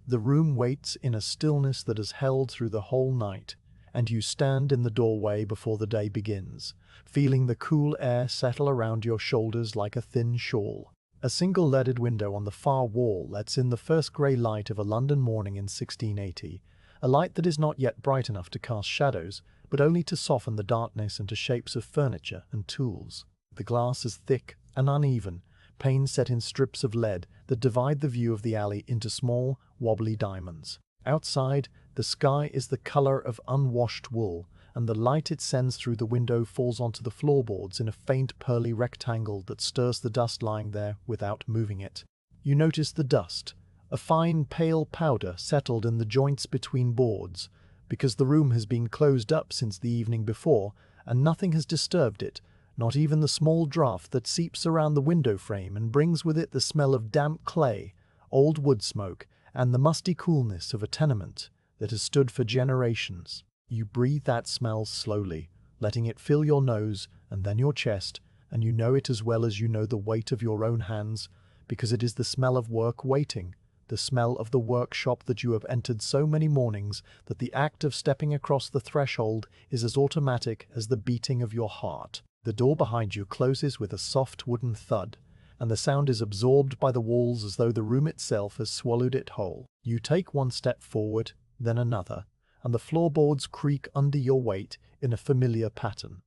The room waits in a stillness that has held through the whole night, and you stand in the doorway before the day begins, feeling the cool air settle around your shoulders like a thin shawl. A single leaded window on the far wall lets in the first grey light of a London morning in 1680, a light that is not yet bright enough to cast shadows, but only to soften the darkness into shapes of furniture and tools. The glass is thick and uneven, panes set in strips of lead that divide the view of the alley into small, wobbly diamonds. Outside, the sky is the color of unwashed wool, and the light it sends through the window falls onto the floorboards in a faint pearly rectangle that stirs the dust lying there without moving it. You notice the dust, a fine pale powder settled in the joints between boards, because the room has been closed up since the evening before, and nothing has disturbed it, not even the small draught that seeps around the window frame and brings with it the smell of damp clay, old wood smoke, and the musty coolness of a tenement that has stood for generations. You breathe that smell slowly, letting it fill your nose and then your chest, and you know it as well as you know the weight of your own hands, because it is the smell of work waiting, the smell of the workshop that you have entered so many mornings that the act of stepping across the threshold is as automatic as the beating of your heart. The door behind you closes with a soft wooden thud, and the sound is absorbed by the walls as though the room itself has swallowed it whole. You take one step forward, then another, and the floorboards creak under your weight in a familiar pattern.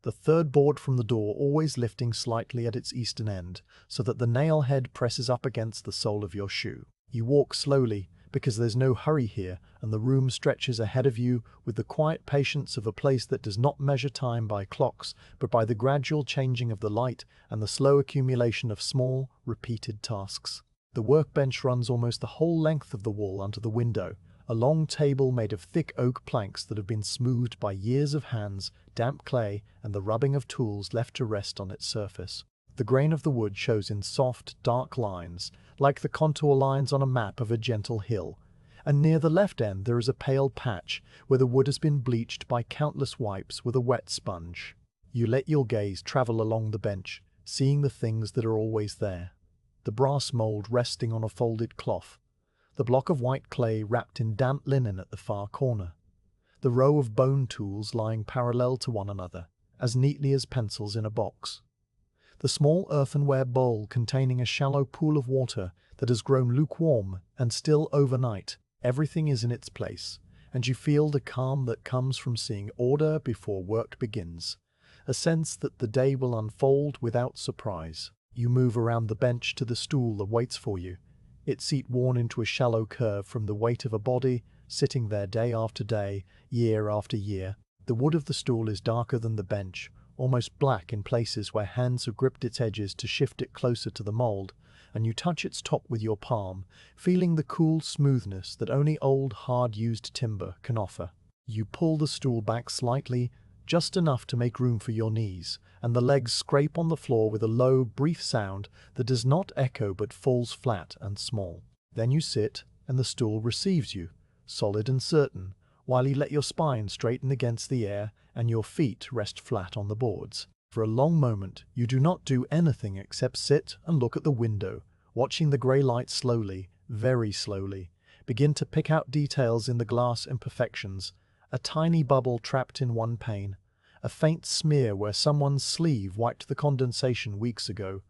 The third board from the door always lifting slightly at its eastern end, so that the nail head presses up against the sole of your shoe. You walk slowly, because there's no hurry here, and the room stretches ahead of you with the quiet patience of a place that does not measure time by clocks, but by the gradual changing of the light and the slow accumulation of small, repeated tasks. The workbench runs almost the whole length of the wall under the window, a long table made of thick oak planks that have been smoothed by years of hands, damp clay, and the rubbing of tools left to rest on its surface. The grain of the wood shows in soft, dark lines, like the contour lines on a map of a gentle hill, and near the left end there is a pale patch where the wood has been bleached by countless wipes with a wet sponge. You let your gaze travel along the bench, seeing the things that are always there. The brass mold resting on a folded cloth, the block of white clay wrapped in damp linen at the far corner, the row of bone tools lying parallel to one another, as neatly as pencils in a box, the small earthenware bowl containing a shallow pool of water that has grown lukewarm and still overnight. Everything is in its place, and you feel the calm that comes from seeing order before work begins, a sense that the day will unfold without surprise. You move around the bench to the stool that waits for you, its seat worn into a shallow curve from the weight of a body sitting there day after day, year after year. The wood of the stool is darker than the bench, almost black in places where hands have gripped its edges to shift it closer to the mold, and you touch its top with your palm, feeling the cool smoothness that only old, hard-used timber can offer. You pull the stool back slightly, just enough to make room for your knees, and the legs scrape on the floor with a low, brief sound that does not echo but falls flat and small. Then you sit, and the stool receives you, solid and certain, while you let your spine straighten against the air and your feet rest flat on the boards. For a long moment, you do not do anything except sit and look at the window, watching the grey light slowly, very slowly, begin to pick out details in the glass imperfections, a tiny bubble trapped in one pane, a faint smear where someone's sleeve wiped the condensation weeks ago,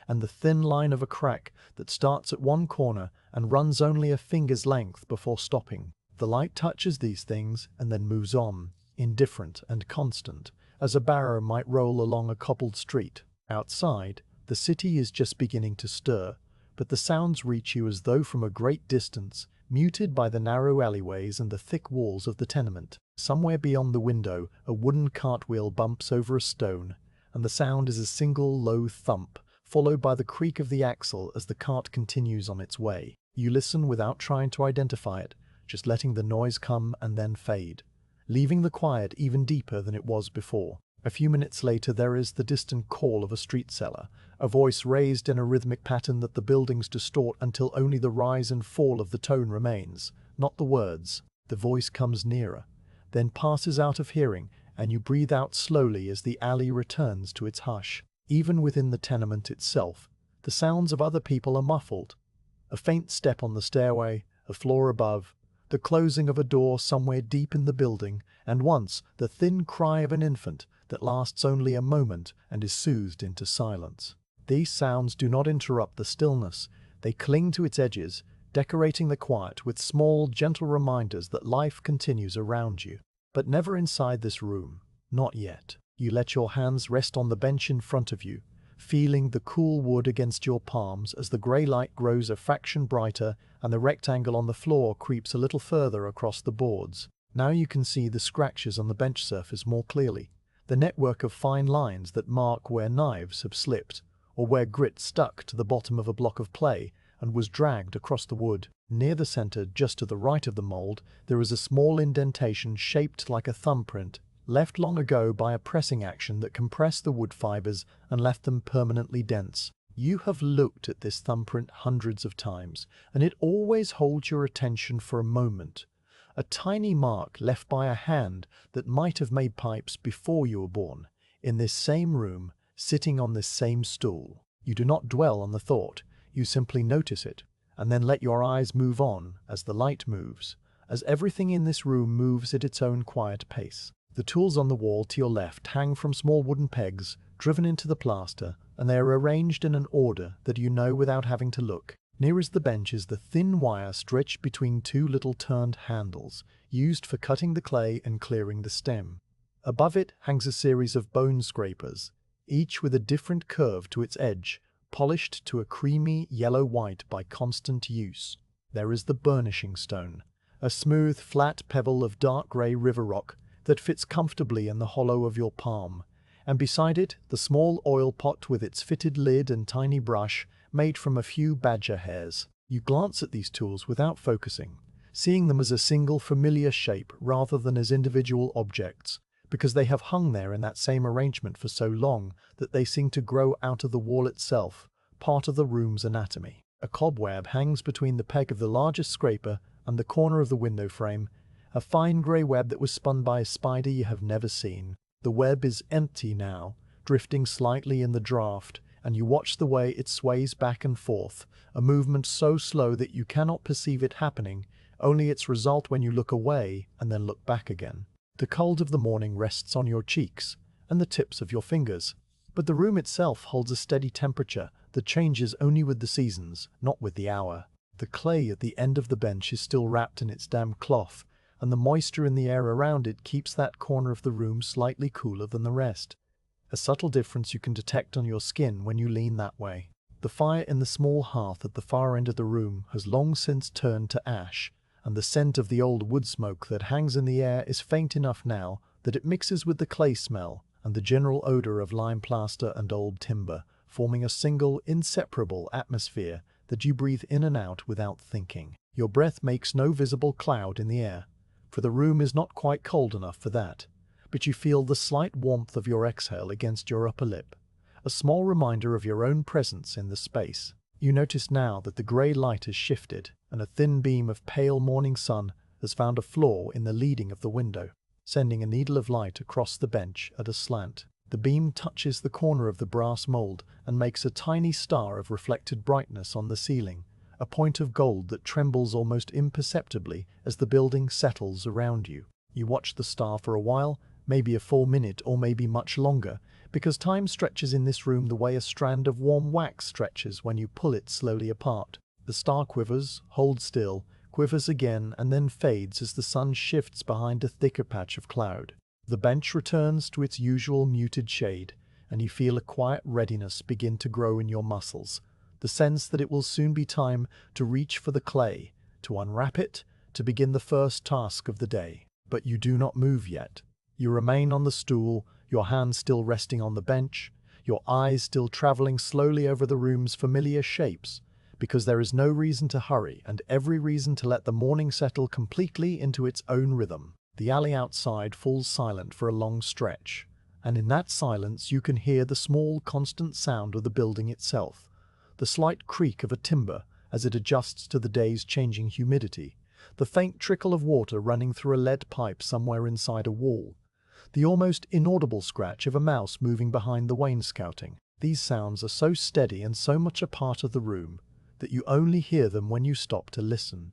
and the thin line of a crack that starts at one corner and runs only a finger's length before stopping. The light touches these things and then moves on, indifferent and constant, as a barrow might roll along a cobbled street. Outside, the city is just beginning to stir, but the sounds reach you as though from a great distance, muted by the narrow alleyways and the thick walls of the tenement. Somewhere beyond the window, a wooden cartwheel bumps over a stone, and the sound is a single low thump, followed by the creak of the axle as the cart continues on its way. You listen without trying to identify it, just letting the noise come and then fade, leaving the quiet even deeper than it was before. A few minutes later there is the distant call of a street seller, a voice raised in a rhythmic pattern that the buildings distort until only the rise and fall of the tone remains, not the words. The voice comes nearer, then passes out of hearing, and you breathe out slowly as the alley returns to its hush. Even within the tenement itself, the sounds of other people are muffled. A faint step on the stairway, a floor above, the closing of a door somewhere deep in the building, and once the thin cry of an infant that lasts only a moment and is soothed into silence. These sounds do not interrupt the stillness, they cling to its edges, decorating the quiet with small, gentle reminders that life continues around you. But never inside this room, not yet. You let your hands rest on the bench in front of you, feeling the cool wood against your palms as the grey light grows a fraction brighter and the rectangle on the floor creeps a little further across the boards. Now you can see the scratches on the bench surface more clearly, the network of fine lines that mark where knives have slipped, or where grit stuck to the bottom of a block of clay and was dragged across the wood. Near the center, just to the right of the mold, there is a small indentation shaped like a thumbprint, left long ago by a pressing action that compressed the wood fibers and left them permanently dense. You have looked at this thumbprint hundreds of times, and it always holds your attention for a moment. A tiny mark left by a hand that might have made pipes before you were born, in this same room, sitting on this same stool. You do not dwell on the thought, you simply notice it, and then let your eyes move on as the light moves, as everything in this room moves at its own quiet pace. The tools on the wall to your left hang from small wooden pegs driven into the plaster, and they are arranged in an order that you know without having to look. Nearest the bench is the thin wire stretched between two little turned handles, used for cutting the clay and clearing the stem. Above it hangs a series of bone scrapers, each with a different curve to its edge, polished to a creamy yellow-white by constant use. There is the burnishing stone, a smooth, flat pebble of dark grey river rock that fits comfortably in the hollow of your palm, and beside it the small oil pot with its fitted lid and tiny brush made from a few badger hairs. You glance at these tools without focusing, seeing them as a single familiar shape rather than as individual objects, because they have hung there in that same arrangement for so long that they seem to grow out of the wall itself, part of the room's anatomy. A cobweb hangs between the peg of the largest scraper and the corner of the window frame, a fine grey web that was spun by a spider you have never seen. The web is empty now, drifting slightly in the draught, and you watch the way it sways back and forth, a movement so slow that you cannot perceive it happening, only its result when you look away and then look back again. The cold of the morning rests on your cheeks and the tips of your fingers, but the room itself holds a steady temperature that changes only with the seasons, not with the hour. The clay at the end of the bench is still wrapped in its damp cloth, and the moisture in the air around it keeps that corner of the room slightly cooler than the rest. A subtle difference you can detect on your skin when you lean that way. The fire in the small hearth at the far end of the room has long since turned to ash, and the scent of the old wood smoke that hangs in the air is faint enough now that it mixes with the clay smell and the general odor of lime plaster and old timber, forming a single, inseparable atmosphere that you breathe in and out without thinking. Your breath makes no visible cloud in the air, for the room is not quite cold enough for that, but you feel the slight warmth of your exhale against your upper lip, a small reminder of your own presence in the space. You notice now that the grey light has shifted, and a thin beam of pale morning sun has found a flaw in the leading of the window, sending a needle of light across the bench at a slant. The beam touches the corner of the brass mold and makes a tiny star of reflected brightness on the ceiling, a point of gold that trembles almost imperceptibly as the building settles around you. You watch the star for a while, maybe a full minute or maybe much longer, because time stretches in this room the way a strand of warm wax stretches when you pull it slowly apart. The star quivers, holds still, quivers again, and then fades as the sun shifts behind a thicker patch of cloud. The bench returns to its usual muted shade, and you feel a quiet readiness begin to grow in your muscles, the sense that it will soon be time to reach for the clay, to unwrap it, to begin the first task of the day. But you do not move yet. You remain on the stool, your hands still resting on the bench, your eyes still traveling slowly over the room's familiar shapes, because there is no reason to hurry and every reason to let the morning settle completely into its own rhythm. The alley outside falls silent for a long stretch, and in that silence you can hear the small constant sound of the building itself, the slight creak of a timber as it adjusts to the day's changing humidity, the faint trickle of water running through a lead pipe somewhere inside a wall, the almost inaudible scratch of a mouse moving behind the wainscoting. These sounds are so steady and so much a part of the room that you only hear them when you stop to listen.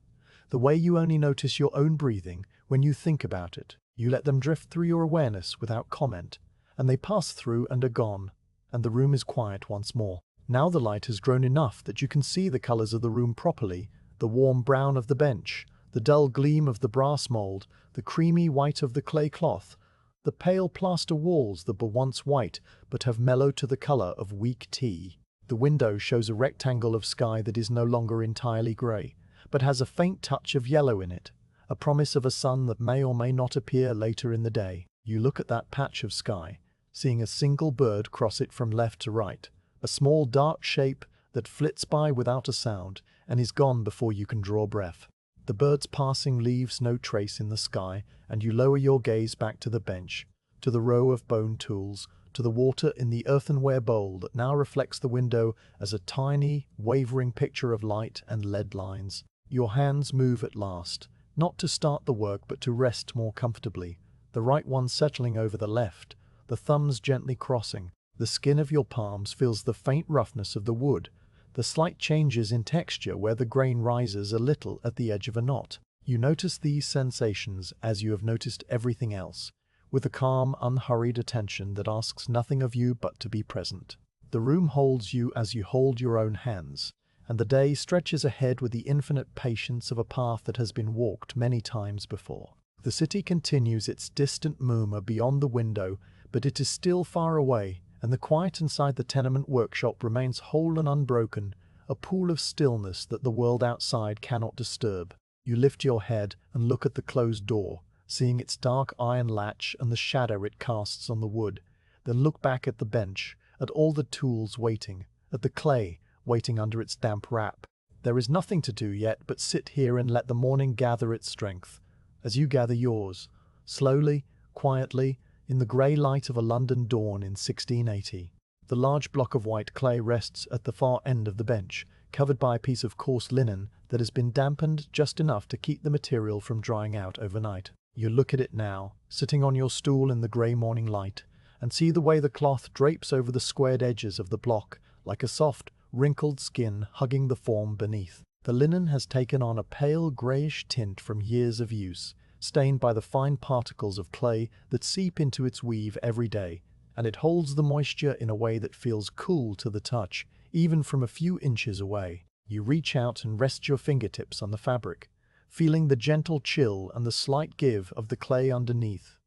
The way you only notice your own breathing when you think about it. You let them drift through your awareness without comment, and they pass through and are gone, and the room is quiet once more. Now the light has grown enough that you can see the colors of the room properly, the warm brown of the bench, the dull gleam of the brass mold, the creamy white of the clay cloth, the pale plaster walls that were once white but have mellowed to the color of weak tea. The window shows a rectangle of sky that is no longer entirely grey, but has a faint touch of yellow in it, a promise of a sun that may or may not appear later in the day. You look at that patch of sky, seeing a single bird cross it from left to right, a small dark shape that flits by without a sound and is gone before you can draw breath. The bird's passing leaves no trace in the sky, and you lower your gaze back to the bench, to the row of bone tools, to the water in the earthenware bowl that now reflects the window as a tiny, wavering picture of light and lead lines. Your hands move at last, not to start the work but to rest more comfortably, the right one settling over the left, the thumbs gently crossing. The skin of your palms feels the faint roughness of the wood, the slight changes in texture where the grain rises a little at the edge of a knot. You notice these sensations as you have noticed everything else, with a calm, unhurried attention that asks nothing of you but to be present. The room holds you as you hold your own hands, and the day stretches ahead with the infinite patience of a path that has been walked many times before. The city continues its distant murmur beyond the window, but it is still far away, and the quiet inside the tenement workshop remains whole and unbroken, a pool of stillness that the world outside cannot disturb. You lift your head and look at the closed door, seeing its dark iron latch and the shadow it casts on the wood, then look back at the bench, at all the tools waiting, at the clay waiting under its damp wrap. There is nothing to do yet but sit here and let the morning gather its strength, as you gather yours, slowly, quietly, in the grey light of a London dawn in 1680. The large block of white clay rests at the far end of the bench, covered by a piece of coarse linen that has been dampened just enough to keep the material from drying out overnight. You look at it now, sitting on your stool in the grey morning light, and see the way the cloth drapes over the squared edges of the block, like a soft, wrinkled skin hugging the form beneath. The linen has taken on a pale greyish tint from years of use, stained by the fine particles of clay that seep into its weave every day, and it holds the moisture in a way that feels cool to the touch, even from a few inches away. You reach out and rest your fingertips on the fabric, feeling the gentle chill and the slight give of the clay underneath,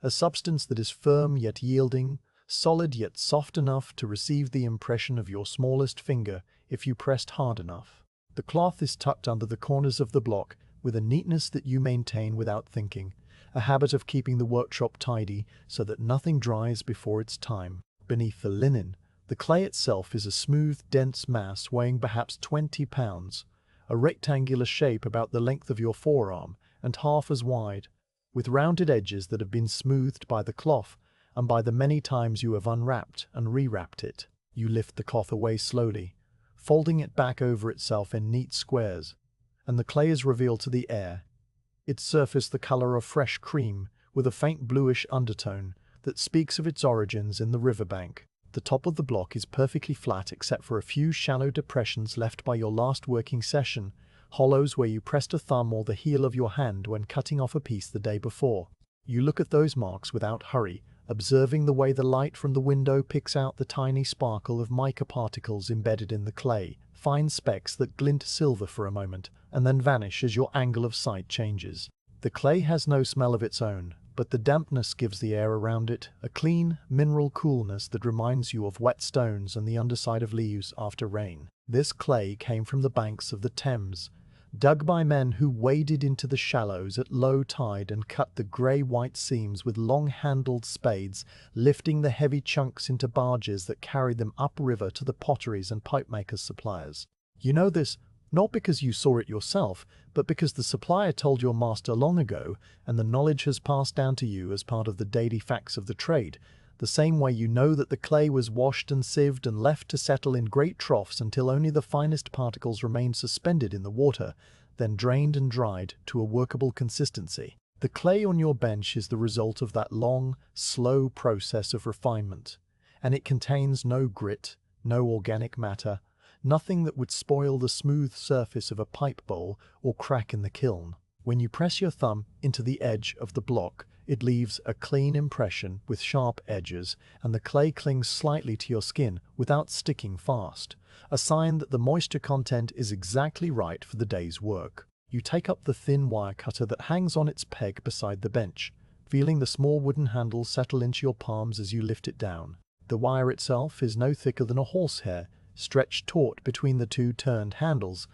a substance that is firm yet yielding, solid yet soft enough to receive the impression of your smallest finger if you pressed hard enough. The cloth is tucked under the corners of the block with a neatness that you maintain without thinking, a habit of keeping the workshop tidy so that nothing dries before its time. Beneath the linen, the clay itself is a smooth, dense mass weighing perhaps 20 pounds, a rectangular shape about the length of your forearm and half as wide, with rounded edges that have been smoothed by the cloth and by the many times you have unwrapped and rewrapped it. You lift the cloth away slowly, folding it back over itself in neat squares, and the clay is revealed to the air, its surface the color of fresh cream with a faint bluish undertone that speaks of its origins in the riverbank. The top of the block is perfectly flat except for a few shallow depressions left by your last working session, hollows where you pressed a thumb or the heel of your hand when cutting off a piece the day before. You look at those marks without hurry, observing the way the light from the window picks out the tiny sparkle of mica particles embedded in the clay, fine specks that glint silver for a moment and then vanish as your angle of sight changes. The clay has no smell of its own, but the dampness gives the air around it a clean, mineral coolness that reminds you of wet stones and the underside of leaves after rain. This clay came from the banks of the Thames, dug by men who waded into the shallows at low tide and cut the grey-white seams with long-handled spades, lifting the heavy chunks into barges that carried them upriver to the potteries and pipemakers' suppliers. You know this not because you saw it yourself, but because the supplier told your master long ago, and the knowledge has passed down to you as part of the daily facts of the trade, the same way you know that the clay was washed and sieved and left to settle in great troughs until only the finest particles remained suspended in the water, then drained and dried to a workable consistency. The clay on your bench is the result of that long, slow process of refinement, and it contains no grit, no organic matter, nothing that would spoil the smooth surface of a pipe bowl or crack in the kiln. When you press your thumb into the edge of the block, it leaves a clean impression with sharp edges, and the clay clings slightly to your skin without sticking fast, a sign that the moisture content is exactly right for the day's work. You take up the thin wire cutter that hangs on its peg beside the bench, feeling the small wooden handle settle into your palms as you lift it down. The wire itself is no thicker than a horsehair, stretched taut between the two turned handles,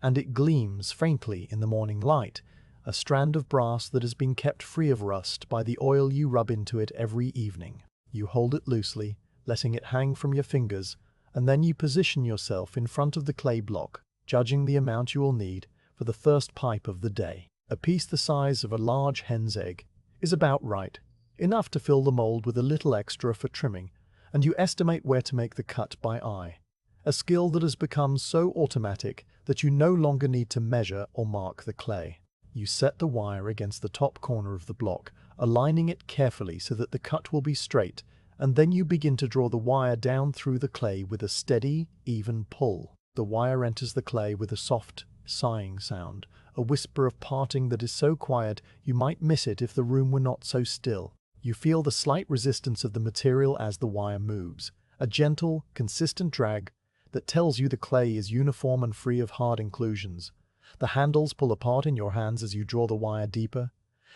and it gleams faintly in the morning light, a strand of brass that has been kept free of rust by the oil you rub into it every evening. You hold it loosely, letting it hang from your fingers, and then you position yourself in front of the clay block, judging the amount you will need for the first pipe of the day. A piece the size of a large hen's egg is about right, enough to fill the mold with a little extra for trimming, and you estimate where to make the cut by eye, a skill that has become so automatic that you no longer need to measure or mark the clay. You set the wire against the top corner of the block, aligning it carefully so that the cut will be straight, and then you begin to draw the wire down through the clay with a steady, even pull. The wire enters the clay with a soft, sighing sound, a whisper of parting that is so quiet you might miss it if the room were not so still. You feel the slight resistance of the material as the wire moves, a gentle, consistent drag that tells you the clay is uniform and free of hard inclusions. The handles pull apart in your hands as you draw the wire deeper,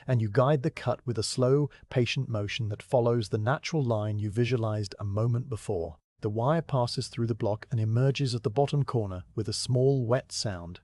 and you guide the cut with a slow, patient motion that follows the natural line you visualized a moment before. The wire passes through the block and emerges at the bottom corner with a small, wet sound,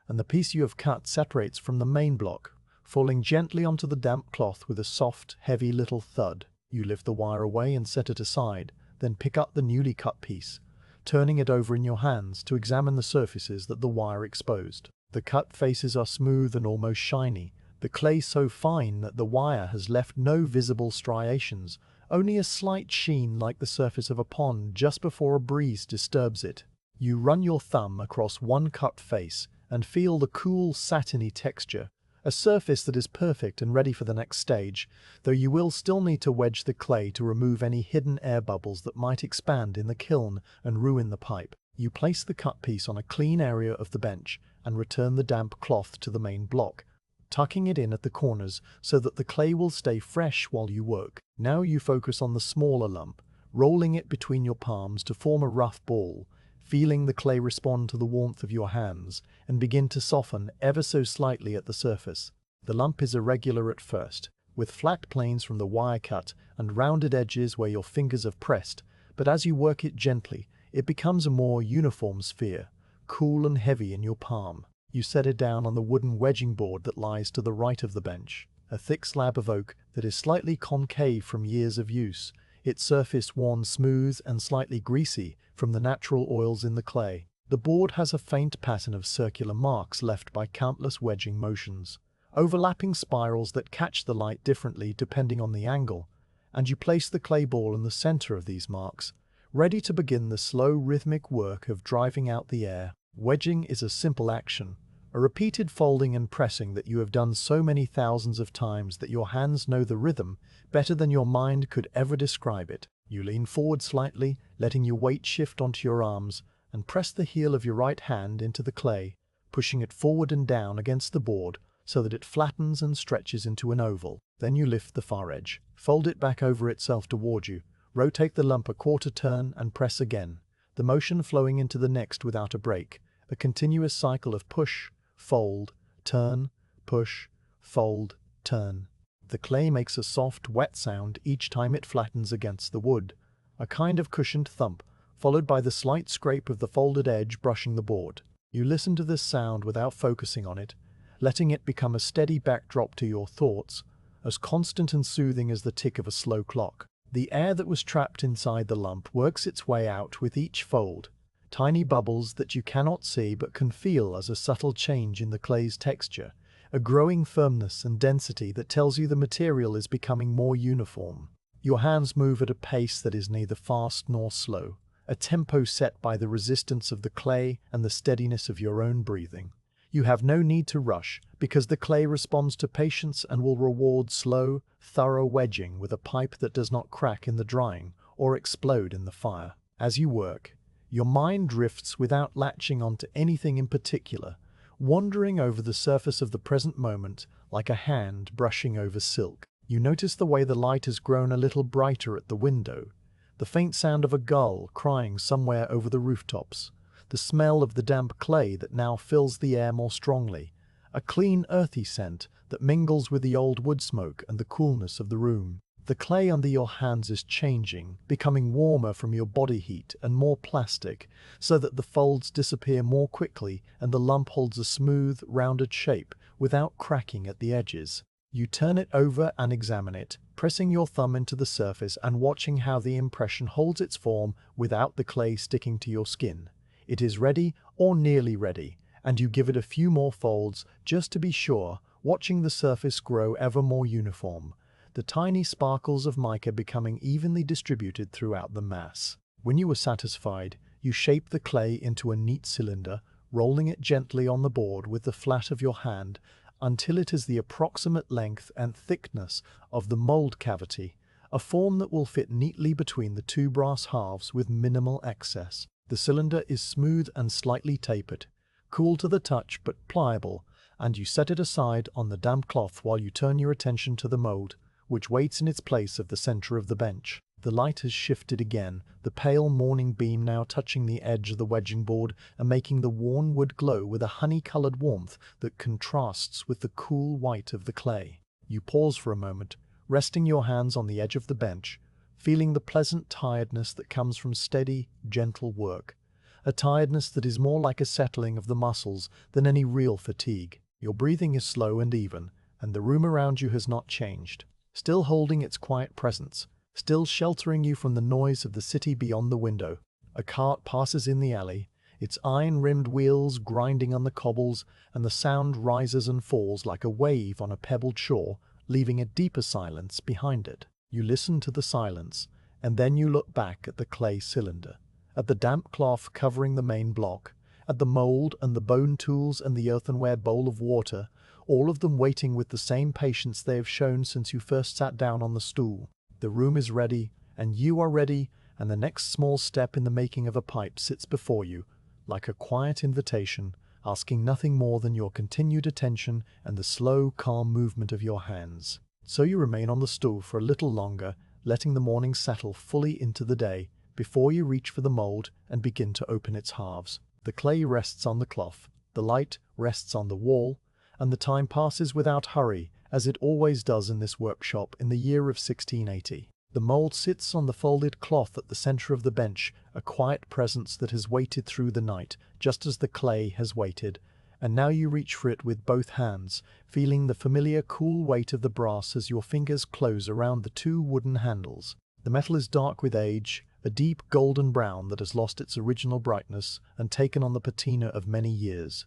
and the piece you have cut separates from the main block, falling gently onto the damp cloth with a soft, heavy little thud. You lift the wire away and set it aside, then pick up the newly cut piece, turning it over in your hands to examine the surfaces that the wire exposed. The cut faces are smooth and almost shiny, the clay so fine that the wire has left no visible striations, only a slight sheen like the surface of a pond just before a breeze disturbs it. You run your thumb across one cut face and feel the cool, satiny texture, a surface that is perfect and ready for the next stage, though you will still need to wedge the clay to remove any hidden air bubbles that might expand in the kiln and ruin the pipe. You place the cut piece on a clean area of the bench and return the damp cloth to the main block, tucking it in at the corners so that the clay will stay fresh while you work. Now you focus on the smaller lump, rolling it between your palms to form a rough ball, feeling the clay respond to the warmth of your hands and begin to soften ever so slightly at the surface. The lump is irregular at first, with flat planes from the wire cut and rounded edges where your fingers have pressed, but as you work it gently, it becomes a more uniform sphere, cool and heavy in your palm. You set it down on the wooden wedging board that lies to the right of the bench, a thick slab of oak that is slightly concave from years of use, its surface worn smooth and slightly greasy from the natural oils in the clay. The board has a faint pattern of circular marks left by countless wedging motions, overlapping spirals that catch the light differently depending on the angle, and you place the clay ball in the center of these marks, ready to begin the slow rhythmic work of driving out the air. Wedging is a simple action, a repeated folding and pressing that you have done so many thousands of times that your hands know the rhythm better than your mind could ever describe it. You lean forward slightly, letting your weight shift onto your arms, and press the heel of your right hand into the clay, pushing it forward and down against the board so that it flattens and stretches into an oval. Then you lift the far edge, fold it back over itself toward you, rotate the lump a quarter turn and press again, the motion flowing into the next without a break, a continuous cycle of push, fold, turn, push, fold, turn. The clay makes a soft, wet sound each time it flattens against the wood, a kind of cushioned thump, followed by the slight scrape of the folded edge brushing the board. You listen to this sound without focusing on it, letting it become a steady backdrop to your thoughts, as constant and soothing as the tick of a slow clock. The air that was trapped inside the lump works its way out with each fold, tiny bubbles that you cannot see but can feel as a subtle change in the clay's texture, a growing firmness and density that tells you the material is becoming more uniform. Your hands move at a pace that is neither fast nor slow, a tempo set by the resistance of the clay and the steadiness of your own breathing. You have no need to rush, because the clay responds to patience and will reward slow, thorough wedging with a pipe that does not crack in the drying or explode in the fire. As you work, Your mind drifts without latching onto anything in particular, wandering over the surface of the present moment like a hand brushing over silk. You notice the way the light has grown a little brighter at the window, the faint sound of a gull crying somewhere over the rooftops, the smell of the damp clay that now fills the air more strongly, a clean earthy scent that mingles with the old wood smoke and the coolness of the room. The clay under your hands is changing, becoming warmer from your body heat and more plastic, so that the folds disappear more quickly and the lump holds a smooth, rounded shape without cracking at the edges. You turn it over and examine it, pressing your thumb into the surface and watching how the impression holds its form without the clay sticking to your skin. It is ready, or nearly ready, and you give it a few more folds just to be sure, watching the surface grow ever more uniform, the tiny sparkles of mica becoming evenly distributed throughout the mass. When you are satisfied, you shape the clay into a neat cylinder, rolling it gently on the board with the flat of your hand until it is the approximate length and thickness of the mold cavity, a form that will fit neatly between the two brass halves with minimal excess. The cylinder is smooth and slightly tapered, cool to the touch but pliable, and you set it aside on the damp cloth while you turn your attention to the mold, which waits in its place at the center of the bench. The light has shifted again, the pale morning beam now touching the edge of the wedging board and making the worn wood glow with a honey-colored warmth that contrasts with the cool white of the clay. You pause for a moment, resting your hands on the edge of the bench, feeling the pleasant tiredness that comes from steady, gentle work, a tiredness that is more like a settling of the muscles than any real fatigue. Your breathing is slow and even, and the room around you has not changed, still holding its quiet presence, still sheltering you from the noise of the city beyond the window. A cart passes in the alley, its iron-rimmed wheels grinding on the cobbles, and the sound rises and falls like a wave on a pebbled shore, leaving a deeper silence behind it. You listen to the silence, and then you look back at the clay cylinder, at the damp cloth covering the main block, at the mold and the bone tools and the earthenware bowl of water, all of them waiting with the same patience they have shown since you first sat down on the stool. The room is ready, and you are ready, and the next small step in the making of a pipe sits before you, like a quiet invitation, asking nothing more than your continued attention and the slow, calm movement of your hands. So you remain on the stool for a little longer, letting the morning settle fully into the day, before you reach for the mold and begin to open its halves. The clay rests on the cloth, the light rests on the wall, and the time passes without hurry, as it always does in this workshop in the year of 1680. The mold sits on the folded cloth at the center of the bench, a quiet presence that has waited through the night, just as the clay has waited, and now you reach for it with both hands, feeling the familiar cool weight of the brass as your fingers close around the two wooden handles. The metal is dark with age, a deep golden brown that has lost its original brightness and taken on the patina of many years.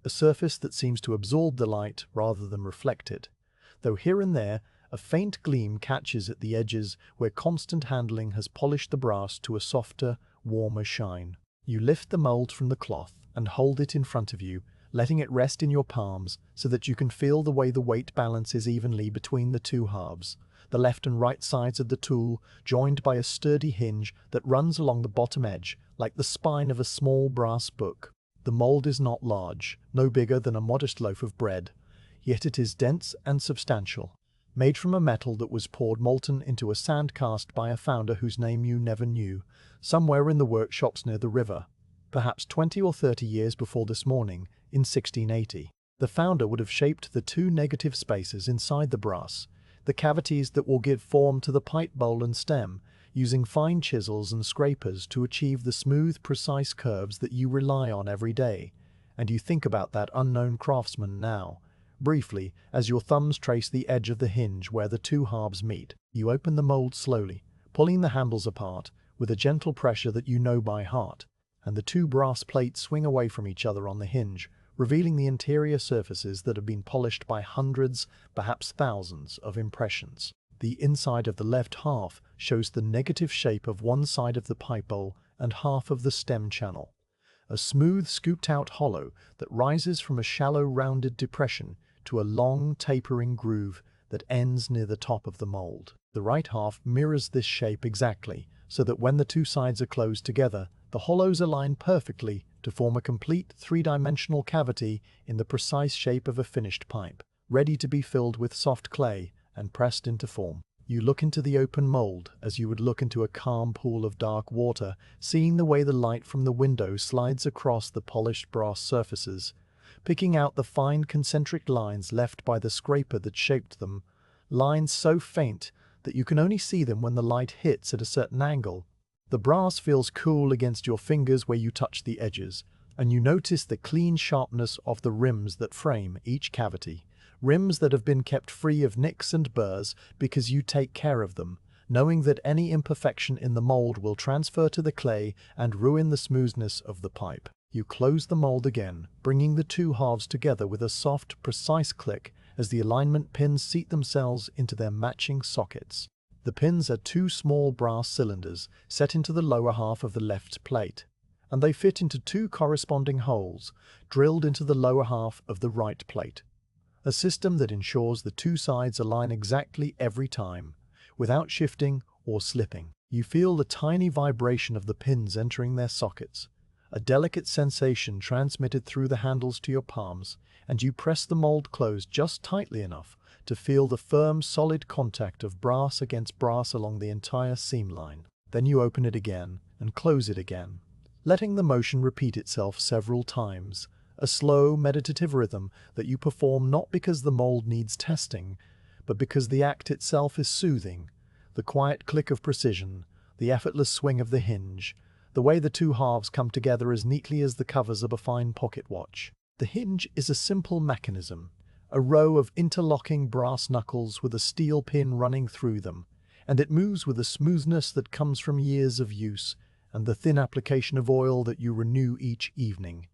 A surface that seems to absorb the light rather than reflect it, though here and there a faint gleam catches at the edges where constant handling has polished the brass to a softer, warmer shine. You lift the mold from the cloth and hold it in front of you, letting it rest in your palms so that you can feel the way the weight balances evenly between the two halves, the left and right sides of the tool joined by a sturdy hinge that runs along the bottom edge like the spine of a small brass book. The mold is not large, no bigger than a modest loaf of bread, yet it is dense and substantial, made from a metal that was poured molten into a sand cast by a founder whose name you never knew, somewhere in the workshops near the river, perhaps 20 or 30 years before this morning, in 1680. The founder would have shaped the two negative spaces inside the brass, the cavities that will give form to the pipe bowl and stem, using fine chisels and scrapers to achieve the smooth, precise curves that you rely on every day. And you think about that unknown craftsman now, briefly, as your thumbs trace the edge of the hinge where the two halves meet. You open the mold slowly, pulling the handles apart with a gentle pressure that you know by heart, and the two brass plates swing away from each other on the hinge, revealing the interior surfaces that have been polished by hundreds, perhaps thousands, of impressions. The inside of the left half shows the negative shape of one side of the pipe bowl and half of the stem channel, a smooth scooped-out hollow that rises from a shallow rounded depression to a long tapering groove that ends near the top of the mold. The right half mirrors this shape exactly, so that when the two sides are closed together, The hollows align perfectly to form a complete three-dimensional cavity in the precise shape of a finished pipe, ready to be filled with soft clay and pressed into form. You look into the open mold as you would look into a calm pool of dark water, seeing the way the light from the window slides across the polished brass surfaces, picking out the fine concentric lines left by the scraper that shaped them, lines so faint that you can only see them when the light hits at a certain angle. The brass feels cool against your fingers where you touch the edges, and you notice the clean sharpness of the rims that frame each cavity. Rims that have been kept free of nicks and burrs because you take care of them, knowing that any imperfection in the mold will transfer to the clay and ruin the smoothness of the pipe. You close the mold again, bringing the two halves together with a soft, precise click as the alignment pins seat themselves into their matching sockets. The pins are two small brass cylinders set into the lower half of the left plate, and they fit into two corresponding holes drilled into the lower half of the right plate. A system that ensures the two sides align exactly every time, without shifting or slipping. You feel the tiny vibration of the pins entering their sockets, a delicate sensation transmitted through the handles to your palms, and you press the mold closed just tightly enough to feel the firm, solid contact of brass against brass along the entire seam line. Then you open it again and close it again, letting the motion repeat itself several times. A slow, meditative rhythm that you perform not because the mold needs testing, but because the act itself is soothing. The quiet click of precision, the effortless swing of the hinge, the way the two halves come together as neatly as the covers of a fine pocket watch. The hinge is a simple mechanism, a row of interlocking brass knuckles with a steel pin running through them, and it moves with a smoothness that comes from years of use and the thin application of oil that you renew each evening.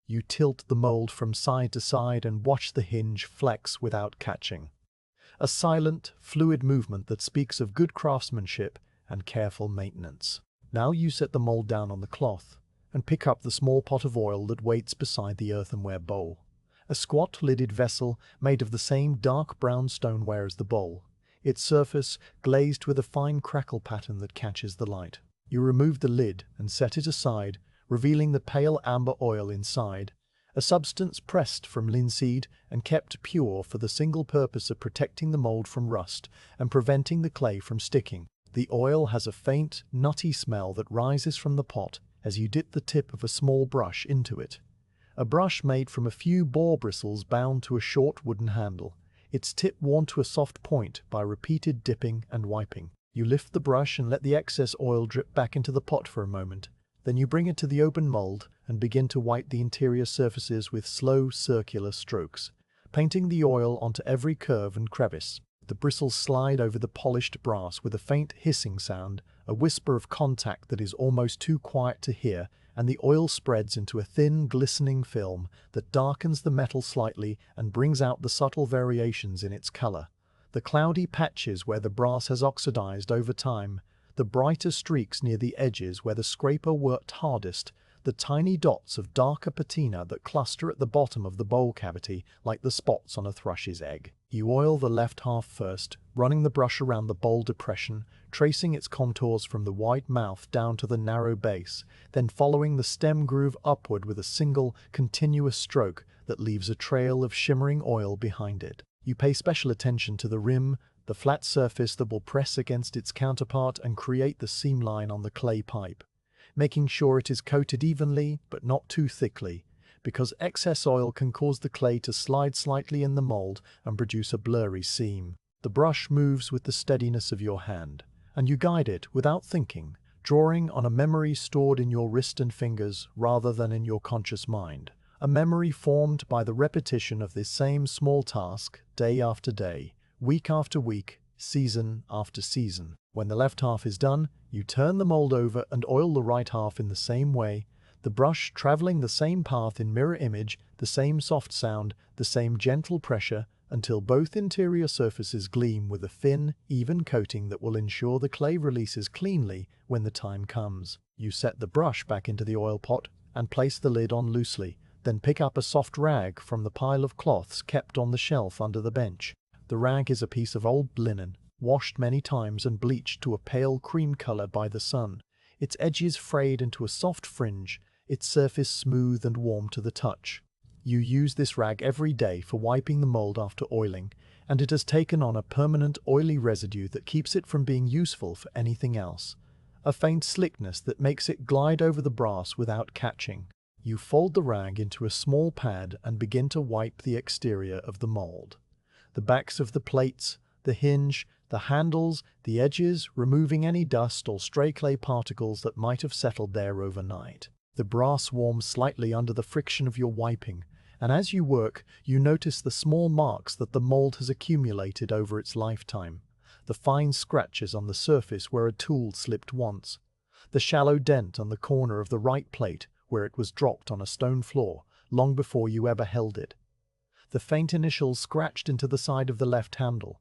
You tilt the mold from side to side and watch the hinge flex without catching. A silent, fluid movement that speaks of good craftsmanship and careful maintenance. Now you set the mold down on the cloth and pick up the small pot of oil that waits beside the earthenware bowl. A squat-lidded vessel made of the same dark brown stoneware as the bowl, its surface glazed with a fine crackle pattern that catches the light. You remove the lid and set it aside, revealing the pale amber oil inside, a substance pressed from linseed and kept pure for the single purpose of protecting the mold from rust and preventing the clay from sticking. The oil has a faint, nutty smell that rises from the pot as you dip the tip of a small brush into it. A brush made from a few boar bristles bound to a short wooden handle, its tip worn to a soft point by repeated dipping and wiping. You lift the brush and let the excess oil drip back into the pot for a moment. Then you bring it to the open mold and begin to wipe the interior surfaces with slow, circular strokes, painting the oil onto every curve and crevice. The bristles slide over the polished brass with a faint hissing sound, a whisper of contact that is almost too quiet to hear, and the oil spreads into a thin, glistening film that darkens the metal slightly and brings out the subtle variations in its color. The cloudy patches where the brass has oxidized over time, the brighter streaks near the edges where the scraper worked hardest, the tiny dots of darker patina that cluster at the bottom of the bowl cavity like the spots on a thrush's egg. You oil the left half first, running the brush around the bowl depression, tracing its contours from the wide mouth down to the narrow base, then following the stem groove upward with a single, continuous stroke that leaves a trail of shimmering oil behind it. You pay special attention to the rim, the flat surface that will press against its counterpart and create the seam line on the clay pipe, making sure it is coated evenly but not too thickly, because excess oil can cause the clay to slide slightly in the mold and produce a blurry seam. The brush moves with the steadiness of your hand, and you guide it without thinking, drawing on a memory stored in your wrist and fingers rather than in your conscious mind, a memory formed by the repetition of this same small task day after day, week after week, season after season. When the left half is done, you turn the mold over and oil the right half in the same way, the brush traveling the same path in mirror image, the same soft sound, the same gentle pressure, until both interior surfaces gleam with a thin, even coating that will ensure the clay releases cleanly when the time comes. You set the brush back into the oil pot and place the lid on loosely, then pick up a soft rag from the pile of cloths kept on the shelf under the bench. The rag is a piece of old linen, washed many times and bleached to a pale cream color by the sun. its edges frayed into a soft fringe, its surface smooth and warm to the touch. You use this rag every day for wiping the mold after oiling, and it has taken on a permanent oily residue that keeps it from being useful for anything else. A faint slickness that makes it glide over the brass without catching. You fold the rag into a small pad and begin to wipe the exterior of the mold. The backs of the plates, the hinge, the handles, the edges, removing any dust or stray clay particles that might have settled there overnight. The brass warms slightly under the friction of your wiping, and as you work, you notice the small marks that the mold has accumulated over its lifetime. The fine scratches on the surface where a tool slipped once. The shallow dent on the corner of the right plate where it was dropped on a stone floor long before you ever held it. The faint initials scratched into the side of the left handle,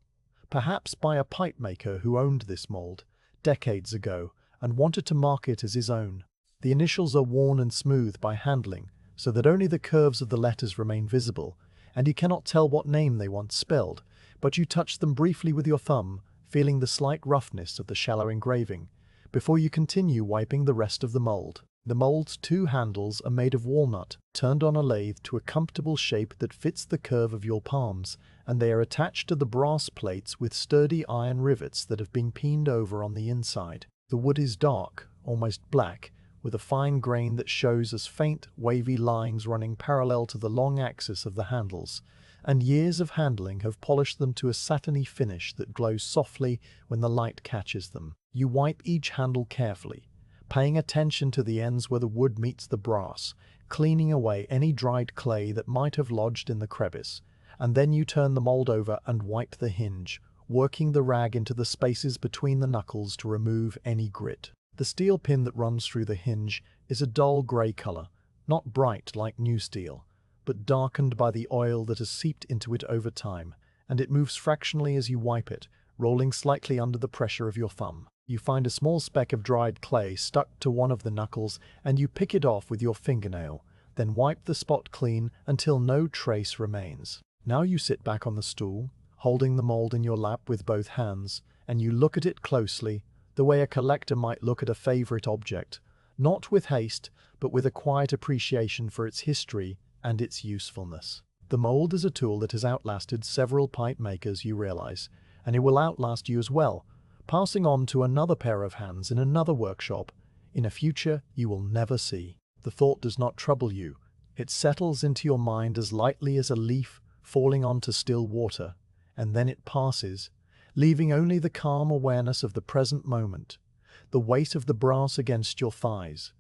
perhaps by a pipe maker who owned this mold decades ago and wanted to mark it as his own. The initials are worn and smoothed by handling, so that only the curves of the letters remain visible, and you cannot tell what name they once spelled, but you touch them briefly with your thumb, feeling the slight roughness of the shallow engraving, before you continue wiping the rest of the mold. The mold's two handles are made of walnut, turned on a lathe to a comfortable shape that fits the curve of your palms, and they are attached to the brass plates with sturdy iron rivets that have been peened over on the inside. The wood is dark, almost black, with a fine grain that shows as faint, wavy lines running parallel to the long axis of the handles, and years of handling have polished them to a satiny finish that glows softly when the light catches them. You wipe each handle carefully, paying attention to the ends where the wood meets the brass, cleaning away any dried clay that might have lodged in the crevice, and then you turn the mold over and wipe the hinge, working the rag into the spaces between the knuckles to remove any grit. The steel pin that runs through the hinge is a dull grey colour, not bright like new steel, but darkened by the oil that has seeped into it over time, and it moves fractionally as you wipe it, rolling slightly under the pressure of your thumb. You find a small speck of dried clay stuck to one of the knuckles and you pick it off with your fingernail, then wipe the spot clean until no trace remains. Now you sit back on the stool, holding the mold in your lap with both hands, and you look at it closely, the way a collector might look at a favorite object, not with haste, but with a quiet appreciation for its history and its usefulness. The mold is a tool that has outlasted several pipe makers, you realize, and it will outlast you as well, passing on to another pair of hands in another workshop, in a future you will never see. The thought does not trouble you. It settles into your mind as lightly as a leaf falling onto still water, and then it passes, leaving only the calm awareness of the present moment, the weight of the brass against your thighs,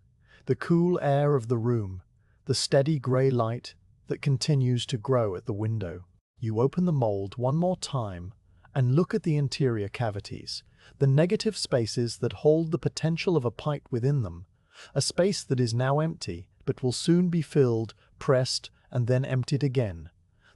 the cool air of the room, the steady grey light that continues to grow at the window. You open the mold one more time and look at the interior cavities, the negative spaces that hold the potential of a pipe within them, a space that is now empty but will soon be filled, pressed, and then emptied again,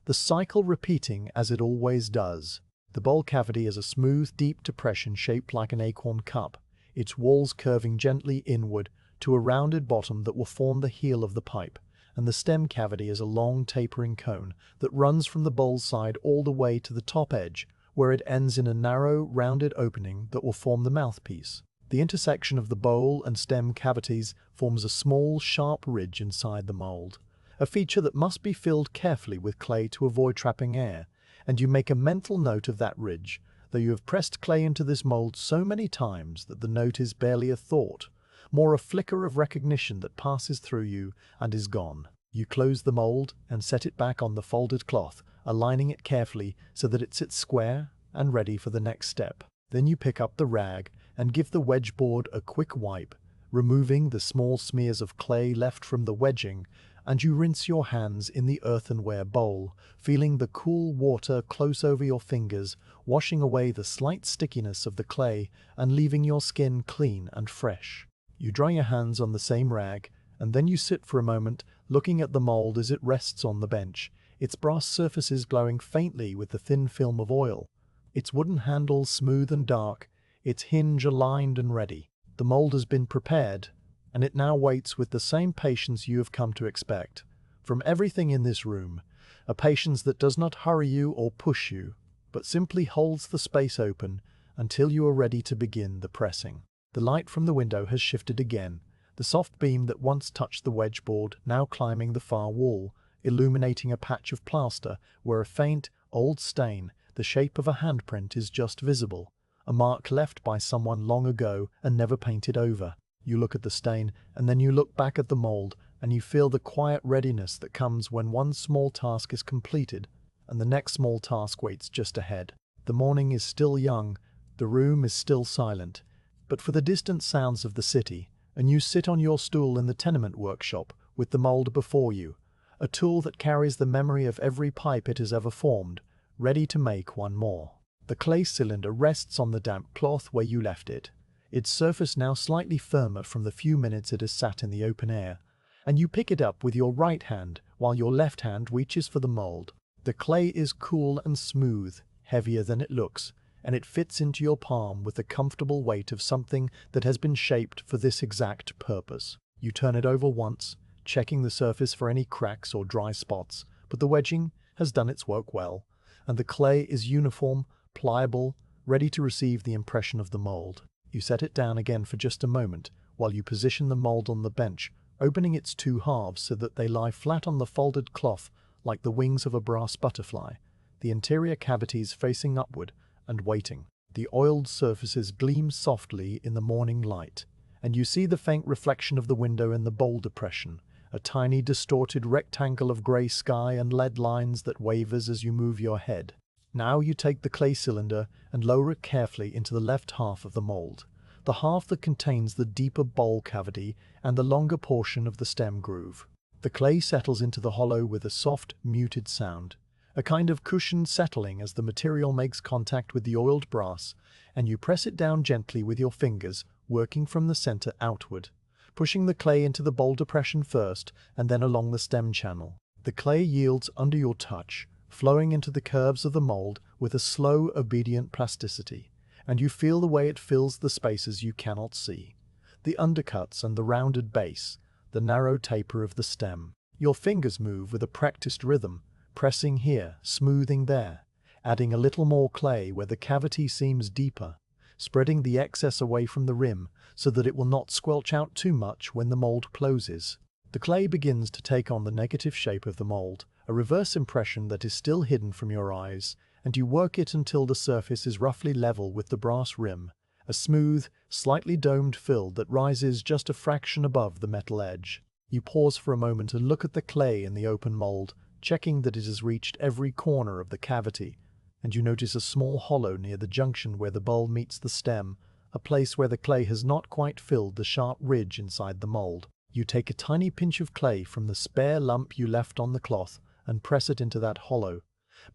the cycle repeating as it always does. The bowl cavity is a smooth, deep depression shaped like an acorn cup, its walls curving gently inward to a rounded bottom that will form the heel of the pipe, and the stem cavity is a long, tapering cone that runs from the bowl's side all the way to the top edge, where it ends in a narrow, rounded opening that will form the mouthpiece. The intersection of the bowl and stem cavities forms a small, sharp ridge inside the mold, a feature that must be filled carefully with clay to avoid trapping air, and you make a mental note of that ridge, though you have pressed clay into this mold so many times that the note is barely a thought, more a flicker of recognition that passes through you and is gone. You close the mold and set it back on the folded cloth, aligning it carefully so that it sits square and ready for the next step. Then you pick up the rag and give the wedge board a quick wipe, removing the small smears of clay left from the wedging, and you rinse your hands in the earthenware bowl, feeling the cool water close over your fingers, washing away the slight stickiness of the clay and leaving your skin clean and fresh. You dry your hands on the same rag, and then you sit for a moment looking at the mold as it rests on the bench, its brass surfaces glowing faintly with the thin film of oil, its wooden handles smooth and dark, its hinge aligned and ready. The mold has been prepared, and it now waits with the same patience you have come to expect from everything in this room, a patience that does not hurry you or push you, but simply holds the space open until you are ready to begin the pressing. The light from the window has shifted again, the soft beam that once touched the wedge board now climbing the far wall, illuminating a patch of plaster where a faint, old stain, the shape of a handprint, is just visible, a mark left by someone long ago and never painted over. You look at the stain, and then you look back at the mold, and you feel the quiet readiness that comes when one small task is completed, and the next small task waits just ahead. The morning is still young, the room is still silent, but for the distant sounds of the city, and you sit on your stool in the tenement workshop with the mold before you, a tool that carries the memory of every pipe it has ever formed, ready to make one more. The clay cylinder rests on the damp cloth where you left it, its surface now slightly firmer from the few minutes it has sat in the open air, and you pick it up with your right hand while your left hand reaches for the mold. The clay is cool and smooth, heavier than it looks, and it fits into your palm with the comfortable weight of something that has been shaped for this exact purpose. You turn it over once, checking the surface for any cracks or dry spots, but the wedging has done its work well, and the clay is uniform, pliable, ready to receive the impression of the mold. You set it down again for just a moment while you position the mold on the bench, opening its two halves so that they lie flat on the folded cloth like the wings of a brass butterfly, the interior cavities facing upward and waiting. The oiled surfaces gleam softly in the morning light, and you see the faint reflection of the window in the bowl depression, a tiny distorted rectangle of grey sky and lead lines that wavers as you move your head. Now you take the clay cylinder and lower it carefully into the left half of the mold, the half that contains the deeper bowl cavity and the longer portion of the stem groove. The clay settles into the hollow with a soft, muted sound, a kind of cushioned settling as the material makes contact with the oiled brass, and you press it down gently with your fingers, working from the center outward, pushing the clay into the bowl depression first and then along the stem channel. The clay yields under your touch, flowing into the curves of the mold with a slow, obedient plasticity, and you feel the way it fills the spaces you cannot see, the undercuts and the rounded base, the narrow taper of the stem. Your fingers move with a practiced rhythm, pressing here, smoothing there, adding a little more clay where the cavity seems deeper, spreading the excess away from the rim so that it will not squelch out too much when the mold closes. The clay begins to take on the negative shape of the mold, a reverse impression that is still hidden from your eyes, and you work it until the surface is roughly level with the brass rim, a smooth, slightly domed fill that rises just a fraction above the metal edge. You pause for a moment and look at the clay in the open mold, checking that it has reached every corner of the cavity, and you notice a small hollow near the junction where the bowl meets the stem, a place where the clay has not quite filled the sharp ridge inside the mold. You take a tiny pinch of clay from the spare lump you left on the cloth and press it into that hollow,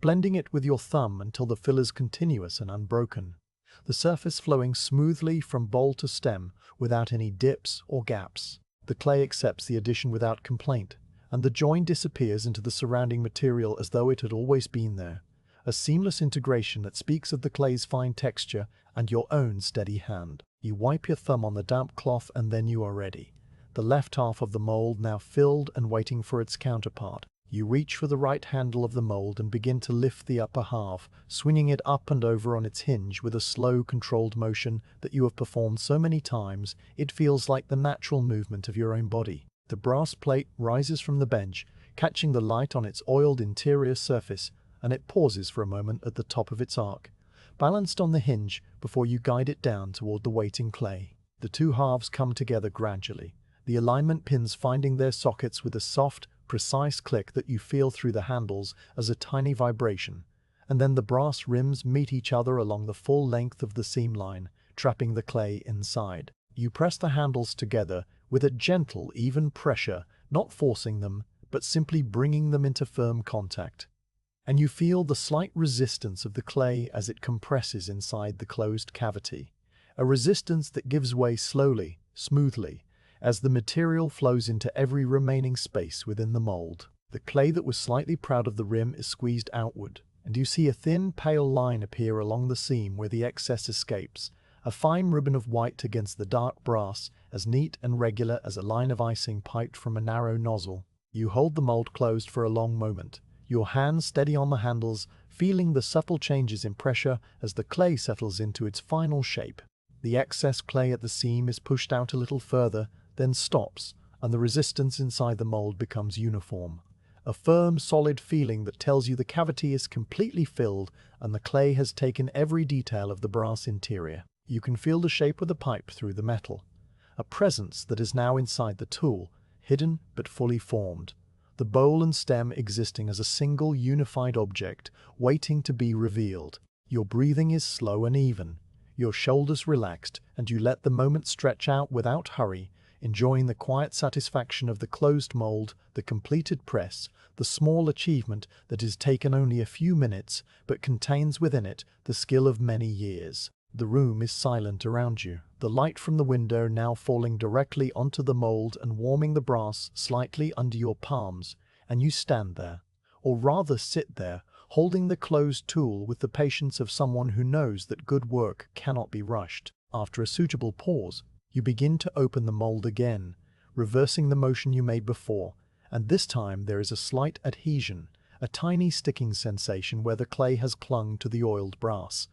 blending it with your thumb until the fill is continuous and unbroken, the surface flowing smoothly from bowl to stem without any dips or gaps. The clay accepts the addition without complaint, and the join disappears into the surrounding material as though it had always been there, a seamless integration that speaks of the clay's fine texture and your own steady hand. You wipe your thumb on the damp cloth and then you are ready, the left half of the mold now filled and waiting for its counterpart. You reach for the right handle of the mold and begin to lift the upper half, swinging it up and over on its hinge with a slow, controlled motion that you have performed so many times it feels like the natural movement of your own body. The brass plate rises from the bench, catching the light on its oiled interior surface, and it pauses for a moment at the top of its arc, balanced on the hinge before you guide it down toward the waiting clay. The two halves come together gradually, the alignment pins finding their sockets with a soft, precise click that you feel through the handles as a tiny vibration, and then the brass rims meet each other along the full length of the seam line, trapping the clay inside. You press the handles together with a gentle, even pressure, not forcing them, but simply bringing them into firm contact. And you feel the slight resistance of the clay as it compresses inside the closed cavity, a resistance that gives way slowly, smoothly, as the material flows into every remaining space within the mold. The clay that was slightly proud of the rim is squeezed outward, and you see a thin, pale line appear along the seam where the excess escapes, a fine ribbon of white against the dark brass, as neat and regular as a line of icing piped from a narrow nozzle. You hold the mold closed for a long moment, your hands steady on the handles, feeling the subtle changes in pressure as the clay settles into its final shape. The excess clay at the seam is pushed out a little further, then stops, and the resistance inside the mold becomes uniform. A firm, solid feeling that tells you the cavity is completely filled and the clay has taken every detail of the brass interior. You can feel the shape of the pipe through the metal. A presence that is now inside the tool, hidden but fully formed. The bowl and stem existing as a single unified object, waiting to be revealed. Your breathing is slow and even. Your shoulders relaxed, and you let the moment stretch out without hurry, enjoying the quiet satisfaction of the closed mold, the completed press, the small achievement that has taken only a few minutes but contains within it the skill of many years. The room is silent around you, the light from the window now falling directly onto the mold and warming the brass slightly under your palms, and you stand there, or rather sit there, holding the closed tool with the patience of someone who knows that good work cannot be rushed. After a suitable pause, you begin to open the mold again, reversing the motion you made before, and this time there is a slight adhesion, a tiny sticking sensation where the clay has clung to the oiled brass.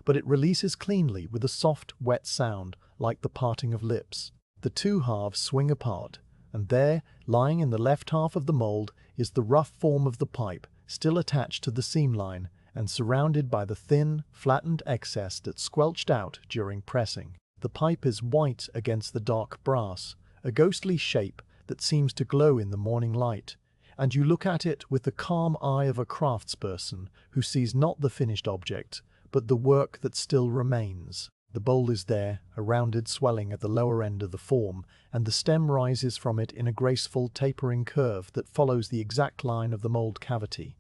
But it releases cleanly with a soft, wet sound, like the parting of lips. The two halves swing apart, and there, lying in the left half of the mold, is the rough form of the pipe, still attached to the seam line, and surrounded by the thin, flattened excess that squelched out during pressing. The pipe is white against the dark brass, a ghostly shape that seems to glow in the morning light, and you look at it with the calm eye of a craftsperson who sees not the finished object, but the work that still remains. The bowl is there, a rounded swelling at the lower end of the form, and the stem rises from it in a graceful tapering curve that follows the exact line of the mold cavity,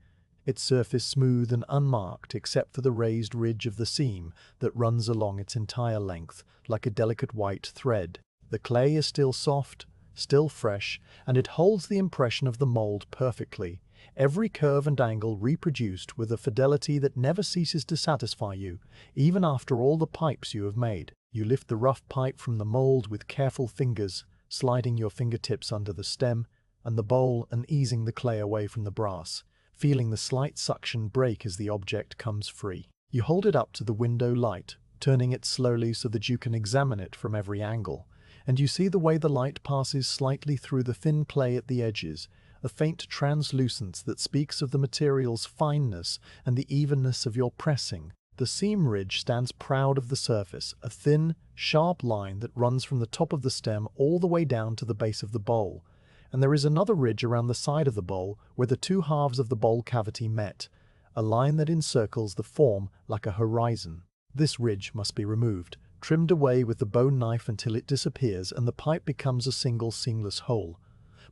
its surface smooth and unmarked except for the raised ridge of the seam that runs along its entire length, like a delicate white thread. The clay is still soft, still fresh, and it holds the impression of the mold perfectly, every curve and angle reproduced with a fidelity that never ceases to satisfy you, even after all the pipes you have made. You lift the rough pipe from the mold with careful fingers, sliding your fingertips under the stem and the bowl and easing the clay away from the brass, feeling the slight suction break as the object comes free. You hold it up to the window light, turning it slowly so that you can examine it from every angle, and you see the way the light passes slightly through the thin clay at the edges, a faint translucence that speaks of the material's fineness and the evenness of your pressing. The seam ridge stands proud of the surface, a thin, sharp line that runs from the top of the stem all the way down to the base of the bowl, and there is another ridge around the side of the bowl where the two halves of the bowl cavity met, a line that encircles the form like a horizon. This ridge must be removed, trimmed away with the bone knife until it disappears and the pipe becomes a single seamless whole.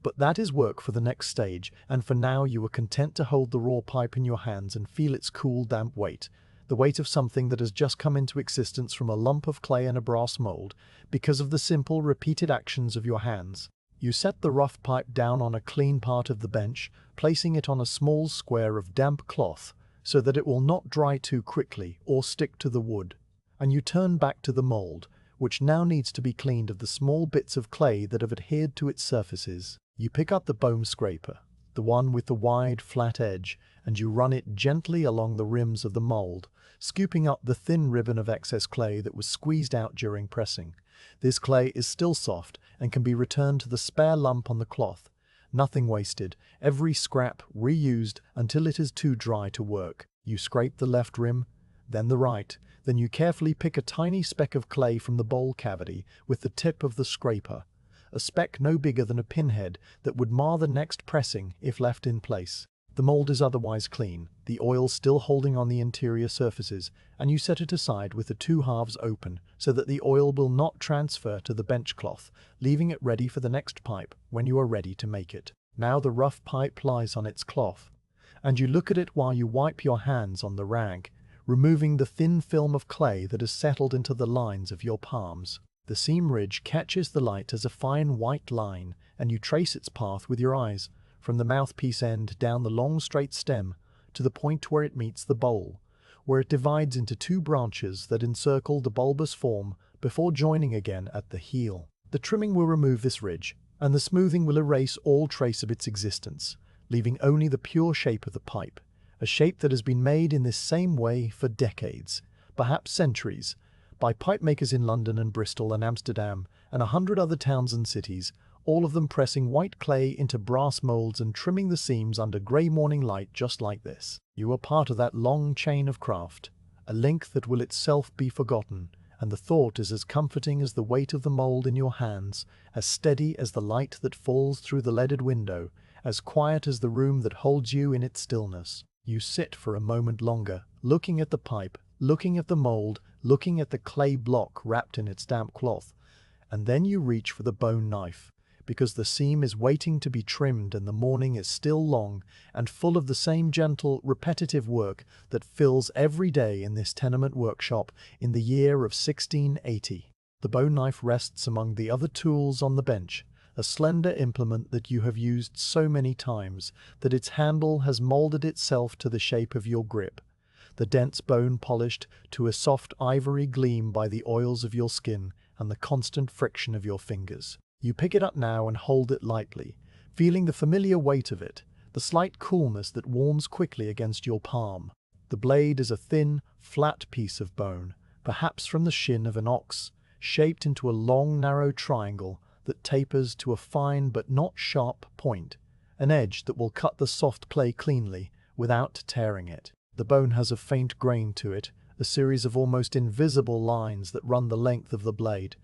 But that is work for the next stage, and for now you are content to hold the raw pipe in your hands and feel its cool, damp weight, the weight of something that has just come into existence from a lump of clay in a brass mold, because of the simple, repeated actions of your hands. You set the rough pipe down on a clean part of the bench, placing it on a small square of damp cloth, so that it will not dry too quickly or stick to the wood, and you turn back to the mold, which now needs to be cleaned of the small bits of clay that have adhered to its surfaces. You pick up the bone scraper, the one with the wide, flat edge, and you run it gently along the rims of the mold, scooping up the thin ribbon of excess clay that was squeezed out during pressing. This clay is still soft and can be returned to the spare lump on the cloth. Nothing wasted, every scrap reused until it is too dry to work. You scrape the left rim, then the right, then you carefully pick a tiny speck of clay from the bowl cavity with the tip of the scraper, a speck no bigger than a pinhead that would mar the next pressing if left in place. The mold is otherwise clean, the oil still holding on the interior surfaces, and you set it aside with the two halves open so that the oil will not transfer to the bench cloth, leaving it ready for the next pipe when you are ready to make it. Now the rough pipe lies on its cloth, and you look at it while you wipe your hands on the rag, removing the thin film of clay that has settled into the lines of your palms. The seam ridge catches the light as a fine white line, and you trace its path with your eyes, from the mouthpiece end down the long straight stem to the point where it meets the bowl, where it divides into two branches that encircle the bulbous form before joining again at the heel. The trimming will remove this ridge, and the smoothing will erase all trace of its existence, leaving only the pure shape of the pipe, a shape that has been made in this same way for decades, perhaps centuries, by pipe makers in London and Bristol and Amsterdam and 100 other towns and cities, all of them pressing white clay into brass molds and trimming the seams under grey morning light just like this. You are part of that long chain of craft, a link that will itself be forgotten, and the thought is as comforting as the weight of the mold in your hands, as steady as the light that falls through the leaded window, as quiet as the room that holds you in its stillness. You sit for a moment longer, looking at the pipe, looking at the mold, looking at the clay block wrapped in its damp cloth, and then you reach for the bone knife, because the seam is waiting to be trimmed and the morning is still long and full of the same gentle, repetitive work that fills every day in this tenement workshop in the year of 1680. The bone knife rests among the other tools on the bench, a slender implement that you have used so many times that its handle has molded itself to the shape of your grip, the dense bone polished to a soft ivory gleam by the oils of your skin and the constant friction of your fingers. You pick it up now and hold it lightly, feeling the familiar weight of it, the slight coolness that warms quickly against your palm. The blade is a thin, flat piece of bone, perhaps from the shin of an ox, shaped into a long, narrow triangle that tapers to a fine but not sharp point, an edge that will cut the soft clay cleanly without tearing it. The bone has a faint grain to it, a series of almost invisible lines that run the length of the blade,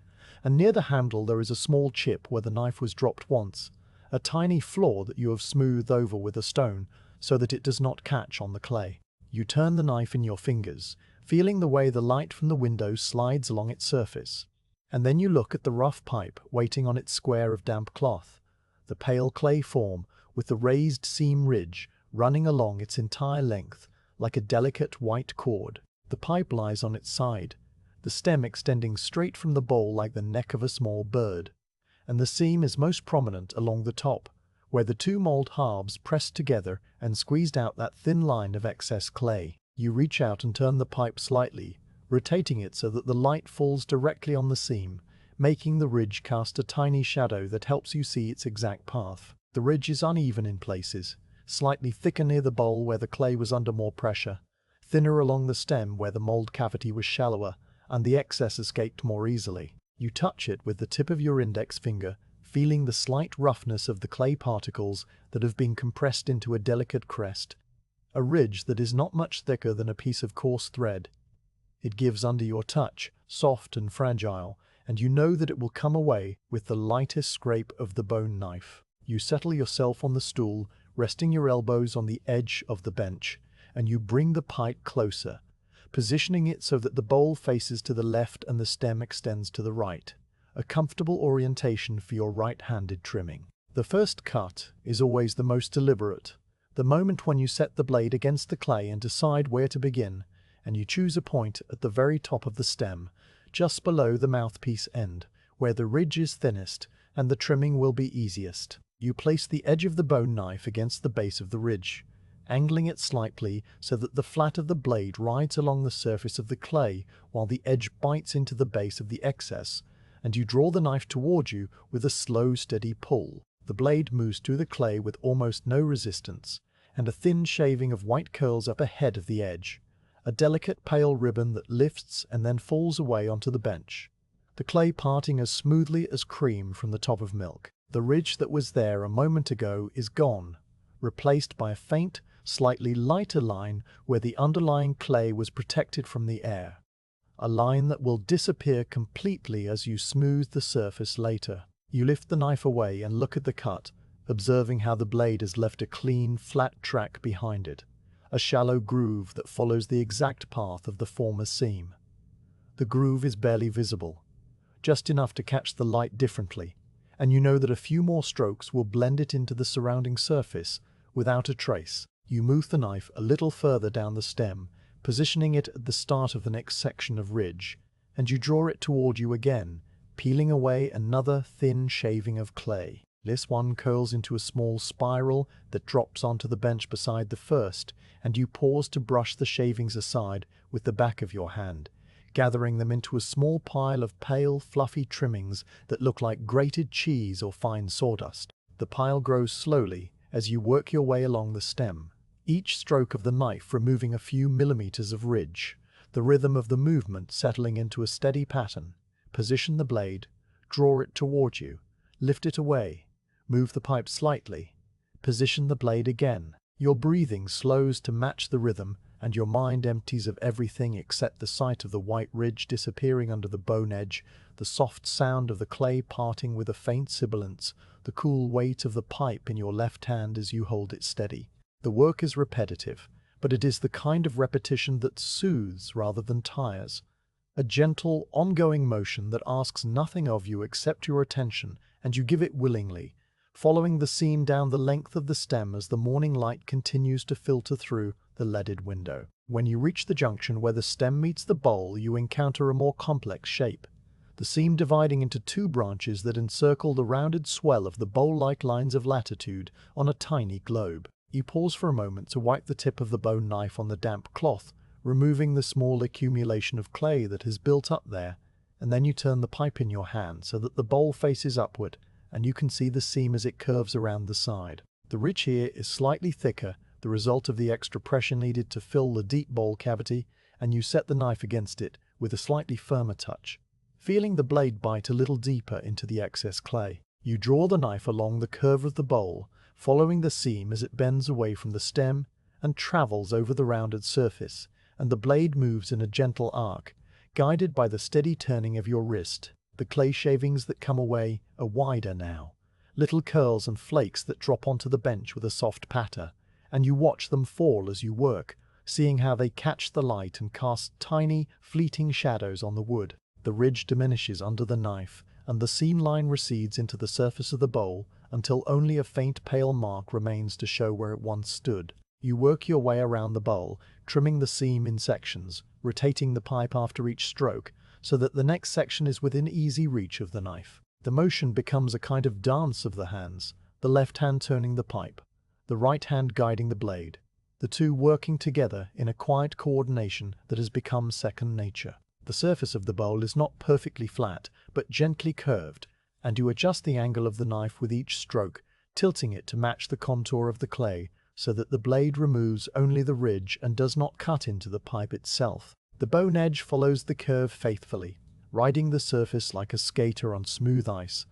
and near the handle there is a small chip where the knife was dropped once, a tiny flaw that you have smoothed over with a stone so that it does not catch on the clay. You turn the knife in your fingers, feeling the way the light from the window slides along its surface, and then you look at the rough pipe waiting on its square of damp cloth, the pale clay form with the raised seam ridge running along its entire length like a delicate white cord. The pipe lies on its side, the stem extending straight from the bowl like the neck of a small bird, and the seam is most prominent along the top, where the two mold halves pressed together and squeezed out that thin line of excess clay. You reach out and turn the pipe slightly, rotating it so that the light falls directly on the seam, making the ridge cast a tiny shadow that helps you see its exact path. The ridge is uneven in places, slightly thicker near the bowl where the clay was under more pressure, thinner along the stem where the mold cavity was shallower, and the excess escaped more easily. You touch it with the tip of your index finger, feeling the slight roughness of the clay particles that have been compressed into a delicate crest, a ridge that is not much thicker than a piece of coarse thread. It gives under your touch, soft and fragile, and you know that it will come away with the lightest scrape of the bone knife. You settle yourself on the stool, resting your elbows on the edge of the bench, and you bring the pipe closer, positioning it so that the bowl faces to the left and the stem extends to the right, a comfortable orientation for your right-handed trimming. The first cut is always the most deliberate, the moment when you set the blade against the clay and decide where to begin, and you choose a point at the very top of the stem, just below the mouthpiece end, where the ridge is thinnest and the trimming will be easiest. You place the edge of the bone knife against the base of the ridge, angling it slightly so that the flat of the blade rides along the surface of the clay while the edge bites into the base of the excess, and you draw the knife toward you with a slow, steady pull. The blade moves through the clay with almost no resistance, and a thin shaving of white curls up ahead of the edge, a delicate pale ribbon that lifts and then falls away onto the bench, the clay parting as smoothly as cream from the top of milk. The ridge that was there a moment ago is gone, replaced by a faint, slightly lighter line where the underlying clay was protected from the air, a line that will disappear completely as you smooth the surface later. You lift the knife away and look at the cut, observing how the blade has left a clean, flat track behind it, a shallow groove that follows the exact path of the former seam. The groove is barely visible, just enough to catch the light differently, and you know that a few more strokes will blend it into the surrounding surface without a trace. You move the knife a little further down the stem, positioning it at the start of the next section of ridge, and you draw it toward you again, peeling away another thin shaving of clay. This one curls into a small spiral that drops onto the bench beside the first, and you pause to brush the shavings aside with the back of your hand, gathering them into a small pile of pale, fluffy trimmings that look like grated cheese or fine sawdust. The pile grows slowly as you work your way along the stem, each stroke of the knife removing a few millimeters of ridge, the rhythm of the movement settling into a steady pattern. Position the blade, draw it toward you, lift it away, move the pipe slightly, position the blade again. Your breathing slows to match the rhythm, and your mind empties of everything except the sight of the white ridge disappearing under the bone edge, the soft sound of the clay parting with a faint sibilance, the cool weight of the pipe in your left hand as you hold it steady. The work is repetitive, but it is the kind of repetition that soothes rather than tires. A gentle, ongoing motion that asks nothing of you except your attention, and you give it willingly, following the seam down the length of the stem as the morning light continues to filter through the leaded window. When you reach the junction where the stem meets the bowl, you encounter a more complex shape, the seam dividing into two branches that encircle the rounded swell of the bowl-like lines of latitude on a tiny globe. You pause for a moment to wipe the tip of the bone knife on the damp cloth, removing the small accumulation of clay that has built up there, and then you turn the pipe in your hand so that the bowl faces upward, and you can see the seam as it curves around the side. The ridge here is slightly thicker, the result of the extra pressure needed to fill the deep bowl cavity, and you set the knife against it with a slightly firmer touch, feeling the blade bite a little deeper into the excess clay. You draw the knife along the curve of the bowl, following the seam as it bends away from the stem and travels over the rounded surface, and the blade moves in a gentle arc, guided by the steady turning of your wrist. The clay shavings that come away are wider now, little curls and flakes that drop onto the bench with a soft patter, and you watch them fall as you work, seeing how they catch the light and cast tiny, fleeting shadows on the wood. The ridge diminishes under the knife, and the seam line recedes into the surface of the bowl until only a faint pale mark remains to show where it once stood. You work your way around the bowl, trimming the seam in sections, rotating the pipe after each stroke, so that the next section is within easy reach of the knife. The motion becomes a kind of dance of the hands, the left hand turning the pipe, the right hand guiding the blade, the two working together in a quiet coordination that has become second nature. The surface of the bowl is not perfectly flat, but gently curved, and you adjust the angle of the knife with each stroke, tilting it to match the contour of the clay, so that the blade removes only the ridge and does not cut into the pipe itself. The bone edge follows the curve faithfully, riding the surface like a skater on smooth ice,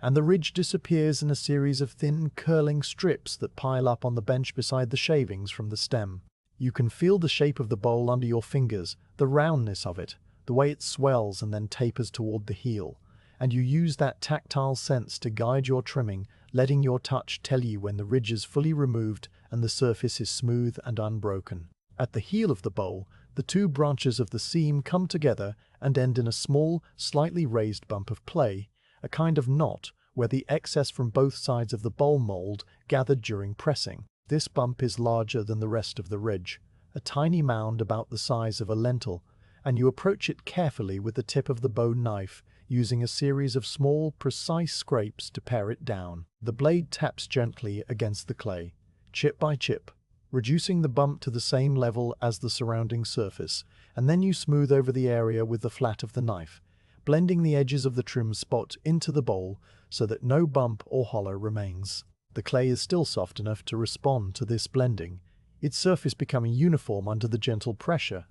and the ridge disappears in a series of thin, curling strips that pile up on the bench beside the shavings from the stem. You can feel the shape of the bowl under your fingers, the roundness of it, the way it swells and then tapers toward the heel, and you use that tactile sense to guide your trimming, letting your touch tell you when the ridge is fully removed and the surface is smooth and unbroken. At the heel of the bowl, the two branches of the seam come together and end in a small, slightly raised bump of clay, a kind of knot where the excess from both sides of the bowl mold gathered during pressing. This bump is larger than the rest of the ridge, a tiny mound about the size of a lentil, and you approach it carefully with the tip of the bone knife, using a series of small, precise scrapes to pare it down. The blade taps gently against the clay, chip by chip, reducing the bump to the same level as the surrounding surface, and then you smooth over the area with the flat of the knife, blending the edges of the trim spot into the bowl so that no bump or hollow remains. The clay is still soft enough to respond to this blending, its surface becoming uniform under the gentle pressure,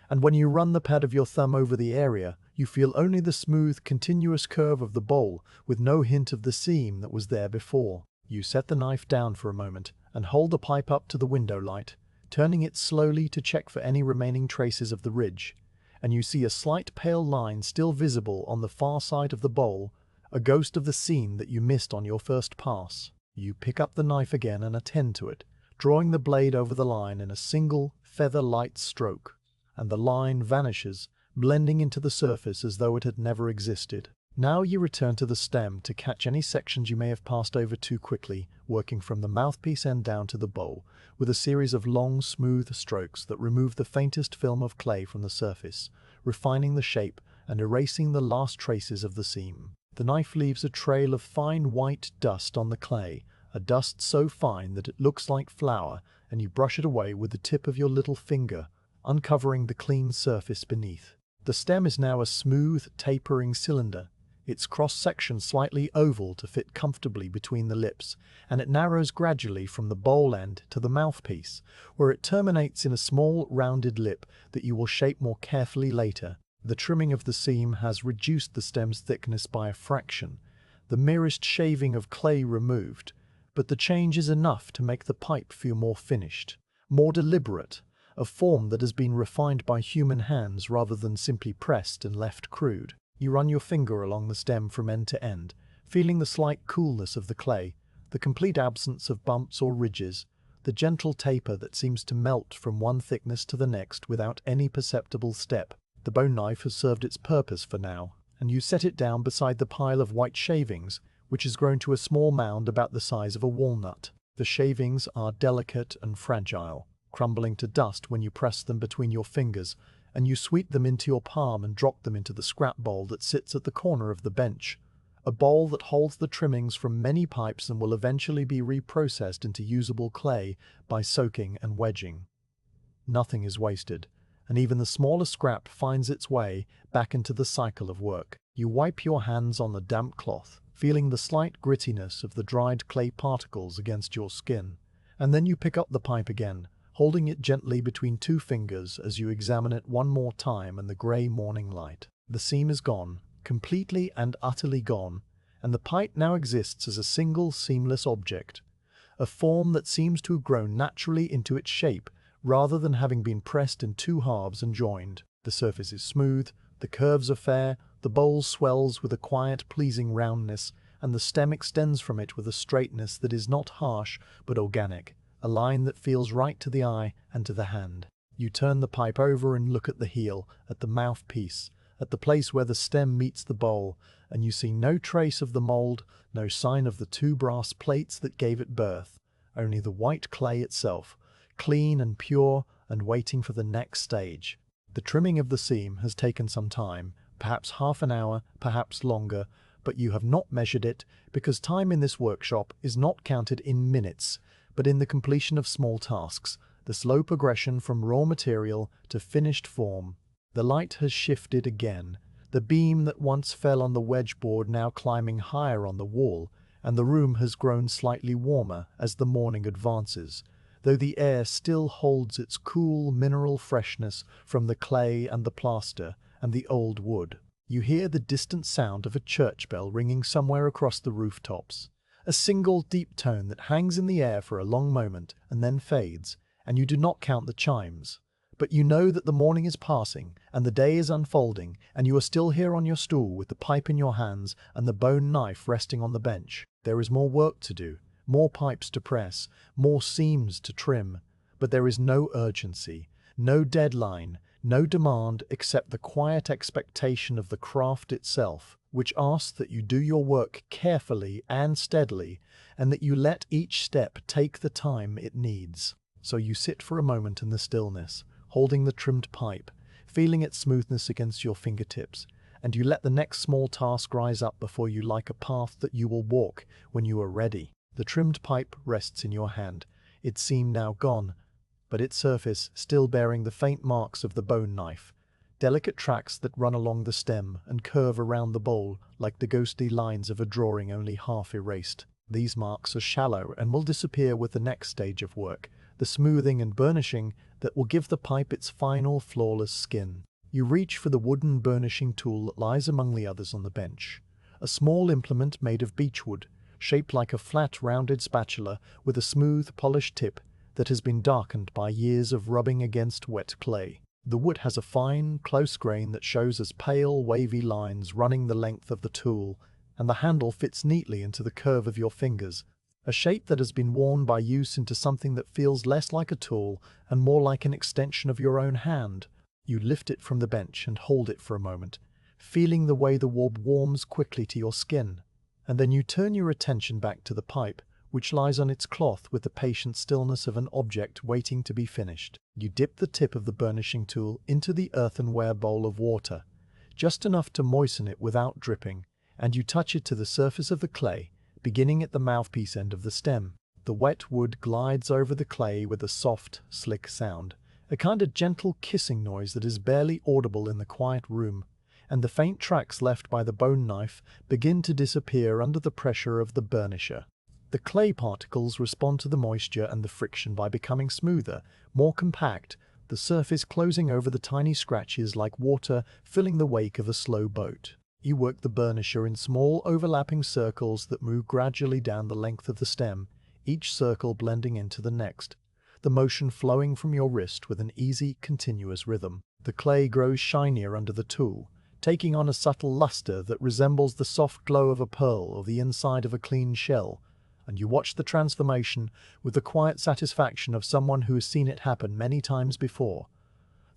and when you run the pad of your thumb over the area, you feel only the smooth, continuous curve of the bowl with no hint of the seam that was there before. You set the knife down for a moment and hold the pipe up to the window light, turning it slowly to check for any remaining traces of the ridge, and you see a slight pale line still visible on the far side of the bowl, a ghost of the seam that you missed on your first pass. You pick up the knife again and attend to it, drawing the blade over the line in a single, feather-light stroke, and the line vanishes, blending into the surface as though it had never existed. Now you return to the stem to catch any sections you may have passed over too quickly, working from the mouthpiece end down to the bowl, with a series of long, smooth strokes that remove the faintest film of clay from the surface, refining the shape and erasing the last traces of the seam. The knife leaves a trail of fine white dust on the clay, a dust so fine that it looks like flour, and you brush it away with the tip of your little finger, uncovering the clean surface beneath. The stem is now a smooth, tapering cylinder, its cross-section slightly oval to fit comfortably between the lips, and it narrows gradually from the bowl end to the mouthpiece, where it terminates in a small, rounded lip that you will shape more carefully later. The trimming of the seam has reduced the stem's thickness by a fraction, the merest shaving of clay removed, but the change is enough to make the pipe feel more finished, more deliberate, a form that has been refined by human hands rather than simply pressed and left crude. You run your finger along the stem from end to end, feeling the slight coolness of the clay, the complete absence of bumps or ridges, the gentle taper that seems to melt from one thickness to the next without any perceptible step. The bone knife has served its purpose for now, and you set it down beside the pile of white shavings, which has grown to a small mound about the size of a walnut. The shavings are delicate and fragile, crumbling to dust when you press them between your fingers, and you sweep them into your palm and drop them into the scrap bowl that sits at the corner of the bench, a bowl that holds the trimmings from many pipes and will eventually be reprocessed into usable clay by soaking and wedging. Nothing is wasted, and even the smallest scrap finds its way back into the cycle of work. You wipe your hands on the damp cloth, feeling the slight grittiness of the dried clay particles against your skin, and then you pick up the pipe again, holding it gently between two fingers as you examine it one more time in the grey morning light. The seam is gone, completely and utterly gone, and the pipe now exists as a single seamless object, a form that seems to have grown naturally into its shape rather than having been pressed in two halves and joined. The surface is smooth, the curves are fair, the bowl swells with a quiet, pleasing roundness, and the stem extends from it with a straightness that is not harsh but organic, a line that feels right to the eye and to the hand. You turn the pipe over and look at the heel, at the mouthpiece, at the place where the stem meets the bowl, and you see no trace of the mold, no sign of the two brass plates that gave it birth, only the white clay itself, clean and pure and waiting for the next stage. The trimming of the seam has taken some time, perhaps half an hour, perhaps longer, but you have not measured it because time in this workshop is not counted in minutes, but in the completion of small tasks, the slow progression from raw material to finished form. The light has shifted again, the beam that once fell on the wedge board now climbing higher on the wall, and the room has grown slightly warmer as the morning advances, though the air still holds its cool mineral freshness from the clay and the plaster and the old wood. You hear the distant sound of a church bell ringing somewhere across the rooftops, a single deep tone that hangs in the air for a long moment and then fades, and you do not count the chimes. But you know that the morning is passing, and the day is unfolding, and you are still here on your stool with the pipe in your hands and the bone knife resting on the bench. There is more work to do, more pipes to press, more seams to trim, but there is no urgency, no deadline, no demand except the quiet expectation of the craft itself, which asks that you do your work carefully and steadily, and that you let each step take the time it needs. So you sit for a moment in the stillness, holding the trimmed pipe, feeling its smoothness against your fingertips, and you let the next small task rise up before you like a path that you will walk when you are ready. The trimmed pipe rests in your hand, its seam now gone, but its surface still bearing the faint marks of the bone knife, delicate tracks that run along the stem and curve around the bowl like the ghostly lines of a drawing only half erased. These marks are shallow and will disappear with the next stage of work, the smoothing and burnishing that will give the pipe its final flawless skin. You reach for the wooden burnishing tool that lies among the others on the bench, a small implement made of beechwood, shaped like a flat rounded spatula with a smooth polished tip that has been darkened by years of rubbing against wet clay. The wood has a fine, close grain that shows as pale, wavy lines running the length of the tool, and the handle fits neatly into the curve of your fingers, a shape that has been worn by use into something that feels less like a tool and more like an extension of your own hand. You lift it from the bench and hold it for a moment, feeling the way the warp warms quickly to your skin, and then you turn your attention back to the pipe, which lies on its cloth with the patient stillness of an object waiting to be finished. You dip the tip of the burnishing tool into the earthenware bowl of water, just enough to moisten it without dripping, and you touch it to the surface of the clay, beginning at the mouthpiece end of the stem. The wet wood glides over the clay with a soft, slick sound, a kind of gentle kissing noise that is barely audible in the quiet room, and the faint tracks left by the bone knife begin to disappear under the pressure of the burnisher. The clay particles respond to the moisture and the friction by becoming smoother, more compact, the surface closing over the tiny scratches like water filling the wake of a slow boat. You work the burnisher in small overlapping circles that move gradually down the length of the stem, each circle blending into the next, the motion flowing from your wrist with an easy, continuous rhythm. The clay grows shinier under the tool, taking on a subtle luster that resembles the soft glow of a pearl or the inside of a clean shell, and you watch the transformation with the quiet satisfaction of someone who has seen it happen many times before,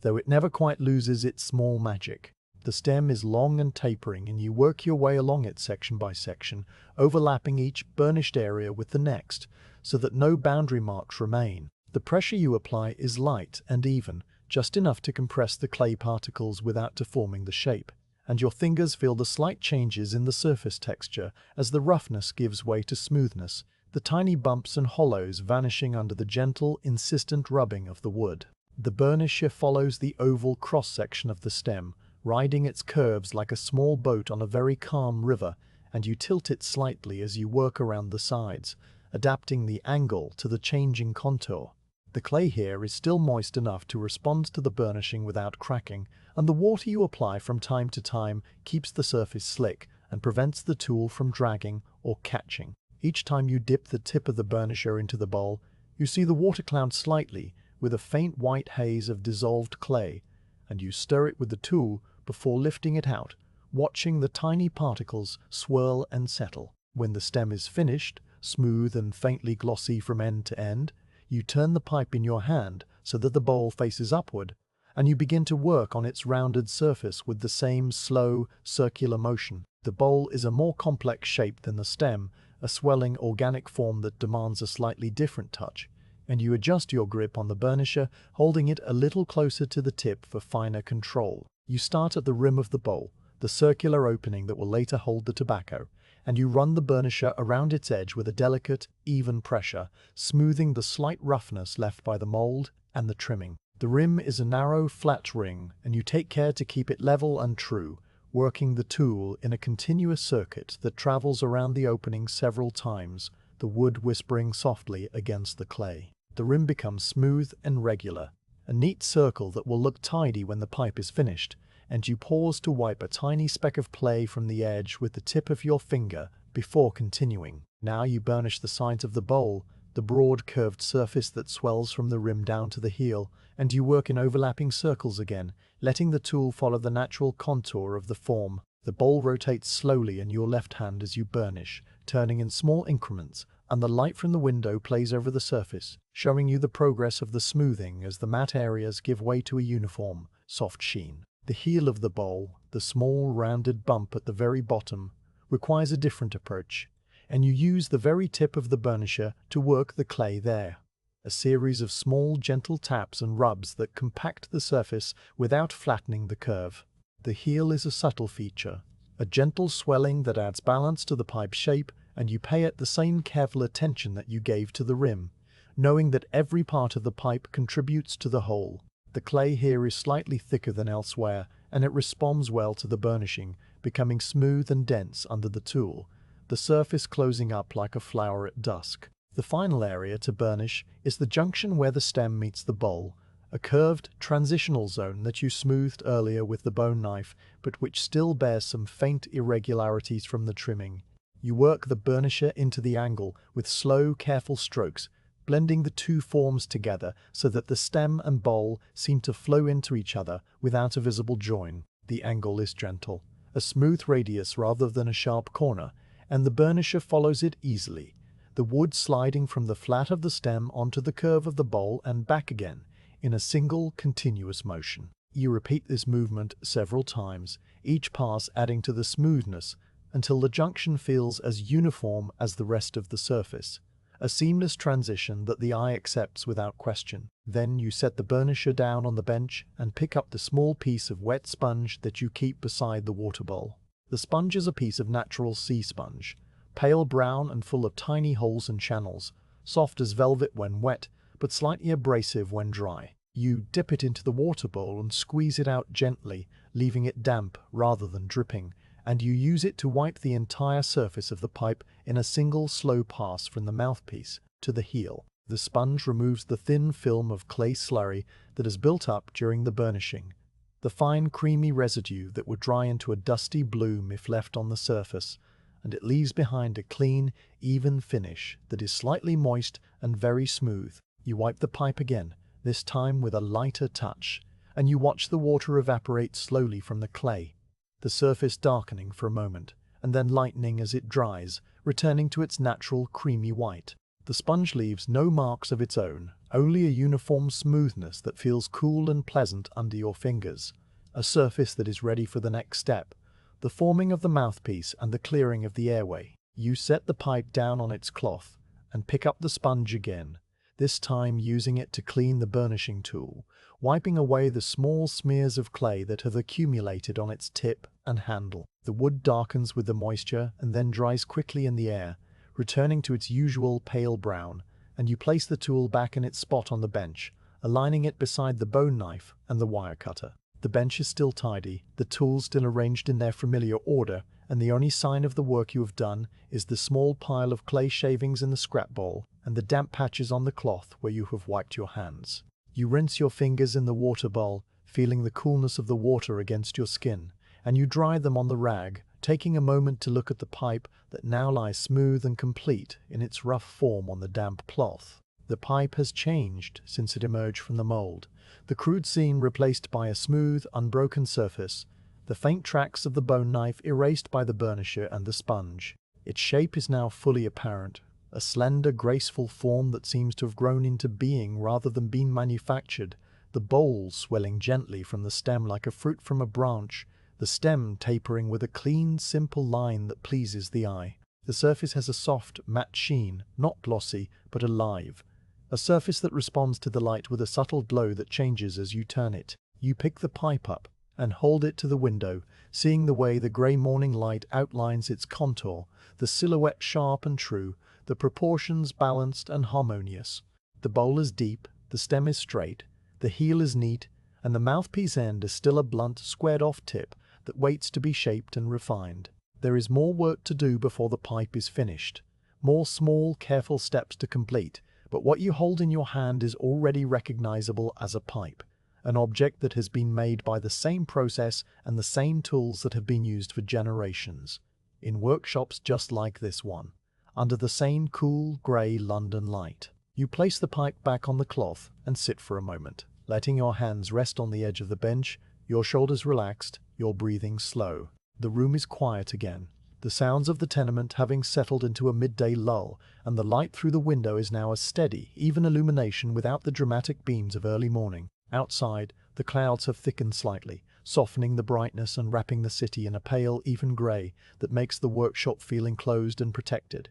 though it never quite loses its small magic. The stem is long and tapering, and you work your way along it section by section, overlapping each burnished area with the next, so that no boundary marks remain. The pressure you apply is light and even, just enough to compress the clay particles without deforming the shape, and your fingers feel the slight changes in the surface texture as the roughness gives way to smoothness, the tiny bumps and hollows vanishing under the gentle, insistent rubbing of the wood. The burnisher follows the oval cross-section of the stem, riding its curves like a small boat on a very calm river, and you tilt it slightly as you work around the sides, adapting the angle to the changing contour. The clay here is still moist enough to respond to the burnishing without cracking, and the water you apply from time to time keeps the surface slick and prevents the tool from dragging or catching. Each time you dip the tip of the burnisher into the bowl, you see the water cloud slightly with a faint white haze of dissolved clay, and you stir it with the tool before lifting it out, watching the tiny particles swirl and settle. When the stem is finished, smooth and faintly glossy from end to end, you turn the pipe in your hand so that the bowl faces upward, and you begin to work on its rounded surface with the same slow, circular motion. The bowl is a more complex shape than the stem, a swelling organic form that demands a slightly different touch, and you adjust your grip on the burnisher, holding it a little closer to the tip for finer control. You start at the rim of the bowl, the circular opening that will later hold the tobacco, and you run the burnisher around its edge with a delicate, even pressure, smoothing the slight roughness left by the mold and the trimming. The rim is a narrow, flat ring, and you take care to keep it level and true, working the tool in a continuous circuit that travels around the opening several times, the wood whispering softly against the clay. The rim becomes smooth and regular, a neat circle that will look tidy when the pipe is finished, and you pause to wipe a tiny speck of clay from the edge with the tip of your finger before continuing. Now you burnish the sides of the bowl, the broad curved surface that swells from the rim down to the heel, and you work in overlapping circles again, letting the tool follow the natural contour of the form. The bowl rotates slowly in your left hand as you burnish, turning in small increments, and the light from the window plays over the surface, showing you the progress of the smoothing as the matte areas give way to a uniform, soft sheen. The heel of the bowl, the small rounded bump at the very bottom, requires a different approach, and you use the very tip of the burnisher to work the clay there. A series of small, gentle taps and rubs that compact the surface without flattening the curve. The heel is a subtle feature, a gentle swelling that adds balance to the pipe shape, and you pay it the same careful attention that you gave to the rim, knowing that every part of the pipe contributes to the whole. The clay here is slightly thicker than elsewhere, and it responds well to the burnishing, becoming smooth and dense under the tool, the surface closing up like a flower at dusk. The final area to burnish is the junction where the stem meets the bowl, a curved, transitional zone that you smoothed earlier with the bone knife, but which still bears some faint irregularities from the trimming. You work the burnisher into the angle with slow, careful strokes, blending the two forms together so that the stem and bowl seem to flow into each other without a visible join. The angle is gentle, a smooth radius rather than a sharp corner, and the burnisher follows it easily, the wood sliding from the flat of the stem onto the curve of the bowl and back again, in a single, continuous motion. You repeat this movement several times, each pass adding to the smoothness, until the junction feels as uniform as the rest of the surface. A seamless transition that the eye accepts without question. Then you set the burnisher down on the bench and pick up the small piece of wet sponge that you keep beside the water bowl. The sponge is a piece of natural sea sponge, pale brown and full of tiny holes and channels, soft as velvet when wet, but slightly abrasive when dry. You dip it into the water bowl and squeeze it out gently, leaving it damp rather than dripping, and you use it to wipe the entire surface of the pipe in a single slow pass from the mouthpiece to the heel. The sponge removes the thin film of clay slurry that has built up during the burnishing, the fine creamy residue that would dry into a dusty bloom if left on the surface, and it leaves behind a clean, even finish that is slightly moist and very smooth. You wipe the pipe again, this time with a lighter touch, and you watch the water evaporate slowly from the clay, the surface darkening for a moment, and then lightening as it dries, returning to its natural creamy white. The sponge leaves no marks of its own, only a uniform smoothness that feels cool and pleasant under your fingers, a surface that is ready for the next step, the forming of the mouthpiece and the clearing of the airway. You set the pipe down on its cloth and pick up the sponge again, this time using it to clean the burnishing tool, wiping away the small smears of clay that have accumulated on its tip and handle. The wood darkens with the moisture and then dries quickly in the air, returning to its usual pale brown, and you place the tool back in its spot on the bench, aligning it beside the bone knife and the wire cutter. The bench is still tidy, the tools still arranged in their familiar order, and the only sign of the work you have done is the small pile of clay shavings in the scrap bowl and the damp patches on the cloth where you have wiped your hands. You rinse your fingers in the water bowl, feeling the coolness of the water against your skin, and you dry them on the rag, taking a moment to look at the pipe that now lies smooth and complete in its rough form on the damp cloth. The pipe has changed since it emerged from the mold, the crude seam replaced by a smooth, unbroken surface, the faint tracks of the bone knife erased by the burnisher and the sponge. Its shape is now fully apparent, a slender, graceful form that seems to have grown into being rather than been manufactured, the bowl swelling gently from the stem like a fruit from a branch, the stem tapering with a clean, simple line that pleases the eye. The surface has a soft, matte sheen, not glossy, but alive, a surface that responds to the light with a subtle glow that changes as you turn it. You pick the pipe up and hold it to the window, seeing the way the grey morning light outlines its contour, the silhouette sharp and true, the proportions balanced and harmonious. The bowl is deep, the stem is straight, the heel is neat, and the mouthpiece end is still a blunt, squared-off tip that waits to be shaped and refined. There is more work to do before the pipe is finished, more small, careful steps to complete, but what you hold in your hand is already recognizable as a pipe, an object that has been made by the same process and the same tools that have been used for generations, in workshops just like this one, under the same cool, grey London light. You place the pipe back on the cloth and sit for a moment, letting your hands rest on the edge of the bench, your shoulders relaxed, your breathing slow. The room is quiet again, the sounds of the tenement having settled into a midday lull, and the light through the window is now a steady, even illumination without the dramatic beams of early morning. Outside, the clouds have thickened slightly, softening the brightness and wrapping the city in a pale, even grey that makes the workshop feel enclosed and protected.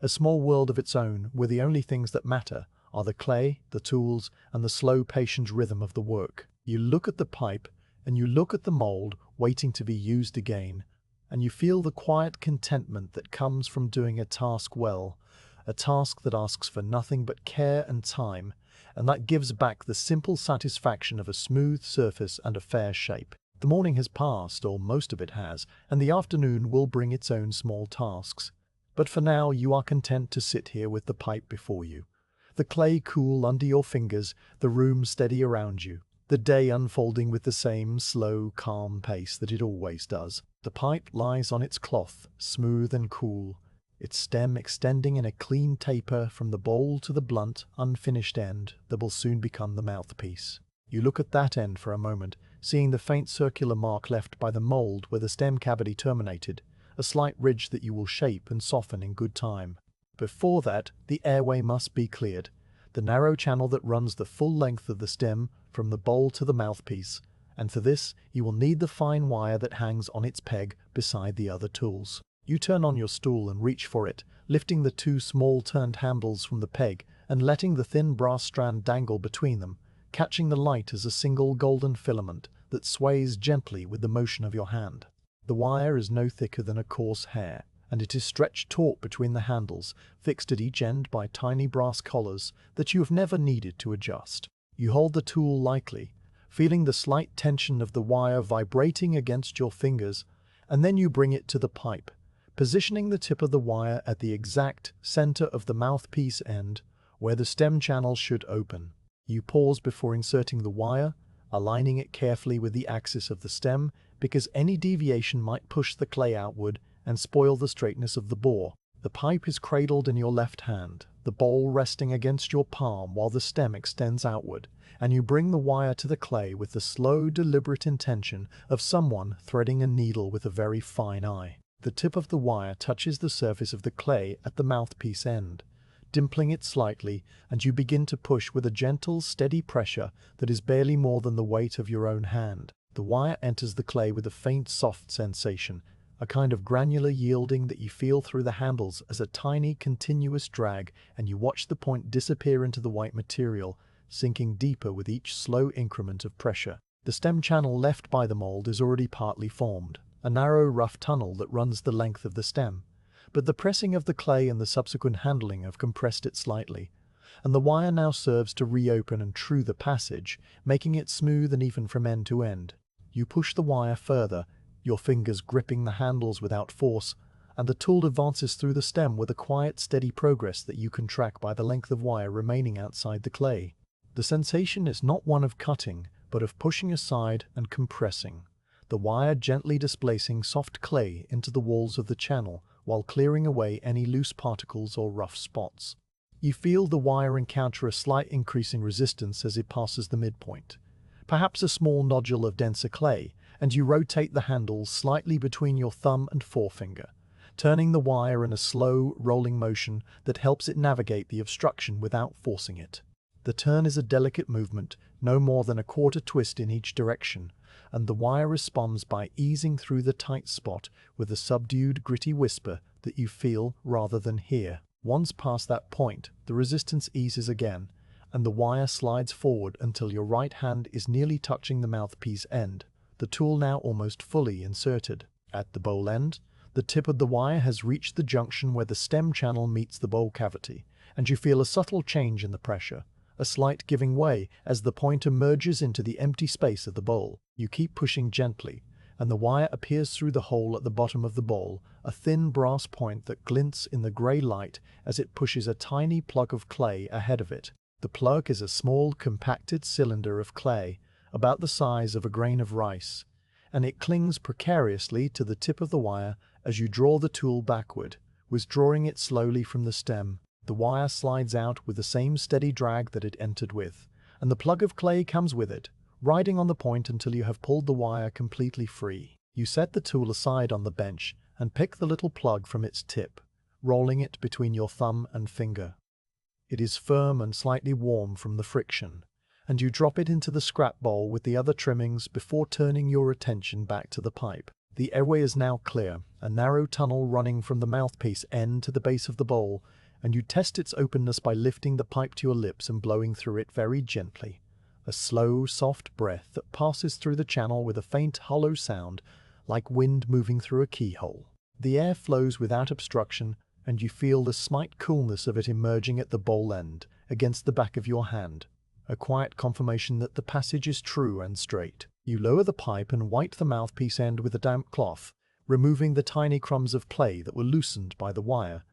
A small world of its own, where the only things that matter are the clay, the tools, and the slow, patient rhythm of the work. You look at the pipe, and you look at the mold waiting to be used again, and you feel the quiet contentment that comes from doing a task well, a task that asks for nothing but care and time, and that gives back the simple satisfaction of a smooth surface and a fair shape. The morning has passed, or most of it has, and the afternoon will bring its own small tasks. But for now you are content to sit here with the pipe before you, the clay cool under your fingers, the room steady around you, the day unfolding with the same slow, calm pace that it always does. The pipe lies on its cloth, smooth and cool, its stem extending in a clean taper from the bowl to the blunt, unfinished end that will soon become the mouthpiece. You look at that end for a moment, seeing the faint circular mark left by the mold where the stem cavity terminated, a slight ridge that you will shape and soften in good time. Before that, the airway must be cleared, the narrow channel that runs the full length of the stem from the bowl to the mouthpiece, and for this you will need the fine wire that hangs on its peg beside the other tools. You turn on your stool and reach for it, lifting the two small turned handles from the peg and letting the thin brass strand dangle between them, catching the light as a single golden filament that sways gently with the motion of your hand. The wire is no thicker than a coarse hair, and it is stretched taut between the handles, fixed at each end by tiny brass collars that you have never needed to adjust. You hold the tool lightly, feeling the slight tension of the wire vibrating against your fingers, and then you bring it to the pipe, positioning the tip of the wire at the exact center of the mouthpiece end, where the stem channel should open. You pause before inserting the wire, aligning it carefully with the axis of the stem, because any deviation might push the clay outward and spoil the straightness of the bore. The pipe is cradled in your left hand, the bowl resting against your palm while the stem extends outward, and you bring the wire to the clay with the slow, deliberate intention of someone threading a needle with a very fine eye. The tip of the wire touches the surface of the clay at the mouthpiece end, dimpling it slightly, and you begin to push with a gentle, steady pressure that is barely more than the weight of your own hand. The wire enters the clay with a faint, soft sensation, a kind of granular yielding that you feel through the handles as a tiny, continuous drag, and you watch the point disappear into the white material, sinking deeper with each slow increment of pressure. The stem channel left by the mold is already partly formed, a narrow, rough tunnel that runs the length of the stem, but the pressing of the clay and the subsequent handling have compressed it slightly, and the wire now serves to reopen and true the passage, making it smooth and even from end to end. You push the wire further, your fingers gripping the handles without force, and the tool advances through the stem with a quiet, steady progress that you can track by the length of wire remaining outside the clay. The sensation is not one of cutting, but of pushing aside and compressing, the wire gently displacing soft clay into the walls of the channel while clearing away any loose particles or rough spots. You feel the wire encounter a slight increase in resistance as it passes the midpoint, perhaps a small nodule of denser clay, and you rotate the handles slightly between your thumb and forefinger, turning the wire in a slow, rolling motion that helps it navigate the obstruction without forcing it. The turn is a delicate movement, no more than a quarter twist in each direction, and the wire responds by easing through the tight spot with a subdued, gritty whisper that you feel rather than hear. Once past that point, the resistance eases again, and the wire slides forward until your right hand is nearly touching the mouthpiece end, the tool now almost fully inserted. At the bowl end, the tip of the wire has reached the junction where the stem channel meets the bowl cavity, and you feel a subtle change in the pressure, a slight giving way as the point emerges into the empty space of the bowl. You keep pushing gently, and the wire appears through the hole at the bottom of the bowl, a thin brass point that glints in the grey light as it pushes a tiny plug of clay ahead of it. The plug is a small, compacted cylinder of clay, about the size of a grain of rice, and it clings precariously to the tip of the wire as you draw the tool backward, withdrawing it slowly from the stem. The wire slides out with the same steady drag that it entered with, and the plug of clay comes with it, riding on the point until you have pulled the wire completely free. You set the tool aside on the bench and pick the little plug from its tip, rolling it between your thumb and finger. It is firm and slightly warm from the friction, and you drop it into the scrap bowl with the other trimmings before turning your attention back to the pipe. The airway is now clear, a narrow tunnel running from the mouthpiece end to the base of the bowl, and you test its openness by lifting the pipe to your lips and blowing through it very gently. A slow, soft breath that passes through the channel with a faint, hollow sound, like wind moving through a keyhole. The air flows without obstruction, and you feel the slight coolness of it emerging at the bowl end, against the back of your hand, a quiet confirmation that the passage is true and straight. You lower the pipe and wipe the mouthpiece end with a damp cloth, removing the tiny crumbs of clay that were loosened by the wire,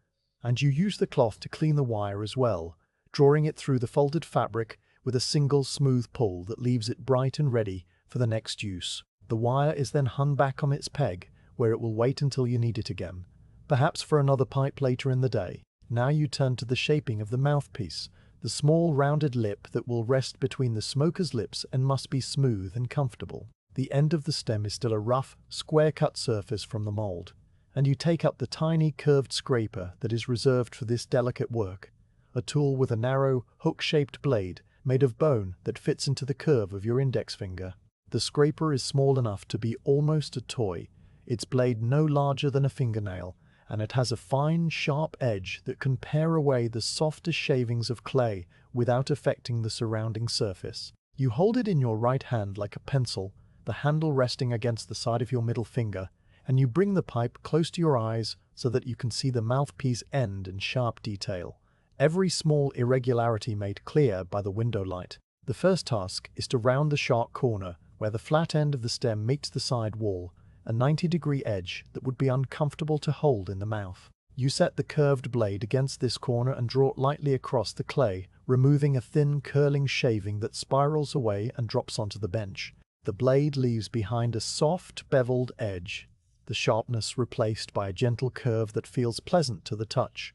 and you use the cloth to clean the wire as well, drawing it through the folded fabric with a single smooth pull that leaves it bright and ready for the next use. The wire is then hung back on its peg, where it will wait until you need it again, perhaps for another pipe later in the day. Now you turn to the shaping of the mouthpiece, the small rounded lip that will rest between the smoker's lips and must be smooth and comfortable. The end of the stem is still a rough, square-cut surface from the mold, and you take up the tiny curved scraper that is reserved for this delicate work, a tool with a narrow, hook-shaped blade made of bone that fits into the curve of your index finger. The scraper is small enough to be almost a toy, its blade no larger than a fingernail, and it has a fine, sharp edge that can pare away the softest shavings of clay without affecting the surrounding surface. You hold it in your right hand like a pencil, the handle resting against the side of your middle finger, and you bring the pipe close to your eyes so that you can see the mouthpiece end in sharp detail, every small irregularity made clear by the window light. The first task is to round the sharp corner where the flat end of the stem meets the side wall, a 90-degree edge that would be uncomfortable to hold in the mouth. You set the curved blade against this corner and draw it lightly across the clay, removing a thin curling shaving that spirals away and drops onto the bench. The blade leaves behind a soft, beveled edge, the sharpness replaced by a gentle curve that feels pleasant to the touch,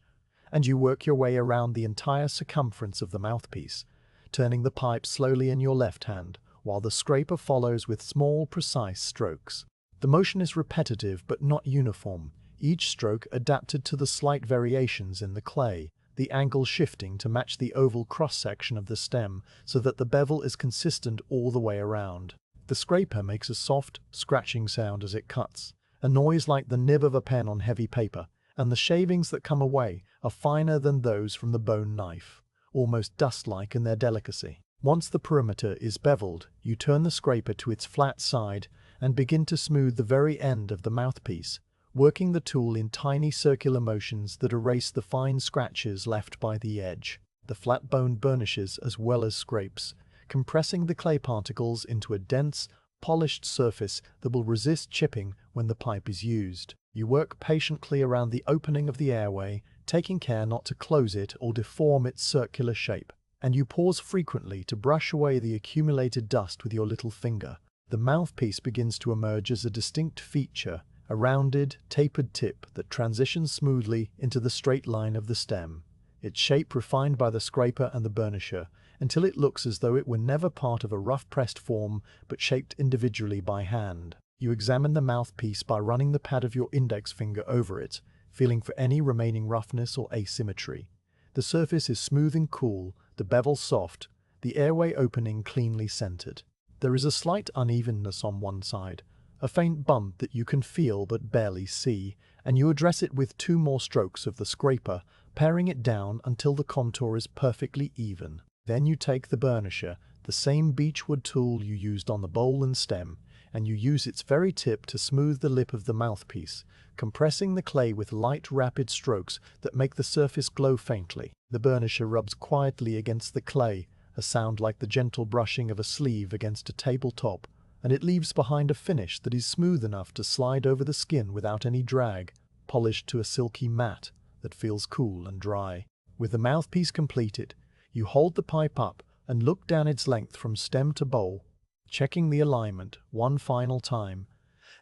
and you work your way around the entire circumference of the mouthpiece, turning the pipe slowly in your left hand, while the scraper follows with small, precise strokes. The motion is repetitive but not uniform, each stroke adapted to the slight variations in the clay, the angle shifting to match the oval cross-section of the stem so that the bevel is consistent all the way around. The scraper makes a soft, scratching sound as it cuts, a noise like the nib of a pen on heavy paper, and the shavings that come away are finer than those from the bone knife, almost dust-like in their delicacy. Once the perimeter is beveled, you turn the scraper to its flat side and begin to smooth the very end of the mouthpiece, working the tool in tiny circular motions that erase the fine scratches left by the edge. The flat bone burnishes as well as scrapes, compressing the clay particles into a dense, polished surface that will resist chipping when the pipe is used. You work patiently around the opening of the airway, taking care not to close it or deform its circular shape, and you pause frequently to brush away the accumulated dust with your little finger. The mouthpiece begins to emerge as a distinct feature, a rounded, tapered tip that transitions smoothly into the straight line of the stem, its shape refined by the scraper and the burnisher, until it looks as though it were never part of a rough-pressed form but shaped individually by hand. You examine the mouthpiece by running the pad of your index finger over it, feeling for any remaining roughness or asymmetry. The surface is smooth and cool, the bevel soft, the airway opening cleanly centered. There is a slight unevenness on one side, a faint bump that you can feel but barely see, and you address it with 2 more strokes of the scraper, paring it down until the contour is perfectly even. Then you take the burnisher, the same beechwood tool you used on the bowl and stem, and you use its very tip to smooth the lip of the mouthpiece, compressing the clay with light, rapid strokes that make the surface glow faintly. The burnisher rubs quietly against the clay, a sound like the gentle brushing of a sleeve against a tabletop, and it leaves behind a finish that is smooth enough to slide over the skin without any drag, polished to a silky matte that feels cool and dry. With the mouthpiece completed, you hold the pipe up and look down its length from stem to bowl, checking the alignment one final time,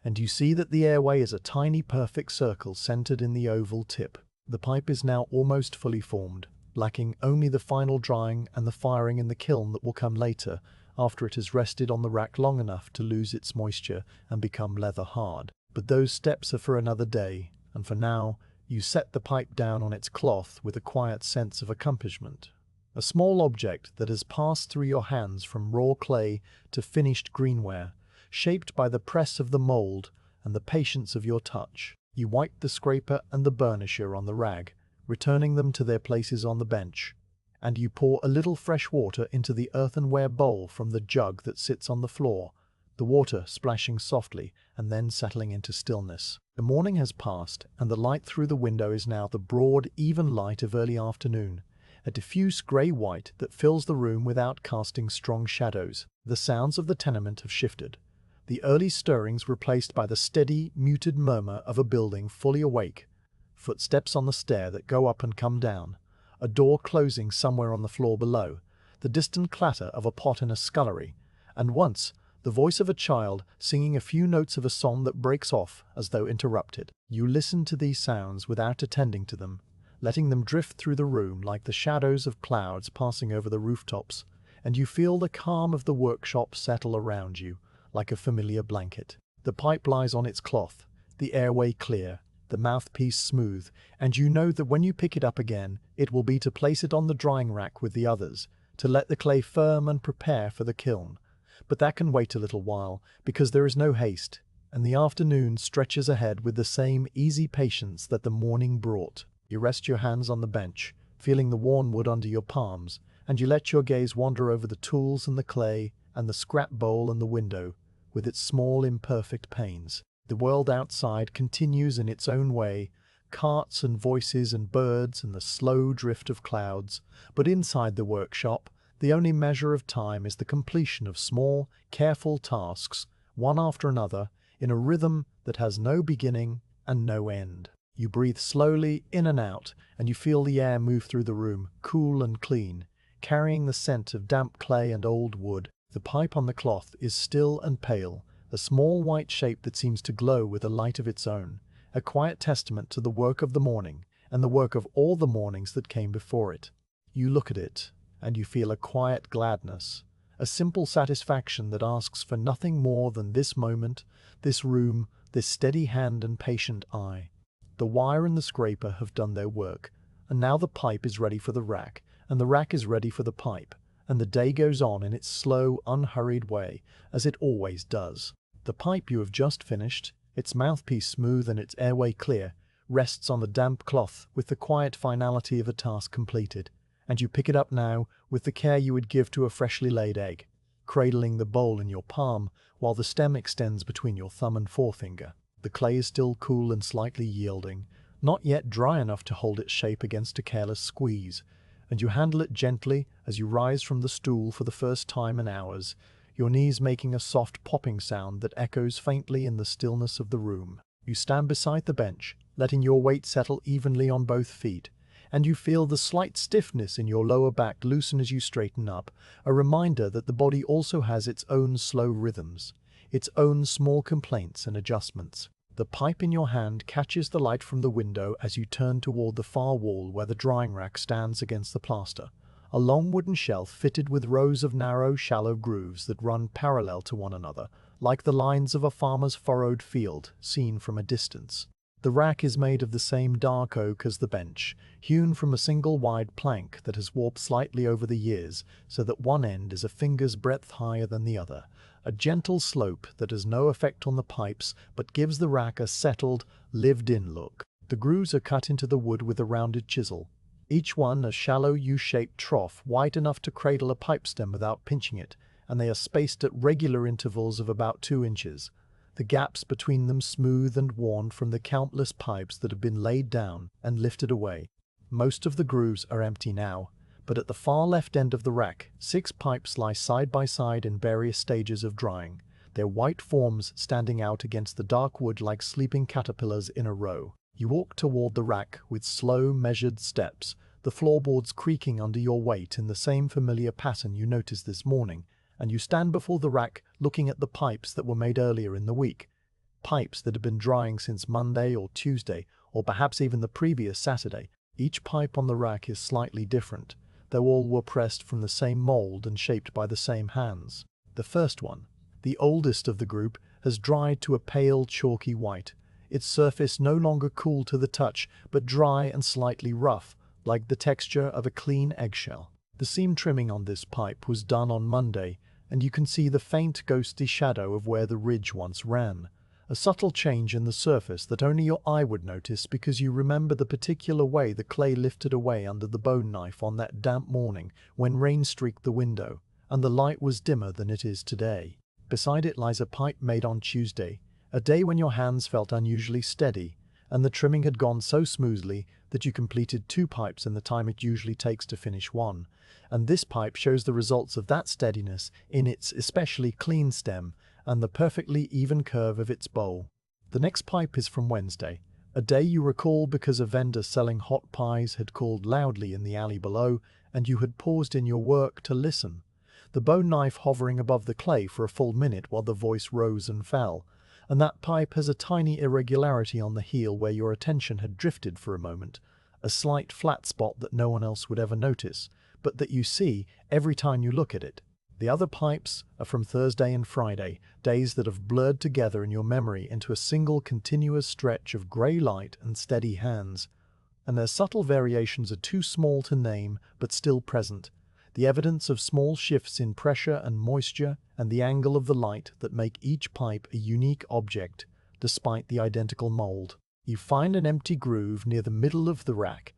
and you see that the airway is a tiny perfect circle centered in the oval tip. The pipe is now almost fully formed, lacking only the final drying and the firing in the kiln that will come later, after it has rested on the rack long enough to lose its moisture and become leather hard. But those steps are for another day, and for now, you set the pipe down on its cloth with a quiet sense of accomplishment. A small object that has passed through your hands from raw clay to finished greenware, shaped by the press of the mold and the patience of your touch. You wipe the scraper and the burnisher on the rag, returning them to their places on the bench, and you pour a little fresh water into the earthenware bowl from the jug that sits on the floor, the water splashing softly and then settling into stillness. The morning has passed, and the light through the window is now the broad, even light of early afternoon, a diffuse grey-white that fills the room without casting strong shadows. The sounds of the tenement have shifted, the early stirrings replaced by the steady, muted murmur of a building fully awake, footsteps on the stair that go up and come down, a door closing somewhere on the floor below, the distant clatter of a pot in a scullery, and once the voice of a child singing a few notes of a song that breaks off as though interrupted. You listen to these sounds without attending to them, letting them drift through the room like the shadows of clouds passing over the rooftops, and you feel the calm of the workshop settle around you like a familiar blanket. The pipe lies on its cloth, the airway clear, the mouthpiece smooth, and you know that when you pick it up again, it will be to place it on the drying rack with the others, to let the clay firm and prepare for the kiln. But that can wait a little while, because there is no haste, and the afternoon stretches ahead with the same easy patience that the morning brought. You rest your hands on the bench, feeling the worn wood under your palms, and you let your gaze wander over the tools and the clay and the scrap bowl and the window, with its small imperfect panes. The world outside continues in its own way, carts and voices and birds and the slow drift of clouds, but inside the workshop, The only measure of time is the completion of small, careful tasks, one after another, in a rhythm that has no beginning and no end. You breathe slowly in and out, and you feel the air move through the room, cool and clean, carrying the scent of damp clay and old wood. The pipe on the cloth is still and pale, a small white shape that seems to glow with a light of its own, a quiet testament to the work of the morning and the work of all the mornings that came before it. You look at it, and you feel a quiet gladness, a simple satisfaction that asks for nothing more than this moment, this room, this steady hand and patient eye. The wire and the scraper have done their work, and now the pipe is ready for the rack, and the rack is ready for the pipe, and the day goes on in its slow, unhurried way, as it always does. The pipe you have just finished, its mouthpiece smooth and its airway clear, rests on the damp cloth with the quiet finality of a task completed, and you pick it up now with the care you would give to a freshly laid egg, cradling the bowl in your palm while the stem extends between your thumb and forefinger. The clay is still cool and slightly yielding, not yet dry enough to hold its shape against a careless squeeze, and you handle it gently as you rise from the stool for the first time in hours, your knees making a soft popping sound that echoes faintly in the stillness of the room. You stand beside the bench, letting your weight settle evenly on both feet, and you feel the slight stiffness in your lower back loosen as you straighten up, a reminder that the body also has its own slow rhythms, its own small complaints and adjustments. The pipe in your hand catches the light from the window as you turn toward the far wall where the drying rack stands against the plaster, a long wooden shelf fitted with rows of narrow, shallow grooves that run parallel to one another, like the lines of a farmer's furrowed field seen from a distance. The rack is made of the same dark oak as the bench, hewn from a single wide plank that has warped slightly over the years so that one end is a finger's breadth higher than the other, a gentle slope that has no effect on the pipes but gives the rack a settled, lived-in look. The grooves are cut into the wood with a rounded chisel, each one a shallow U-shaped trough wide enough to cradle a pipe stem without pinching it, and they are spaced at regular intervals of about 2 inches. The gaps between them smooth and worn from the countless pipes that have been laid down and lifted away. Most of the grooves are empty now, but at the far left end of the rack, 6 pipes lie side by side in various stages of drying, their white forms standing out against the dark wood like sleeping caterpillars in a row. You walk toward the rack with slow, measured steps, the floorboards creaking under your weight in the same familiar pattern you noticed this morning, and you stand before the rack looking at the pipes that were made earlier in the week, pipes that had been drying since Monday or Tuesday, or perhaps even the previous Saturday. Each pipe on the rack is slightly different, though all were pressed from the same mold and shaped by the same hands. The first one, the oldest of the group, has dried to a pale, chalky white, its surface no longer cool to the touch, but dry and slightly rough, like the texture of a clean eggshell. The seam trimming on this pipe was done on Monday, and you can see the faint ghostly shadow of where the ridge once ran, a subtle change in the surface that only your eye would notice because you remember the particular way the clay lifted away under the bone knife on that damp morning when rain streaked the window, and the light was dimmer than it is today. Beside it lies a pipe made on Tuesday, a day when your hands felt unusually steady, and the trimming had gone so smoothly that you completed 2 pipes in the time it usually takes to finish one, and this pipe shows the results of that steadiness in its especially clean stem and the perfectly even curve of its bowl. The next pipe is from Wednesday, a day you recall because a vendor selling hot pies had called loudly in the alley below, and you had paused in your work to listen, the bone knife hovering above the clay for a full minute while the voice rose and fell, and that pipe has a tiny irregularity on the heel where your attention had drifted for a moment, a slight flat spot that no one else would ever notice, but that you see every time you look at it. The other pipes are from Thursday and Friday, days that have blurred together in your memory into a single continuous stretch of grey light and steady hands, and their subtle variations are too small to name but still present, the evidence of small shifts in pressure and moisture and the angle of the light that make each pipe a unique object despite the identical mold. You find an empty groove near the middle of the rack,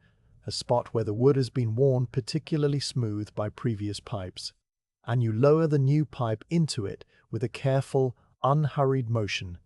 a spot where the wood has been worn particularly smooth by previous pipes, and you lower the new pipe into it with a careful, unhurried motion,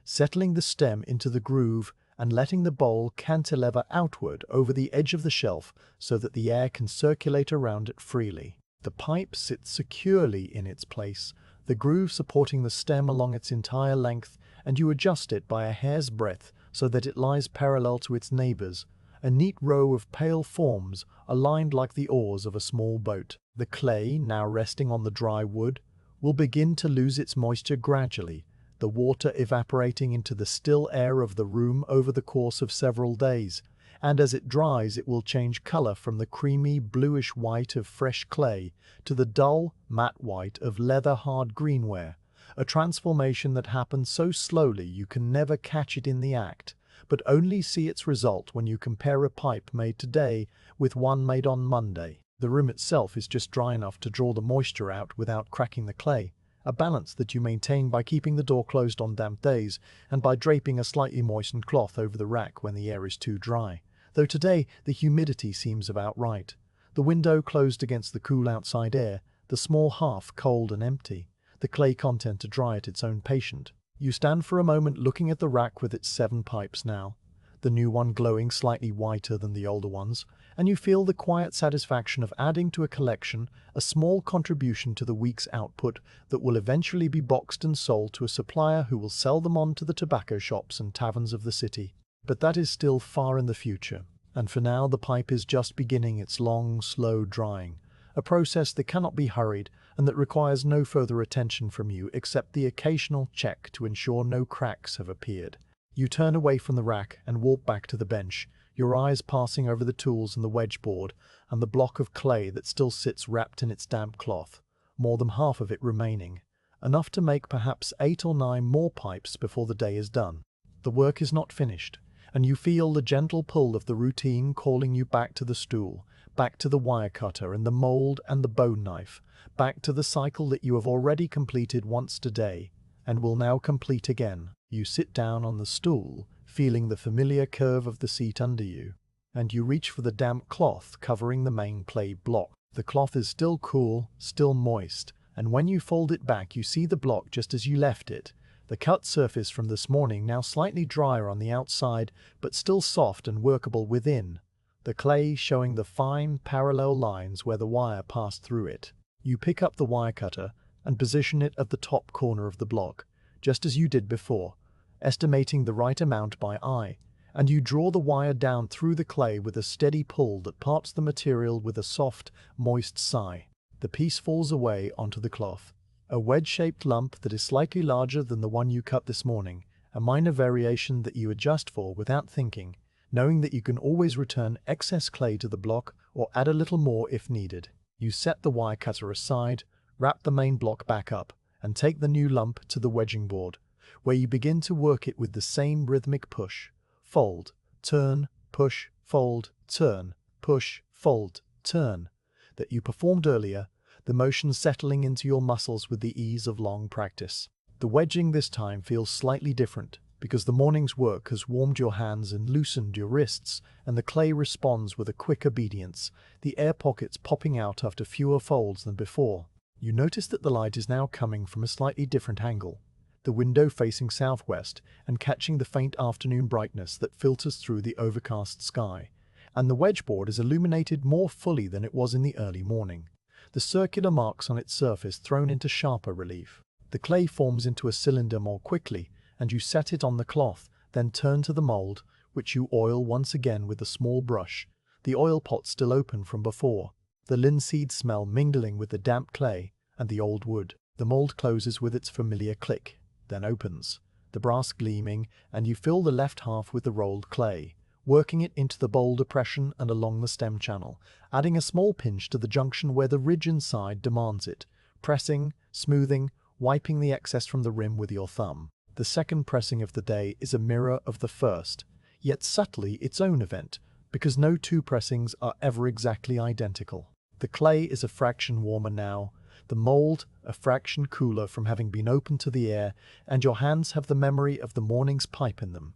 settling the stem into the groove and letting the bowl cantilever outward over the edge of the shelf so that the air can circulate around it freely. The pipe sits securely in its place, the groove supporting the stem along its entire length, and you adjust it by a hair's breadth so that it lies parallel to its neighbors, a neat row of pale forms aligned like the oars of a small boat. The clay, now resting on the dry wood, will begin to lose its moisture gradually, the water evaporating into the still air of the room over the course of several days, and as it dries it will change color from the creamy bluish white of fresh clay to the dull, matte white of leather-hard greenware, a transformation that happens so slowly you can never catch it in the act, but only see its result when you compare a pipe made today with one made on Monday. The room itself is just dry enough to draw the moisture out without cracking the clay, a balance that you maintain by keeping the door closed on damp days and by draping a slightly moistened cloth over the rack when the air is too dry. Though today the humidity seems about right. The window closed against the cool outside air, the small hearth cold and empty, the clay content to dry at its own patient. You stand for a moment looking at the rack with its 7 pipes now, the new one glowing slightly whiter than the older ones, and you feel the quiet satisfaction of adding to a collection a small contribution to the week's output that will eventually be boxed and sold to a supplier who will sell them on to the tobacco shops and taverns of the city. But that is still far in the future, and for now the pipe is just beginning its long, slow drying, a process that cannot be hurried and that requires no further attention from you except the occasional check to ensure no cracks have appeared. You turn away from the rack and walk back to the bench, your eyes passing over the tools and the wedge board and the block of clay that still sits wrapped in its damp cloth, more than half of it remaining, enough to make perhaps 8 or 9 more pipes before the day is done. The work is not finished, and you feel the gentle pull of the routine calling you back to the stool, back to the wire cutter and the mold and the bone knife, back to the cycle that you have already completed once today and will now complete again. You sit down on the stool, feeling the familiar curve of the seat under you, and you reach for the damp cloth covering the main clay block. The cloth is still cool, still moist, and when you fold it back you see the block just as you left it, the cut surface from this morning now slightly drier on the outside but still soft and workable within, the clay showing the fine parallel lines where the wire passed through it. You pick up the wire cutter and position it at the top corner of the block, just as you did before, estimating the right amount by eye, and you draw the wire down through the clay with a steady pull that parts the material with a soft, moist sigh. The piece falls away onto the cloth, a wedge-shaped lump that is slightly larger than the one you cut this morning, a minor variation that you adjust for without thinking, knowing that you can always return excess clay to the block or add a little more if needed. You set the wire cutter aside, wrap the main block back up, and take the new lump to the wedging board, where you begin to work it with the same rhythmic push, fold, turn, push, fold, turn, push, fold, turn, that you performed earlier, the motion settling into your muscles with the ease of long practice. The wedging this time feels slightly different, because the morning's work has warmed your hands and loosened your wrists, and the clay responds with a quick obedience, the air pockets popping out after fewer folds than before. You notice that the light is now coming from a slightly different angle, the window facing southwest and catching the faint afternoon brightness that filters through the overcast sky, and the wedge board is illuminated more fully than it was in the early morning, the circular marks on its surface thrown into sharper relief. The clay forms into a cylinder more quickly, and you set it on the cloth, then turn to the mold, which you oil once again with a small brush, the oil pot still open from before, the linseed smell mingling with the damp clay and the old wood. The mold closes with its familiar click, then opens, the brass gleaming, and you fill the left half with the rolled clay, working it into the bowl depression and along the stem channel, adding a small pinch to the junction where the ridge inside demands it, pressing, smoothing, wiping the excess from the rim with your thumb. The second pressing of the day is a mirror of the first, yet subtly its own event, because no 2 pressings are ever exactly identical. The clay is a fraction warmer now, the mold a fraction cooler from having been opened to the air, and your hands have the memory of the morning's pipe in them,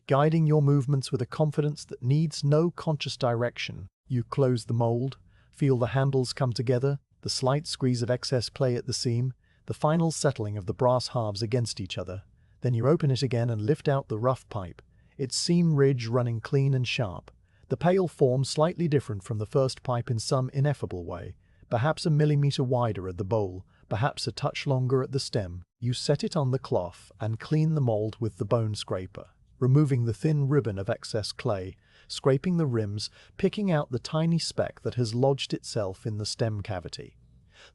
guiding your movements with a confidence that needs no conscious direction. You close the mold, feel the handles come together, the slight squeeze of excess clay at the seam, the final settling of the brass halves against each other. Then you open it again and lift out the rough pipe, its seam ridge running clean and sharp, the pale form slightly different from the first pipe in some ineffable way, perhaps a millimeter wider at the bowl, perhaps a touch longer at the stem. You set it on the cloth and clean the mold with the bone scraper, removing the thin ribbon of excess clay, scraping the rims, picking out the tiny speck that has lodged itself in the stem cavity.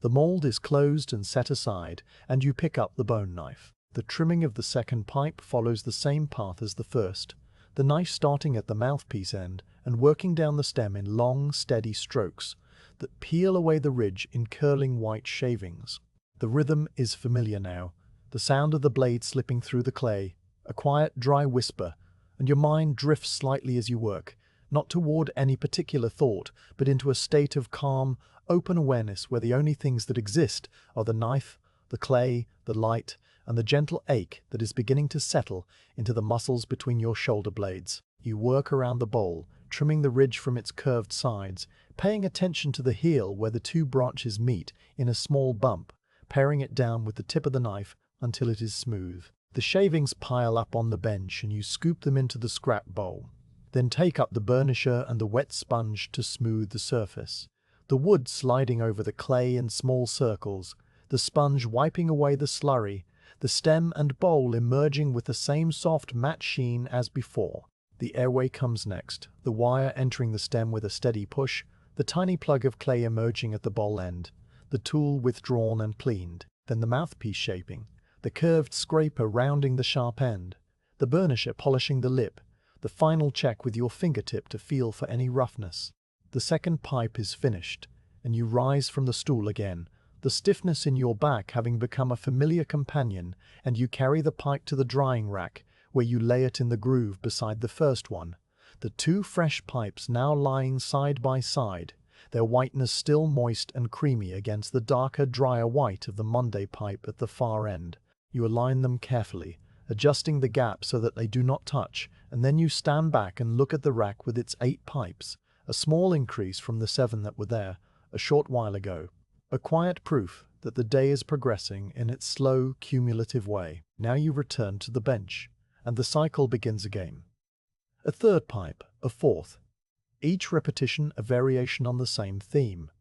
The mold is closed and set aside, and you pick up the bone knife. The trimming of the second pipe follows the same path as the first, the knife starting at the mouthpiece end and working down the stem in long, steady strokes that peel away the ridge in curling white shavings. The rhythm is familiar now, the sound of the blade slipping through the clay, a quiet, dry whisper, and your mind drifts slightly as you work, not toward any particular thought, but into a state of calm, open awareness where the only things that exist are the knife, the clay, the light, and the gentle ache that is beginning to settle into the muscles between your shoulder blades. You work around the bowl, trimming the ridge from its curved sides, paying attention to the heel where the two branches meet in a small bump, paring it down with the tip of the knife until it is smooth. The shavings pile up on the bench and you scoop them into the scrap bowl. Then take up the burnisher and the wet sponge to smooth the surface. The wood sliding over the clay in small circles, the sponge wiping away the slurry, the stem and bowl emerging with the same soft matte sheen as before. The airway comes next, the wire entering the stem with a steady push, the tiny plug of clay emerging at the bowl end, the tool withdrawn and cleaned, then the mouthpiece shaping, the curved scraper rounding the sharp end, the burnisher polishing the lip, the final check with your fingertip to feel for any roughness. The second pipe is finished, and you rise from the stool again, the stiffness in your back having become a familiar companion, and you carry the pipe to the drying rack, where you lay it in the groove beside the first one. The two fresh pipes now lying side by side, their whiteness still moist and creamy against the darker, drier white of the Monday pipe at the far end. You align them carefully, adjusting the gap so that they do not touch, and then you stand back and look at the rack with its 8 pipes, a small increase from the 7 that were there a short while ago. A quiet proof that the day is progressing in its slow, cumulative way. Now you return to the bench, and the cycle begins again. A third pipe, a fourth. Each repetition a variation on the same theme.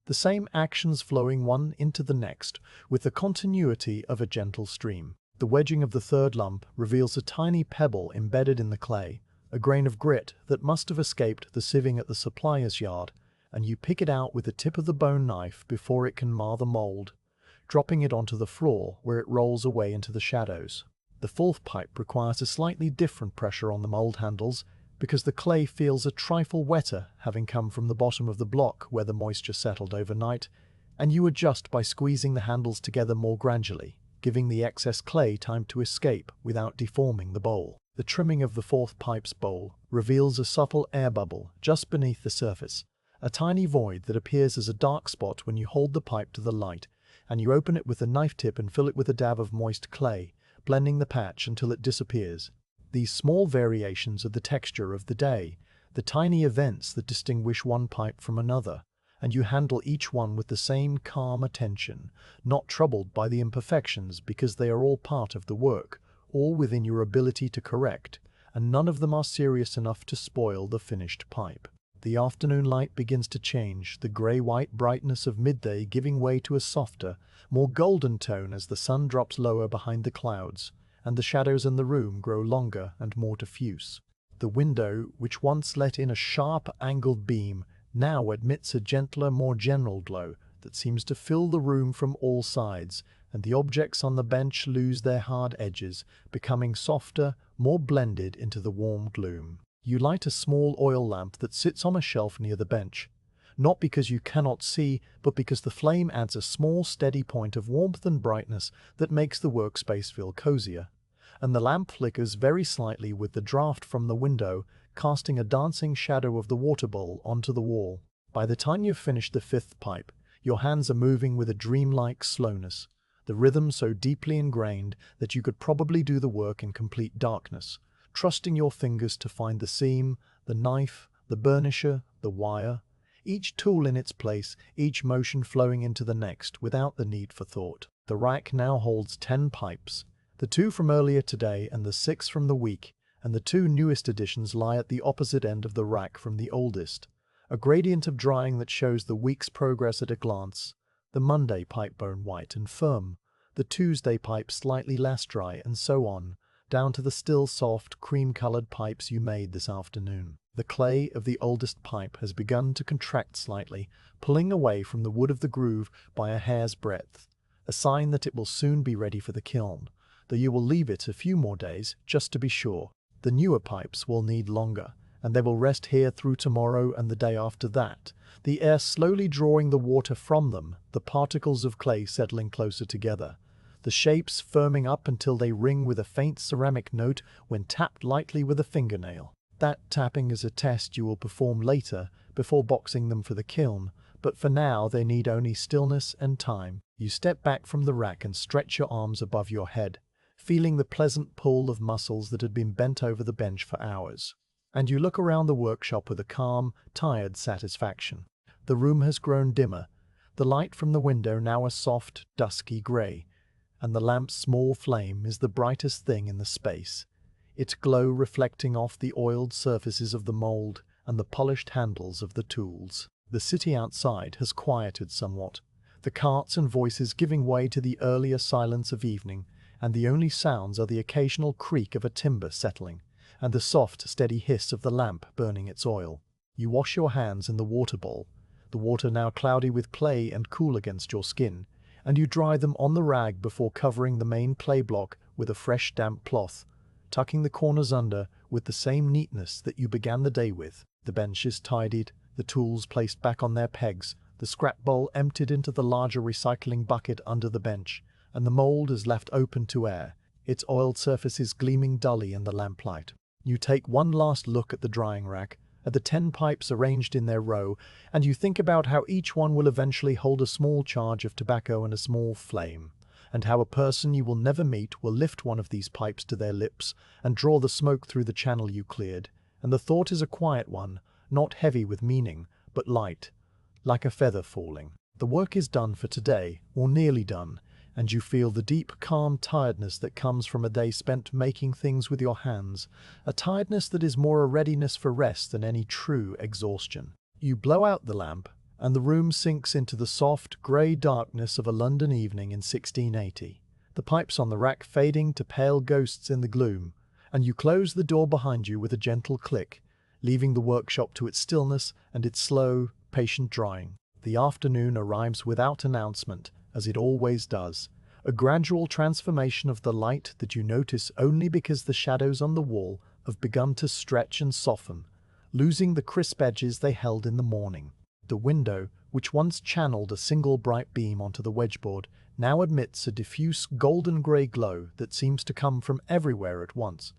The same actions flowing one into the next, with the continuity of a gentle stream. The wedging of the third lump reveals a tiny pebble embedded in the clay, a grain of grit that must have escaped the sieving at the supplier's yard, and you pick it out with the tip of the bone knife before it can mar the mold, dropping it onto the floor where it rolls away into the shadows. The fourth pipe requires a slightly different pressure on the mold handles because the clay feels a trifle wetter having come from the bottom of the block where the moisture settled overnight, and you adjust by squeezing the handles together more gradually, giving the excess clay time to escape without deforming the bowl. The trimming of the fourth pipe's bowl reveals a subtle air bubble just beneath the surface, a tiny void that appears as a dark spot when you hold the pipe to the light, and you open it with the knife tip and fill it with a dab of moist clay, blending the patch until it disappears. These small variations are the texture of the day, the tiny events that distinguish one pipe from another, and you handle each one with the same calm attention, not troubled by the imperfections because they are all part of the work, all within your ability to correct, and none of them are serious enough to spoil the finished pipe. The afternoon light begins to change, the grey-white brightness of midday giving way to a softer, more golden tone as the sun drops lower behind the clouds, and the shadows in the room grow longer and more diffuse. The window, which once let in a sharp, angled beam, now admits a gentler, more general glow that seems to fill the room from all sides, and the objects on the bench lose their hard edges, becoming softer, more blended into the warm gloom. You light a small oil lamp that sits on a shelf near the bench, not because you cannot see, but because the flame adds a small, steady point of warmth and brightness that makes the workspace feel cozier. And the lamp flickers very slightly with the draft from the window, casting a dancing shadow of the water bowl onto the wall. By the time you've finished the fifth pipe, your hands are moving with a dreamlike slowness, the rhythm so deeply ingrained that you could probably do the work in complete darkness, trusting your fingers to find the seam, the knife, the burnisher, the wire, each tool in its place, each motion flowing into the next without the need for thought. The rack now holds 10 pipes, the 2 from earlier today and the 6 from the week, and the 2 newest additions lie at the opposite end of the rack from the oldest, a gradient of drying that shows the week's progress at a glance. The Monday pipe bone white and firm, the Tuesday pipe slightly less dry, and so on, down to the still soft, cream-colored pipes you made this afternoon. The clay of the oldest pipe has begun to contract slightly, pulling away from the wood of the groove by a hair's breadth, a sign that it will soon be ready for the kiln, though you will leave it a few more days just to be sure. The newer pipes will need longer, and they will rest here through tomorrow and the day after that, the air slowly drawing the water from them, the particles of clay settling closer together, the shapes firming up until they ring with a faint ceramic note when tapped lightly with a fingernail. That tapping is a test you will perform later before boxing them for the kiln, but for now they need only stillness and time. You step back from the rack and stretch your arms above your head, feeling the pleasant pull of muscles that had been bent over the bench for hours. And you look around the workshop with a calm, tired satisfaction. The room has grown dimmer, the light from the window now a soft, dusky grey, and the lamp's small flame is the brightest thing in the space, its glow reflecting off the oiled surfaces of the mould and the polished handles of the tools. The city outside has quieted somewhat, the carts and voices giving way to the earlier silence of evening, and the only sounds are the occasional creak of a timber settling, and the soft, steady hiss of the lamp burning its oil. You wash your hands in the water bowl, the water now cloudy with clay and cool against your skin, and you dry them on the rag before covering the main clay block with a fresh damp cloth, tucking the corners under with the same neatness that you began the day with. The bench is tidied, the tools placed back on their pegs, the scrap bowl emptied into the larger recycling bucket under the bench, and the mould is left open to air, its oiled surfaces gleaming dully in the lamplight. You take one last look at the drying rack, at the 10 pipes arranged in their row, and you think about how each one will eventually hold a small charge of tobacco and a small flame, and how a person you will never meet will lift one of these pipes to their lips and draw the smoke through the channel you cleared, and the thought is a quiet one, not heavy with meaning, but light, like a feather falling. The work is done for today, or nearly done, and you feel the deep, calm tiredness that comes from a day spent making things with your hands, a tiredness that is more a readiness for rest than any true exhaustion. You blow out the lamp, and the room sinks into the soft, grey darkness of a London evening in 1680, the pipes on the rack fading to pale ghosts in the gloom, and you close the door behind you with a gentle click, leaving the workshop to its stillness and its slow, patient drying. The afternoon arrives without announcement, as it always does, a gradual transformation of the light that you notice only because the shadows on the wall have begun to stretch and soften, losing the crisp edges they held in the morning. The window, which once channeled a single bright beam onto the wedgeboard, now admits a diffuse golden-grey glow that seems to come from everywhere at once,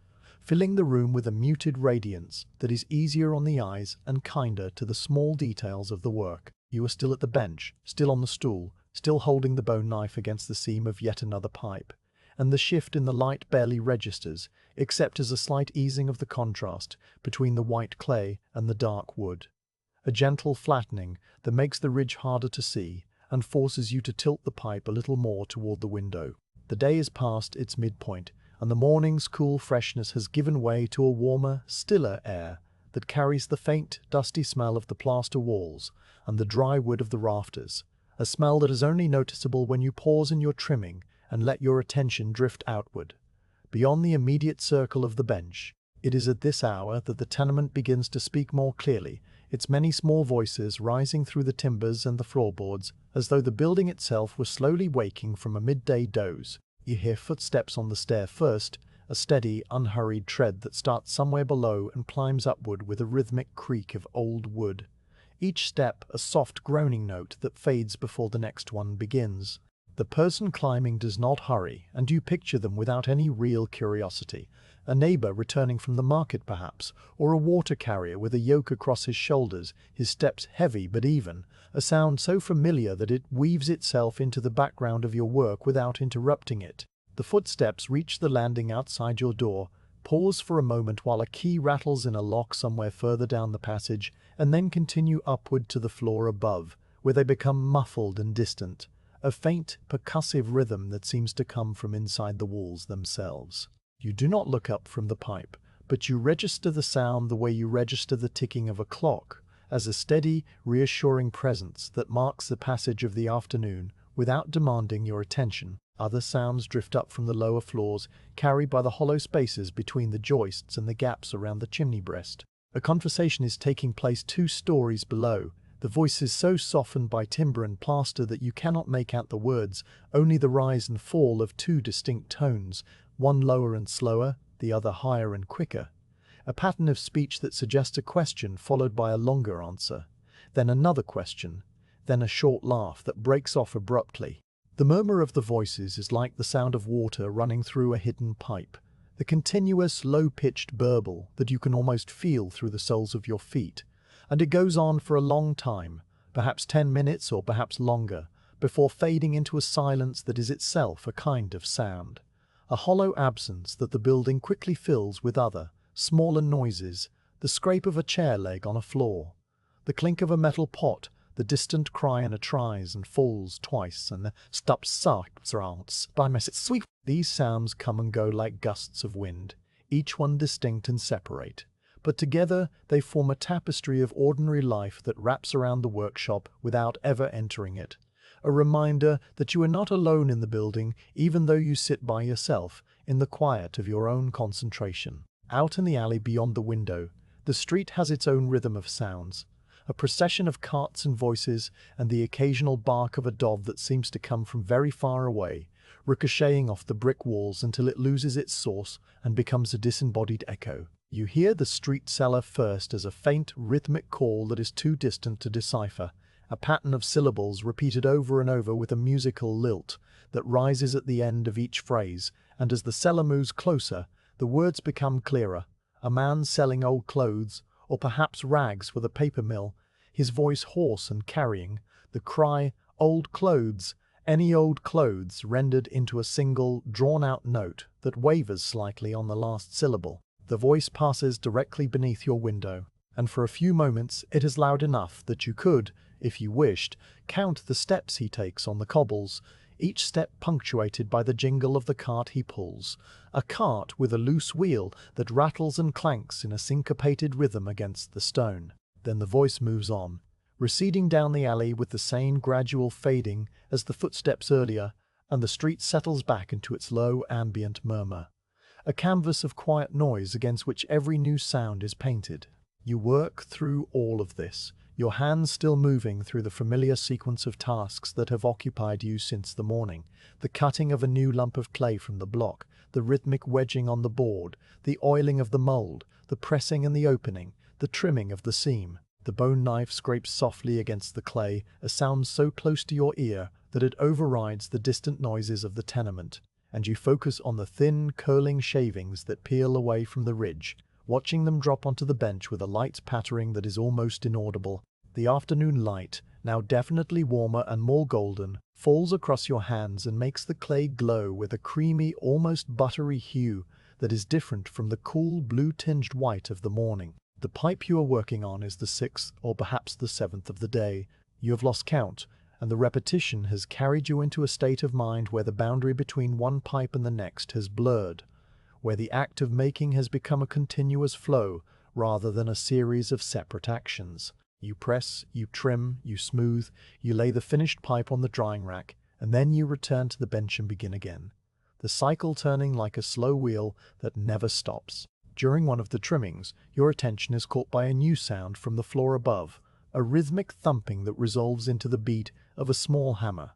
filling the room with a muted radiance that is easier on the eyes and kinder to the small details of the work. You are still at the bench, still on the stool, still holding the bone knife against the seam of yet another pipe, and the shift in the light barely registers, except as a slight easing of the contrast between the white clay and the dark wood. A gentle flattening that makes the ridge harder to see and forces you to tilt the pipe a little more toward the window. The day is past its midpoint, and the morning's cool freshness has given way to a warmer, stiller air that carries the faint, dusty smell of the plaster walls and the dry wood of the rafters, a smell that is only noticeable when you pause in your trimming and let your attention drift outward, beyond the immediate circle of the bench. It is at this hour that the tenement begins to speak more clearly, its many small voices rising through the timbers and the floorboards, as though the building itself were slowly waking from a midday doze. You hear footsteps on the stair first, a steady, unhurried tread that starts somewhere below and climbs upward with a rhythmic creak of old wood. Each step a soft groaning note that fades before the next one begins. The person climbing does not hurry, and you picture them without any real curiosity. A neighbor returning from the market perhaps, or a water carrier with a yoke across his shoulders, his steps heavy but even, a sound so familiar that it weaves itself into the background of your work without interrupting it. The footsteps reach the landing outside your door, pause for a moment while a key rattles in a lock somewhere further down the passage, and then continue upward to the floor above, where they become muffled and distant, a faint, percussive rhythm that seems to come from inside the walls themselves. You do not look up from the pipe, but you register the sound the way you register the ticking of a clock, as a steady, reassuring presence that marks the passage of the afternoon without demanding your attention. Other sounds drift up from the lower floors, carried by the hollow spaces between the joists and the gaps around the chimney breast. A conversation is taking place 2 stories below, the voices so softened by timber and plaster that you cannot make out the words, only the rise and fall of 2 distinct tones, one lower and slower, the other higher and quicker. A pattern of speech that suggests a question followed by a longer answer, then another question, then a short laugh that breaks off abruptly. The murmur of the voices is like the sound of water running through a hidden pipe, the continuous, low-pitched burble that you can almost feel through the soles of your feet. And it goes on for a long time, perhaps 10 minutes or perhaps longer, before fading into a silence that is itself a kind of sound. A hollow absence that the building quickly fills with other, smaller noises, the scrape of a chair leg on a floor, the clink of a metal pot, the distant cry in a tries and falls twice, and the stop sounds by message sweep. These sounds come and go like gusts of wind, each one distinct and separate. But together they form a tapestry of ordinary life that wraps around the workshop without ever entering it. A reminder that you are not alone in the building, even though you sit by yourself, in the quiet of your own concentration. Out in the alley beyond the window, the street has its own rhythm of sounds. A procession of carts and voices, and the occasional bark of a dog that seems to come from very far away, ricocheting off the brick walls until it loses its source and becomes a disembodied echo. You hear the street seller first as a faint, rhythmic call that is too distant to decipher, a pattern of syllables repeated over and over with a musical lilt that rises at the end of each phrase, and as the seller moves closer, the words become clearer. A man selling old clothes, or perhaps rags for the paper mill, his voice hoarse and carrying, the cry, "Old clothes," any old clothes rendered into a single, drawn-out note that wavers slightly on the last syllable. The voice passes directly beneath your window, and for a few moments it is loud enough that you could, if you wished, count the steps he takes on the cobbles, each step punctuated by the jingle of the cart he pulls, a cart with a loose wheel that rattles and clanks in a syncopated rhythm against the stone. Then the voice moves on, receding down the alley with the same gradual fading as the footsteps earlier, and the street settles back into its low ambient murmur, a canvas of quiet noise against which every new sound is painted. You work through all of this, your hands still moving through the familiar sequence of tasks that have occupied you since the morning, the cutting of a new lump of clay from the block, the rhythmic wedging on the board, the oiling of the mold, the pressing and the opening, the trimming of the seam. The bone knife scrapes softly against the clay, a sound so close to your ear that it overrides the distant noises of the tenement, and you focus on the thin, curling shavings that peel away from the ridge, watching them drop onto the bench with a light pattering that is almost inaudible. The afternoon light, now definitely warmer and more golden, falls across your hands and makes the clay glow with a creamy, almost buttery hue that is different from the cool, blue-tinged white of the morning. The pipe you are working on is the 6th or perhaps the 7th of the day. You have lost count, and the repetition has carried you into a state of mind where the boundary between one pipe and the next has blurred, where the act of making has become a continuous flow rather than a series of separate actions. You press, you trim, you smooth, you lay the finished pipe on the drying rack, and then you return to the bench and begin again, the cycle turning like a slow wheel that never stops. During one of the trimmings, your attention is caught by a new sound from the floor above, a rhythmic thumping that resolves into the beat of a small hammer.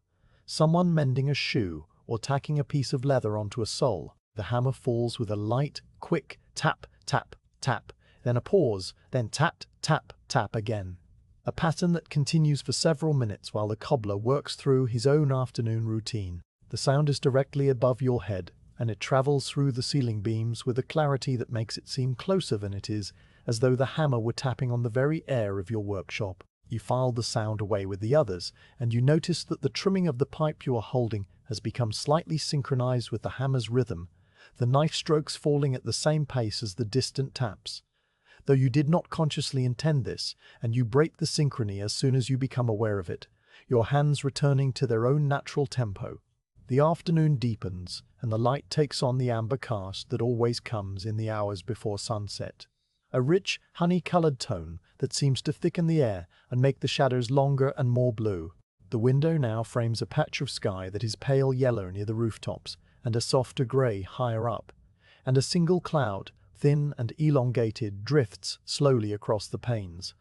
Someone mending a shoe or tacking a piece of leather onto a sole. The hammer falls with a light, quick tap, tap, tap, then a pause, then tap, tap, tap again. A pattern that continues for several minutes while the cobbler works through his own afternoon routine. The sound is directly above your head, and it travels through the ceiling beams with a clarity that makes it seem closer than it is, as though the hammer were tapping on the very air of your workshop. You file the sound away with the others, and you notice that the trimming of the pipe you are holding has become slightly synchronized with the hammer's rhythm, the knife strokes falling at the same pace as the distant taps. Though you did not consciously intend this, and you break the synchrony as soon as you become aware of it, your hands returning to their own natural tempo. The afternoon deepens, and the light takes on the amber cast that always comes in the hours before sunset. a rich, honey-colored tone that seems to thicken the air and make the shadows longer and more blue. The window now frames a patch of sky that is pale yellow near the rooftops and a softer grey higher up, and a single cloud, thin and elongated, drifts slowly across the panes,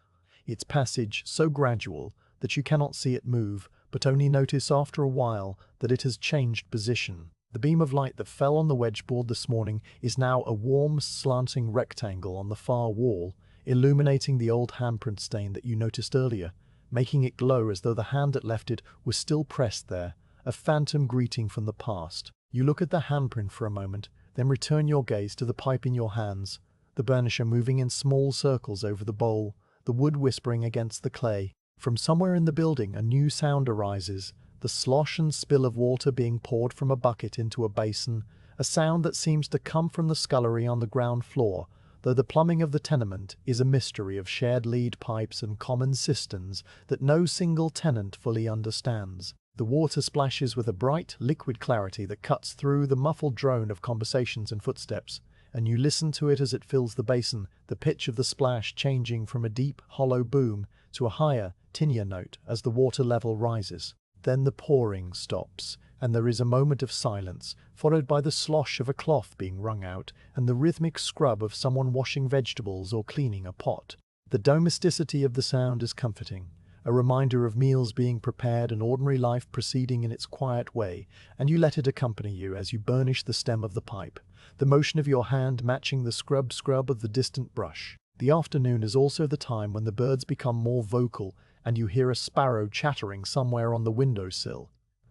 its passage so gradual that you cannot see it move, but only notice after a while that it has changed position. The beam of light that fell on the wedgeboard this morning is now a warm, slanting rectangle on the far wall, illuminating the old handprint stain that you noticed earlier, making it glow as though the hand that left it was still pressed there, a phantom greeting from the past. You look at the handprint for a moment, then return your gaze to the pipe in your hands, the burnisher moving in small circles over the bowl, the wood whispering against the clay. From somewhere in the building a new sound arises, the slosh and spill of water being poured from a bucket into a basin, a sound that seems to come from the scullery on the ground floor, though the plumbing of the tenement is a mystery of shared lead pipes and common cisterns that no single tenant fully understands. The water splashes with a bright, liquid clarity that cuts through the muffled drone of conversations and footsteps, and you listen to it as it fills the basin, the pitch of the splash changing from a deep, hollow boom to a higher, tinier note as the water level rises. Then the pouring stops, and there is a moment of silence, followed by the slosh of a cloth being wrung out and the rhythmic scrub of someone washing vegetables or cleaning a pot. The domesticity of the sound is comforting, a reminder of meals being prepared and ordinary life proceeding in its quiet way, and you let it accompany you as you burnish the stem of the pipe, the motion of your hand matching the scrub of the distant brush. The afternoon is also the time when the birds become more vocal, and you hear a sparrow chattering somewhere on the windowsill,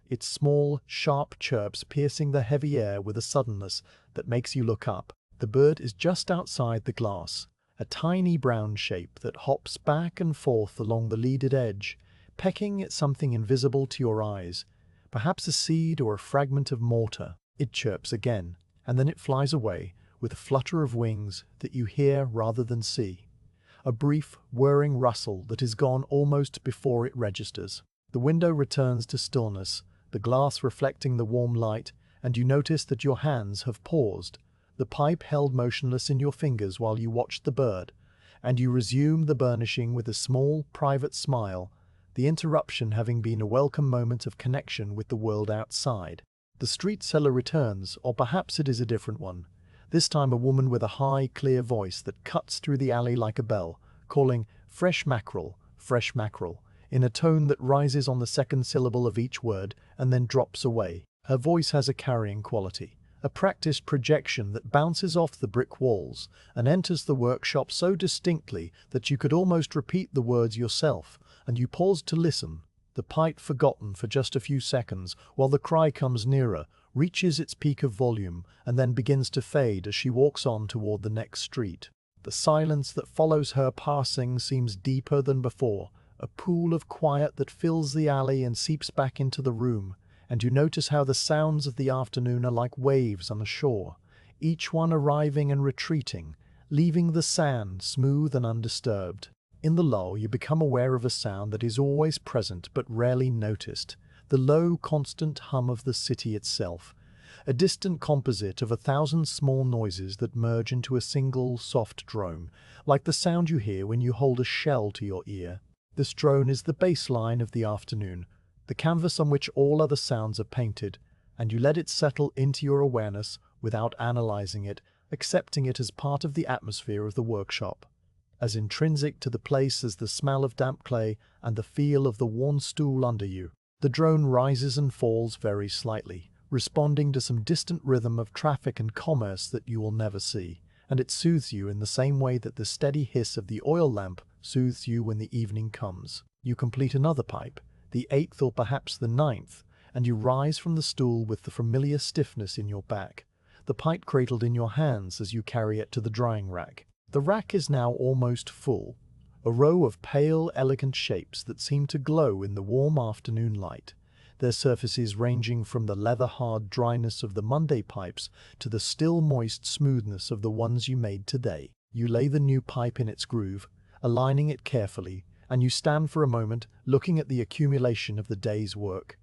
its small, sharp chirps piercing the heavy air with a suddenness that makes you look up. The bird is just outside the glass, a tiny brown shape that hops back and forth along the leaded edge, pecking at something invisible to your eyes, perhaps a seed or a fragment of mortar. It chirps again, and then it flies away with a flutter of wings that you hear rather than see, a brief, whirring rustle that is gone almost before it registers. The window returns to stillness, the glass reflecting the warm light, and you notice that your hands have paused, the pipe held motionless in your fingers while you watch the bird, and you resume the burnishing with a small, private smile, the interruption having been a welcome moment of connection with the world outside. The street seller returns, or perhaps it is a different one, this time a woman with a high, clear voice that cuts through the alley like a bell, calling fresh mackerel, in a tone that rises on the second syllable of each word and then drops away. Her voice has a carrying quality, a practiced projection that bounces off the brick walls and enters the workshop so distinctly that you could almost repeat the words yourself, and you pause to listen, the pipe forgotten for just a few seconds while the cry comes nearer, reaches its peak of volume, and then begins to fade as she walks on toward the next street. The silence that follows her passing seems deeper than before, a pool of quiet that fills the alley and seeps back into the room, and you notice how the sounds of the afternoon are like waves on the shore, each one arriving and retreating, leaving the sand smooth and undisturbed. In the lull, you become aware of a sound that is always present but rarely noticed, the low, constant hum of the city itself, a distant composite of 1,000 small noises that merge into a single, soft drone, like the sound you hear when you hold a shell to your ear. This drone is the baseline of the afternoon, the canvas on which all other sounds are painted, and you let it settle into your awareness without analyzing it, accepting it as part of the atmosphere of the workshop, as intrinsic to the place as the smell of damp clay and the feel of the worn stool under you. The drone rises and falls very slightly, responding to some distant rhythm of traffic and commerce that you will never see, and it soothes you in the same way that the steady hiss of the oil lamp soothes you when the evening comes. You complete another pipe, the 8th or perhaps the 9th, and you rise from the stool with the familiar stiffness in your back, the pipe cradled in your hands as you carry it to the drying rack. The rack is now almost full, a row of pale, elegant shapes that seem to glow in the warm afternoon light, their surfaces ranging from the leather-hard dryness of the Monday pipes to the still moist smoothness of the ones you made today. You lay the new pipe in its groove, aligning it carefully, and you stand for a moment looking at the accumulation of the day's work,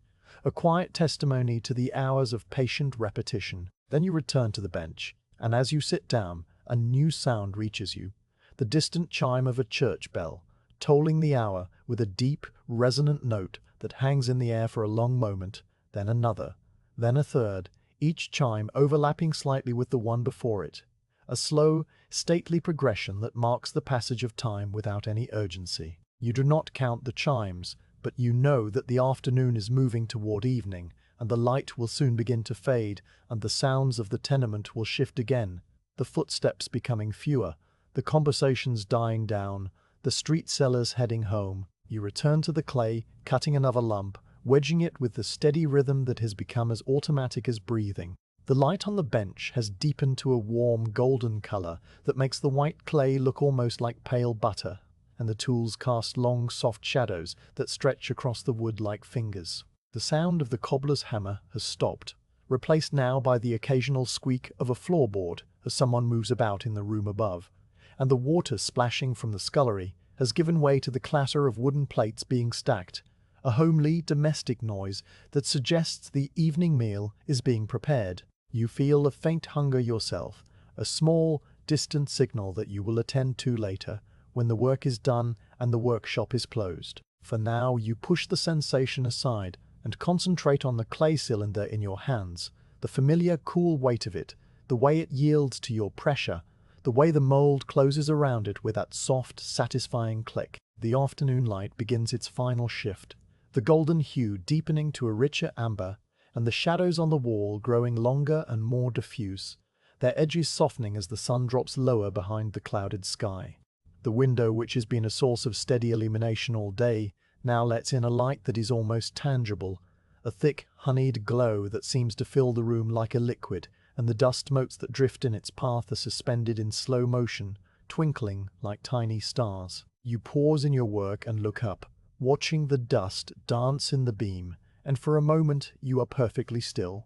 a quiet testimony to the hours of patient repetition. Then you return to the bench, and as you sit down, a new sound reaches you, the distant chime of a church bell, tolling the hour with a deep, resonant note that hangs in the air for a long moment, then another, then a third, each chime overlapping slightly with the one before it. A slow, stately progression that marks the passage of time without any urgency. You do not count the chimes, but you know that the afternoon is moving toward evening, and the light will soon begin to fade, and the sounds of the tenement will shift again, the footsteps becoming fewer, the conversations dying down, the street sellers heading home. You return to the clay, cutting another lump, wedging it with the steady rhythm that has become as automatic as breathing. The light on the bench has deepened to a warm golden color that makes the white clay look almost like pale butter, and the tools cast long, soft shadows that stretch across the wood like fingers. The sound of the cobbler's hammer has stopped, replaced now by the occasional squeak of a floorboard as someone moves about in the room above, and the water splashing from the scullery has given way to the clatter of wooden plates being stacked, a homely, domestic noise that suggests the evening meal is being prepared. You feel a faint hunger yourself, a small, distant signal that you will attend to later, when the work is done and the workshop is closed. For now, you push the sensation aside and concentrate on the clay cylinder in your hands, the familiar cool weight of it, the way it yields to your pressure, the way the mold closes around it with that soft, satisfying click. The afternoon light begins its final shift, the golden hue deepening to a richer amber, and the shadows on the wall growing longer and more diffuse, their edges softening as the sun drops lower behind the clouded sky. The window, which has been a source of steady illumination all day, now lets in a light that is almost tangible, a thick, honeyed glow that seems to fill the room like a liquid, and the dust motes that drift in its path are suspended in slow motion, twinkling like tiny stars. You pause in your work and look up, watching the dust dance in the beam, and for a moment you are perfectly still.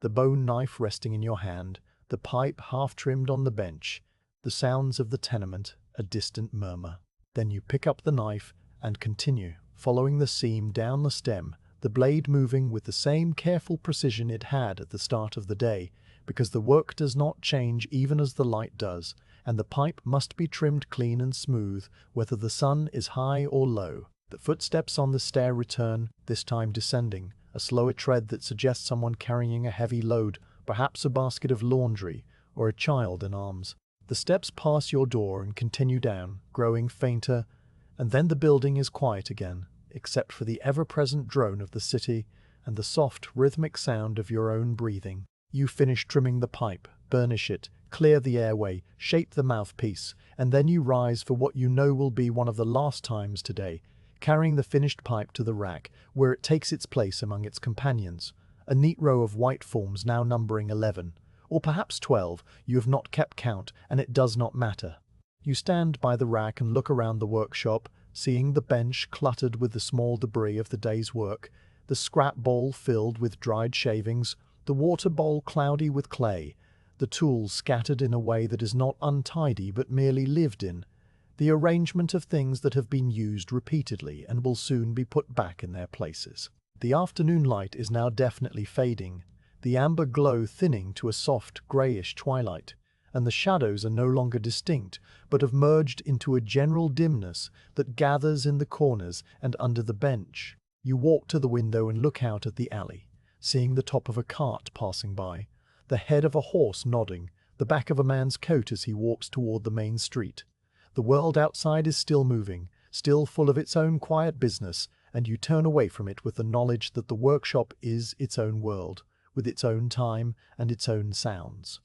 The bone knife resting in your hand, the pipe half trimmed on the bench, the sounds of the tenement, a distant murmur. Then you pick up the knife and continue, following the seam down the stem, the blade moving with the same careful precision it had at the start of the day, because the work does not change even as the light does, and the pipe must be trimmed clean and smooth, whether the sun is high or low. The footsteps on the stair return, this time descending, a slower tread that suggests someone carrying a heavy load, perhaps a basket of laundry, or a child in arms. The steps pass your door and continue down, growing fainter, and then the building is quiet again, except for the ever-present drone of the city and the soft, rhythmic sound of your own breathing. You finish trimming the pipe, burnish it, clear the airway, shape the mouthpiece, and then you rise for what you know will be one of the last times today, carrying the finished pipe to the rack, where it takes its place among its companions, a neat row of white forms now numbering 11, or perhaps 12, you have not kept count, and it does not matter. You stand by the rack and look around the workshop, seeing the bench cluttered with the small debris of the day's work, the scrap bowl filled with dried shavings, the water bowl cloudy with clay, the tools scattered in a way that is not untidy but merely lived in, the arrangement of things that have been used repeatedly and will soon be put back in their places. The afternoon light is now definitely fading, the amber glow thinning to a soft, greyish twilight, and the shadows are no longer distinct, but have merged into a general dimness that gathers in the corners and under the bench. You walk to the window and look out at the alley, seeing the top of a cart passing by, the head of a horse nodding, the back of a man's coat as he walks toward the main street. The world outside is still moving, still full of its own quiet business, and you turn away from it with the knowledge that the workshop is its own world, with its own time and its own sounds,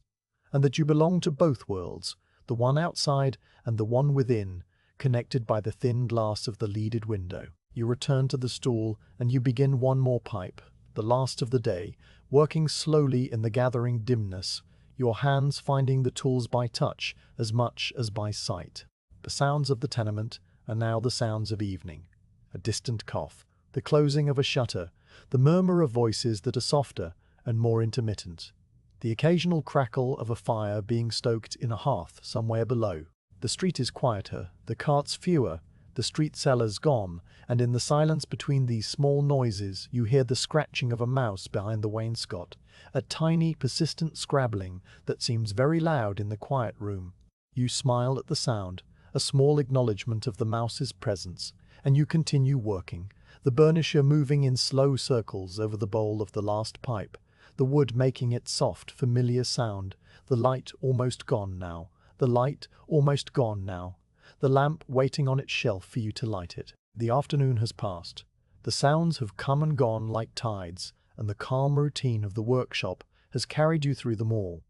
and that you belong to both worlds, the one outside and the one within, connected by the thin glass of the leaded window. You return to the stool and you begin one more pipe, the last of the day, working slowly in the gathering dimness, your hands finding the tools by touch as much as by sight. The sounds of the tenement are now the sounds of evening. A distant cough, the closing of a shutter, the murmur of voices that are softer and more intermittent, the occasional crackle of a fire being stoked in a hearth somewhere below. The street is quieter, the carts fewer, the street sellers gone, and in the silence between these small noises you hear the scratching of a mouse behind the wainscot, a tiny, persistent scrabbling that seems very loud in the quiet room. You smile at the sound, a small acknowledgement of the mouse's presence, and you continue working, the burnisher moving in slow circles over the bowl of the last pipe, the wood making its soft, familiar sound, the light almost gone now, the light almost gone now, the lamp waiting on its shelf for you to light it. The afternoon has passed. The sounds have come and gone like tides, and the calm routine of the workshop has carried you through them all.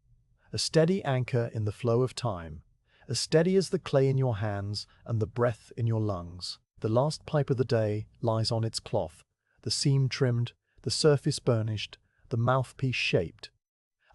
A steady anchor in the flow of time, as steady as the clay in your hands and the breath in your lungs. The last pipe of the day lies on its cloth, the seam trimmed, the surface burnished, the mouthpiece shaped,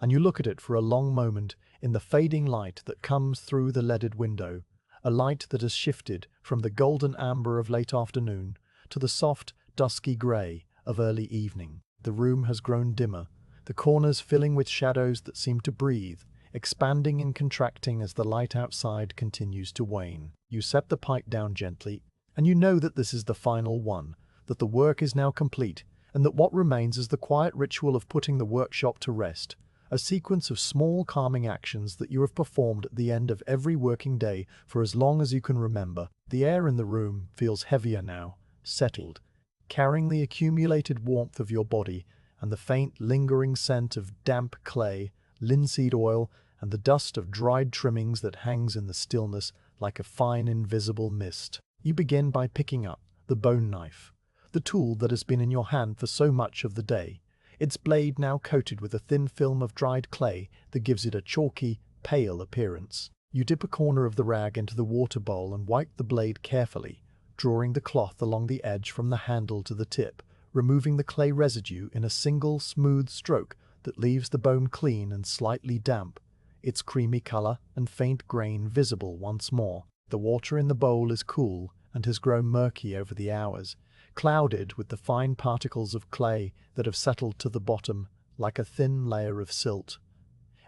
and you look at it for a long moment in the fading light that comes through the leaded window, a light that has shifted from the golden amber of late afternoon to the soft, dusky grey of early evening. The room has grown dimmer, the corners filling with shadows that seem to breathe, expanding and contracting as the light outside continues to wane. You set the pipe down gently, and you know that this is the final one, that the work is now complete, and that what remains is the quiet ritual of putting the workshop to rest, a sequence of small calming actions that you have performed at the end of every working day for as long as you can remember. The air in the room feels heavier now, settled, carrying the accumulated warmth of your body and the faint lingering scent of damp clay, linseed oil, and the dust of dried trimmings that hangs in the stillness like a fine invisible mist. You begin by picking up the bone knife, the tool that has been in your hand for so much of the day, its blade now coated with a thin film of dried clay that gives it a chalky, pale appearance. You dip a corner of the rag into the water bowl and wipe the blade carefully, drawing the cloth along the edge from the handle to the tip, removing the clay residue in a single smooth stroke that leaves the bone clean and slightly damp, its creamy color and faint grain visible once more. The water in the bowl is cool and has grown murky over the hours, clouded with the fine particles of clay that have settled to the bottom like a thin layer of silt.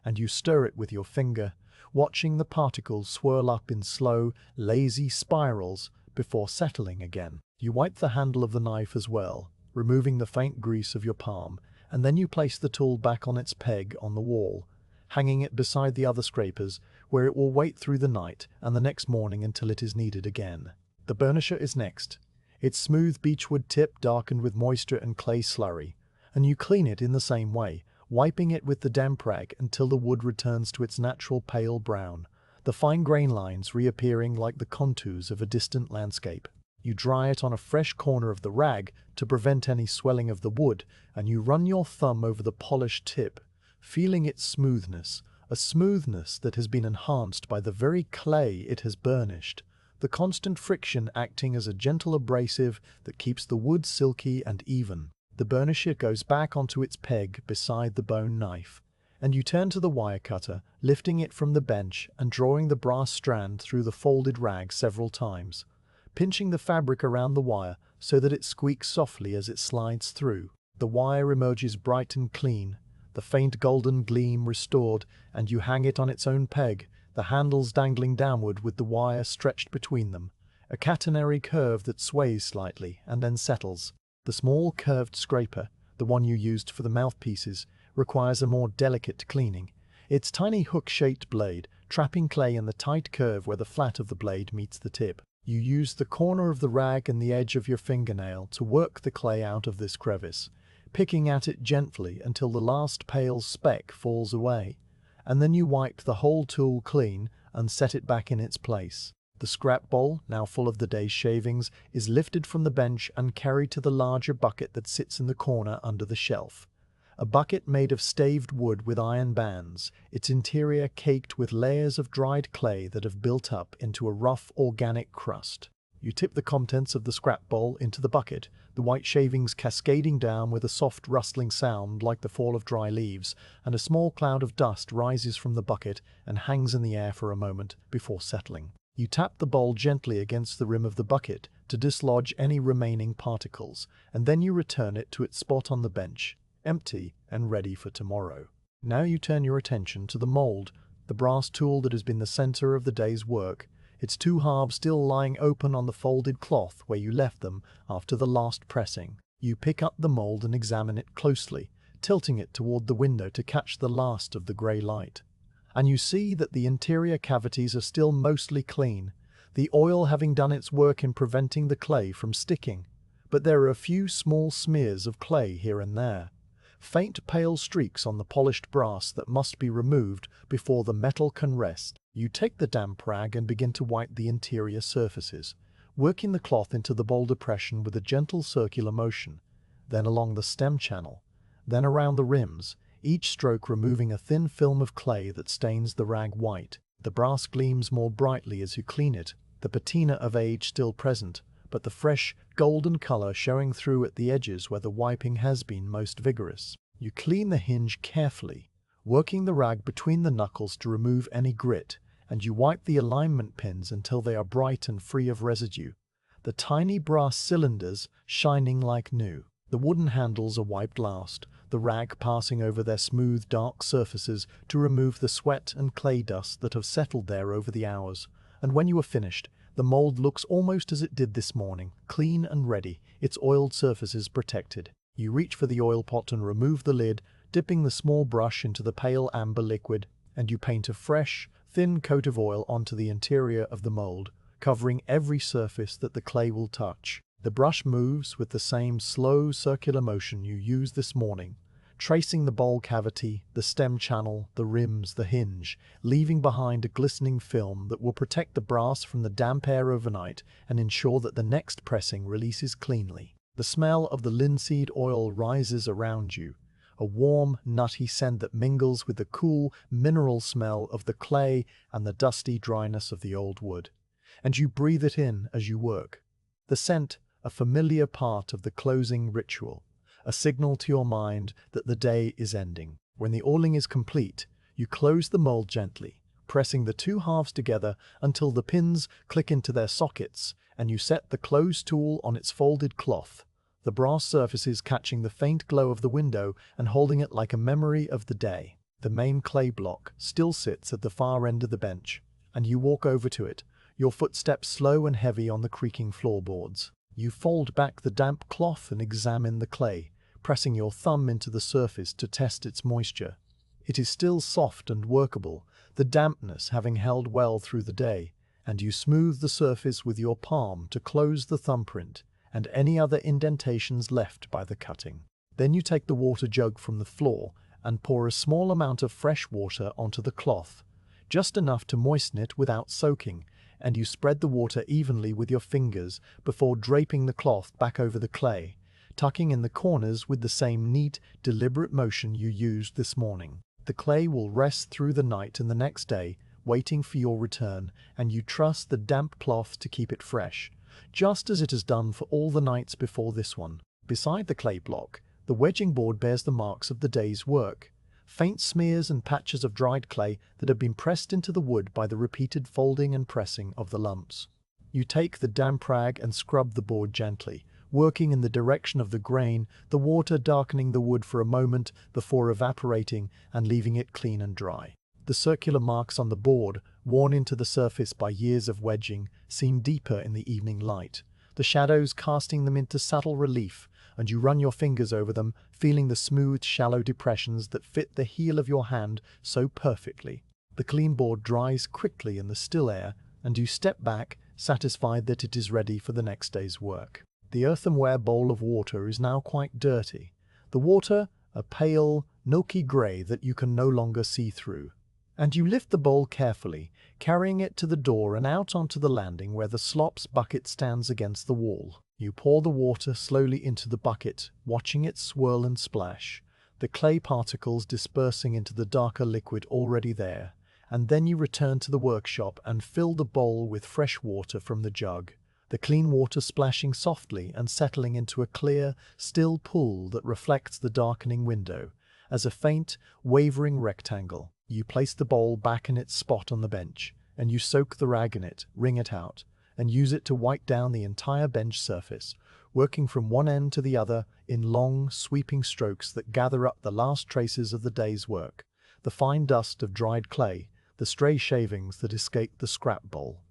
And you stir it with your finger, watching the particles swirl up in slow, lazy spirals before settling again. You wipe the handle of the knife as well, removing the faint grease of your palm, and then you place the tool back on its peg on the wall, hanging it beside the other scrapers, where it will wait through the night and the next morning until it is needed again. The burnisher is next, its smooth beechwood tip darkened with moisture and clay slurry, and you clean it in the same way, wiping it with the damp rag until the wood returns to its natural pale brown, the fine grain lines reappearing like the contours of a distant landscape. You dry it on a fresh corner of the rag to prevent any swelling of the wood, and you run your thumb over the polished tip, feeling its smoothness, a smoothness that has been enhanced by the very clay it has burnished, the constant friction acting as a gentle abrasive that keeps the wood silky and even. The burnisher goes back onto its peg beside the bone knife, and you turn to the wire cutter, lifting it from the bench and drawing the brass strand through the folded rag several times, pinching the fabric around the wire so that it squeaks softly as it slides through. The wire emerges bright and clean, the faint golden gleam restored, and you hang it on its own peg, the handles dangling downward with the wire stretched between them, a catenary curve that sways slightly and then settles. The small curved scraper, the one you used for the mouthpieces, requires a more delicate cleaning, its tiny hook-shaped blade trapping clay in the tight curve where the flat of the blade meets the tip. You use the corner of the rag and the edge of your fingernail to work the clay out of this crevice, picking at it gently until the last pale speck falls away, and then you wipe the whole tool clean and set it back in its place. The scrap bowl, now full of the day's shavings, is lifted from the bench and carried to the larger bucket that sits in the corner under the shelf. A bucket made of staved wood with iron bands, its interior caked with layers of dried clay that have built up into a rough organic crust. You tip the contents of the scrap bowl into the bucket, the white shavings cascading down with a soft rustling sound like the fall of dry leaves, and a small cloud of dust rises from the bucket and hangs in the air for a moment before settling. You tap the bowl gently against the rim of the bucket to dislodge any remaining particles, and then you return it to its spot on the bench, empty and ready for tomorrow. Now you turn your attention to the mold, the brass tool that has been the center of the day's work, its two halves still lying open on the folded cloth where you left them after the last pressing. You pick up the mold and examine it closely, tilting it toward the window to catch the last of the grey light. And you see that the interior cavities are still mostly clean, the oil having done its work in preventing the clay from sticking. But there are a few small smears of clay here and there, faint pale streaks on the polished brass that must be removed before the metal can rest. You take the damp rag and begin to wipe the interior surfaces, working the cloth into the bowl depression with a gentle circular motion, then along the stem channel, then around the rims, each stroke removing a thin film of clay that stains the rag white. The brass gleams more brightly as you clean it, the patina of age still present, but the fresh, golden color showing through at the edges where the wiping has been most vigorous. You clean the hinge carefully, working the rag between the knuckles to remove any grit, and you wipe the alignment pins until they are bright and free of residue, the tiny brass cylinders shining like new. The wooden handles are wiped last, the rag passing over their smooth, dark surfaces to remove the sweat and clay dust that have settled there over the hours. And when you are finished, the mold looks almost as it did this morning, clean and ready, its oiled surfaces protected. You reach for the oil pot and remove the lid, dipping the small brush into the pale amber liquid, and you paint a fresh, thin coat of oil onto the interior of the mold, covering every surface that the clay will touch. The brush moves with the same slow circular motion you used this morning, tracing the bowl cavity, the stem channel, the rims, the hinge, leaving behind a glistening film that will protect the brass from the damp air overnight and ensure that the next pressing releases cleanly. The smell of the linseed oil rises around you, a warm, nutty scent that mingles with the cool, mineral smell of the clay and the dusty dryness of the old wood. And you breathe it in as you work. The scent, a familiar part of the closing ritual, a signal to your mind that the day is ending. When the oiling is complete, you close the mold gently, pressing the two halves together until the pins click into their sockets, and you set the closed tool on its folded cloth, the brass surfaces catching the faint glow of the window and holding it like a memory of the day. The main clay block still sits at the far end of the bench, and you walk over to it, your footsteps slow and heavy on the creaking floorboards. You fold back the damp cloth and examine the clay, pressing your thumb into the surface to test its moisture. It is still soft and workable, the dampness having held well through the day, and you smooth the surface with your palm to close the thumbprint and any other indentations left by the cutting. Then you take the water jug from the floor and pour a small amount of fresh water onto the cloth, just enough to moisten it without soaking, and you spread the water evenly with your fingers before draping the cloth back over the clay, tucking in the corners with the same neat, deliberate motion you used this morning. The clay will rest through the night and the next day, waiting for your return, and you trust the damp cloth to keep it fresh, just as it has done for all the nights before this one. Beside the clay block, the wedging board bears the marks of the day's work, faint smears and patches of dried clay that have been pressed into the wood by the repeated folding and pressing of the lumps. You take the damp rag and scrub the board gently, working in the direction of the grain, the water darkening the wood for a moment before evaporating and leaving it clean and dry. The circular marks on the board, worn into the surface by years of wedging, seem deeper in the evening light, the shadows casting them into subtle relief, and you run your fingers over them, feeling the smooth, shallow depressions that fit the heel of your hand so perfectly. The clean board dries quickly in the still air, and you step back, satisfied that it is ready for the next day's work. The earthenware bowl of water is now quite dirty, the water a pale, milky grey that you can no longer see through. And you lift the bowl carefully, carrying it to the door and out onto the landing where the slops bucket stands against the wall. You pour the water slowly into the bucket, watching it swirl and splash, the clay particles dispersing into the darker liquid already there, and then you return to the workshop and fill the bowl with fresh water from the jug, the clean water splashing softly and settling into a clear, still pool that reflects the darkening window as a faint, wavering rectangle. You place the bowl back in its spot on the bench, and you soak the rag in it, wring it out, and use it to wipe down the entire bench surface, working from one end to the other in long, sweeping strokes that gather up the last traces of the day's work, the fine dust of dried clay, the stray shavings that escaped the scrap bowl,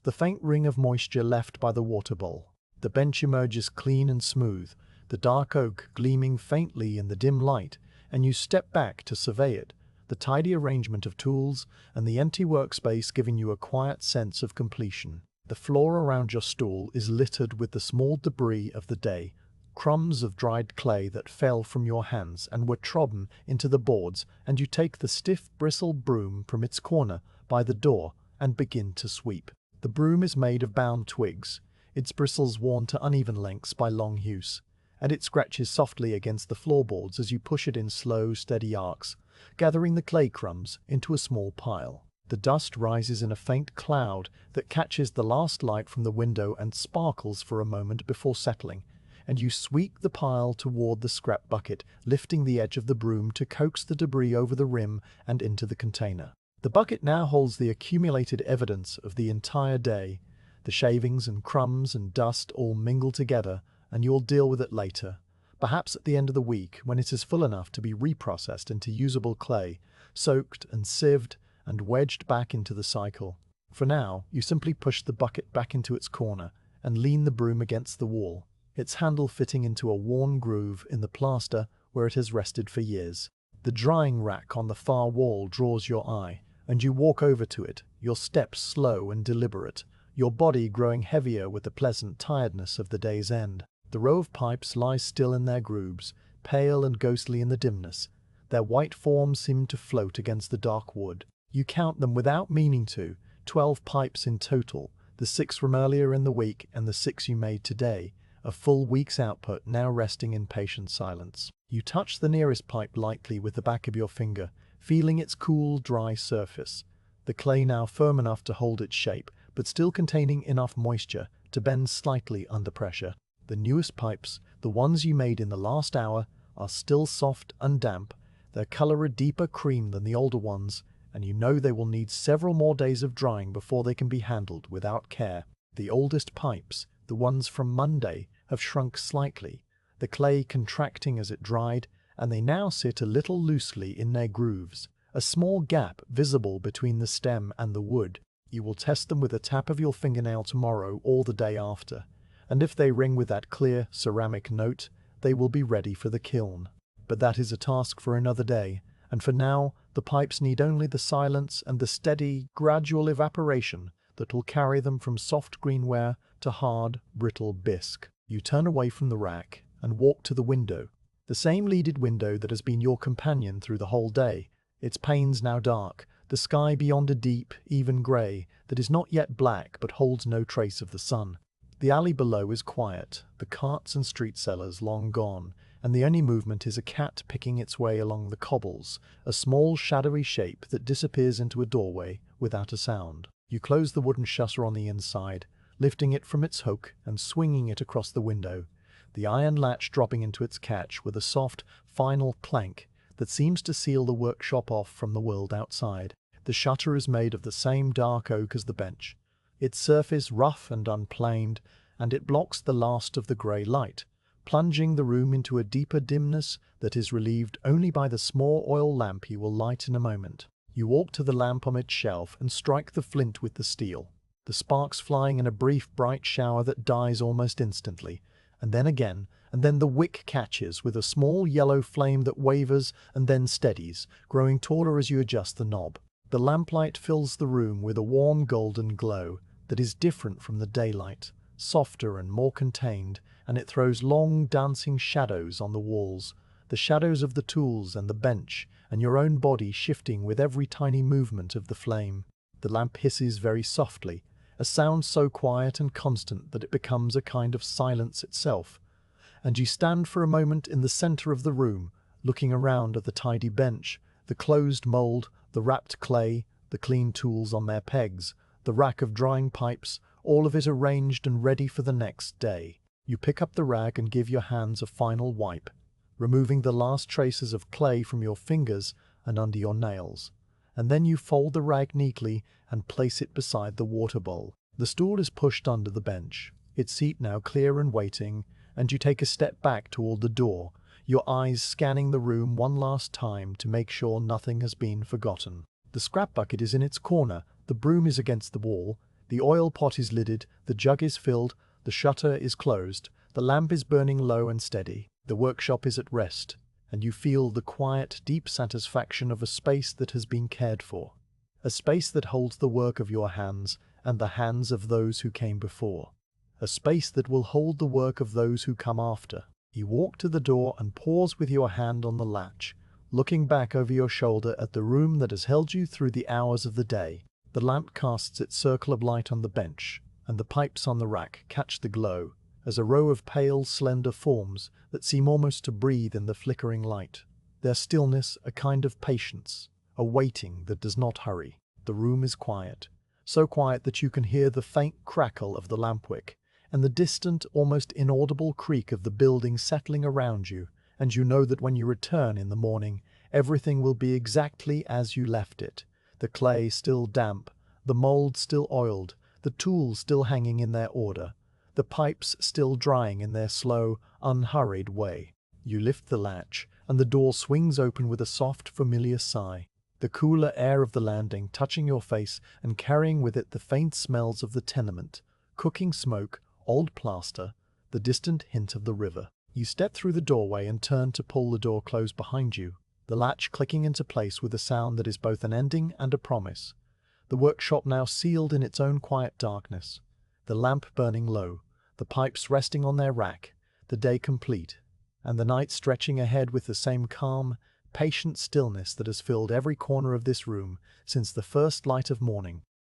the faint ring of moisture left by the water bowl. The bench emerges clean and smooth, the dark oak gleaming faintly in the dim light, and you step back to survey it, the tidy arrangement of tools and the empty workspace giving you a quiet sense of completion. The floor around your stool is littered with the small debris of the day, crumbs of dried clay that fell from your hands and were trodden into the boards, and you take the stiff bristled broom from its corner by the door and begin to sweep. The broom is made of bound twigs, its bristles worn to uneven lengths by long use, and it scratches softly against the floorboards as you push it in slow, steady arcs, gathering the clay crumbs into a small pile. The dust rises in a faint cloud that catches the last light from the window and sparkles for a moment before settling, and you sweep the pile toward the scrap bucket, lifting the edge of the broom to coax the debris over the rim and into the container. The bucket now holds the accumulated evidence of the entire day. The shavings and crumbs and dust all mingle together, and you'll deal with it later, perhaps at the end of the week when it is full enough to be reprocessed into usable clay, soaked and sieved and wedged back into the cycle. For now, you simply push the bucket back into its corner and lean the broom against the wall, its handle fitting into a worn groove in the plaster where it has rested for years. The drying rack on the far wall draws your eye, and you walk over to it, your steps slow and deliberate, your body growing heavier with the pleasant tiredness of the day's end. The row of pipes lies still in their grooves, pale and ghostly in the dimness. Their white forms seem to float against the dark wood. You count them without meaning to, 12 pipes in total, the 6 from earlier in the week and the 6 you made today, a full week's output now resting in patient silence. You touch the nearest pipe lightly with the back of your finger, feeling its cool, dry surface. The clay now firm enough to hold its shape, but still containing enough moisture to bend slightly under pressure. The newest pipes, the ones you made in the last hour, are still soft and damp, their color a deeper cream than the older ones, and you know they will need several more days of drying before they can be handled without care. The oldest pipes, the ones from Monday, have shrunk slightly, the clay contracting as it dried, and they now sit a little loosely in their grooves, a small gap visible between the stem and the wood. You will test them with a tap of your fingernail tomorrow or the day after, and if they ring with that clear ceramic note, they will be ready for the kiln. But that is a task for another day, and for now, the pipes need only the silence and the steady, gradual evaporation that will carry them from soft greenware to hard, brittle bisque. You turn away from the rack and walk to the window, the same leaded window that has been your companion through the whole day, its panes now dark, the sky beyond a deep, even grey that is not yet black but holds no trace of the sun. The alley below is quiet, the carts and street sellers long gone, and the only movement is a cat picking its way along the cobbles, a small shadowy shape that disappears into a doorway without a sound. You close the wooden shutter on the inside, lifting it from its hook and swinging it across the window, the iron latch dropping into its catch with a soft, final clank that seems to seal the workshop off from the world outside. The shutter is made of the same dark oak as the bench, its surface rough and unplaned, and it blocks the last of the grey light, plunging the room into a deeper dimness that is relieved only by the small oil lamp you will light in a moment. You walk to the lamp on its shelf and strike the flint with the steel, the sparks flying in a brief bright shower that dies almost instantly, and then again, and then the wick catches with a small yellow flame that wavers and then steadies, growing taller as you adjust the knob. The lamplight fills the room with a warm golden glow that is different from the daylight, softer and more contained, and it throws long dancing shadows on the walls, the shadows of the tools and the bench, and your own body shifting with every tiny movement of the flame. The lamp hisses very softly, a sound so quiet and constant that it becomes a kind of silence itself, and you stand for a moment in the center of the room, looking around at the tidy bench, the closed mold, the wrapped clay, the clean tools on their pegs, the rack of drying pipes, all of it arranged and ready for the next day. You pick up the rag and give your hands a final wipe, removing the last traces of clay from your fingers and under your nails, and then you fold the rag neatly and place it beside the water bowl. The stool is pushed under the bench, its seat now clear and waiting, and you take a step back toward the door, your eyes scanning the room one last time to make sure nothing has been forgotten. The scrap bucket is in its corner, the broom is against the wall, the oil pot is lidded, the jug is filled, the shutter is closed, the lamp is burning low and steady, the workshop is at rest, and you feel the quiet, deep satisfaction of a space that has been cared for. a space that holds the work of your hands and the hands of those who came before, a space that will hold the work of those who come after. You walk to the door and pause with your hand on the latch, looking back over your shoulder at the room that has held you through the hours of the day. The lamp casts its circle of light on the bench, and the pipes on the rack catch the glow as a row of pale, slender forms that seem almost to breathe in the flickering light. Their stillness a kind of patience, a waiting that does not hurry. The room is quiet, so quiet that you can hear the faint crackle of the lampwick and the distant, almost inaudible creak of the building settling around you, and you know that when you return in the morning, everything will be exactly as you left it. The clay still damp, the mold still oiled, the tools still hanging in their order, the pipes still drying in their slow, unhurried way. You lift the latch, and the door swings open with a soft, familiar sigh, the cooler air of the landing touching your face and carrying with it the faint smells of the tenement, cooking smoke, old plaster, the distant hint of the river. You step through the doorway and turn to pull the door close behind you, the latch clicking into place with a sound that is both an ending and a promise. The workshop now sealed in its own quiet darkness, the lamp burning low, the pipes resting on their rack, the day complete, and the night stretching ahead with the same calm, patient stillness that has filled every corner of this room since the first light of morning.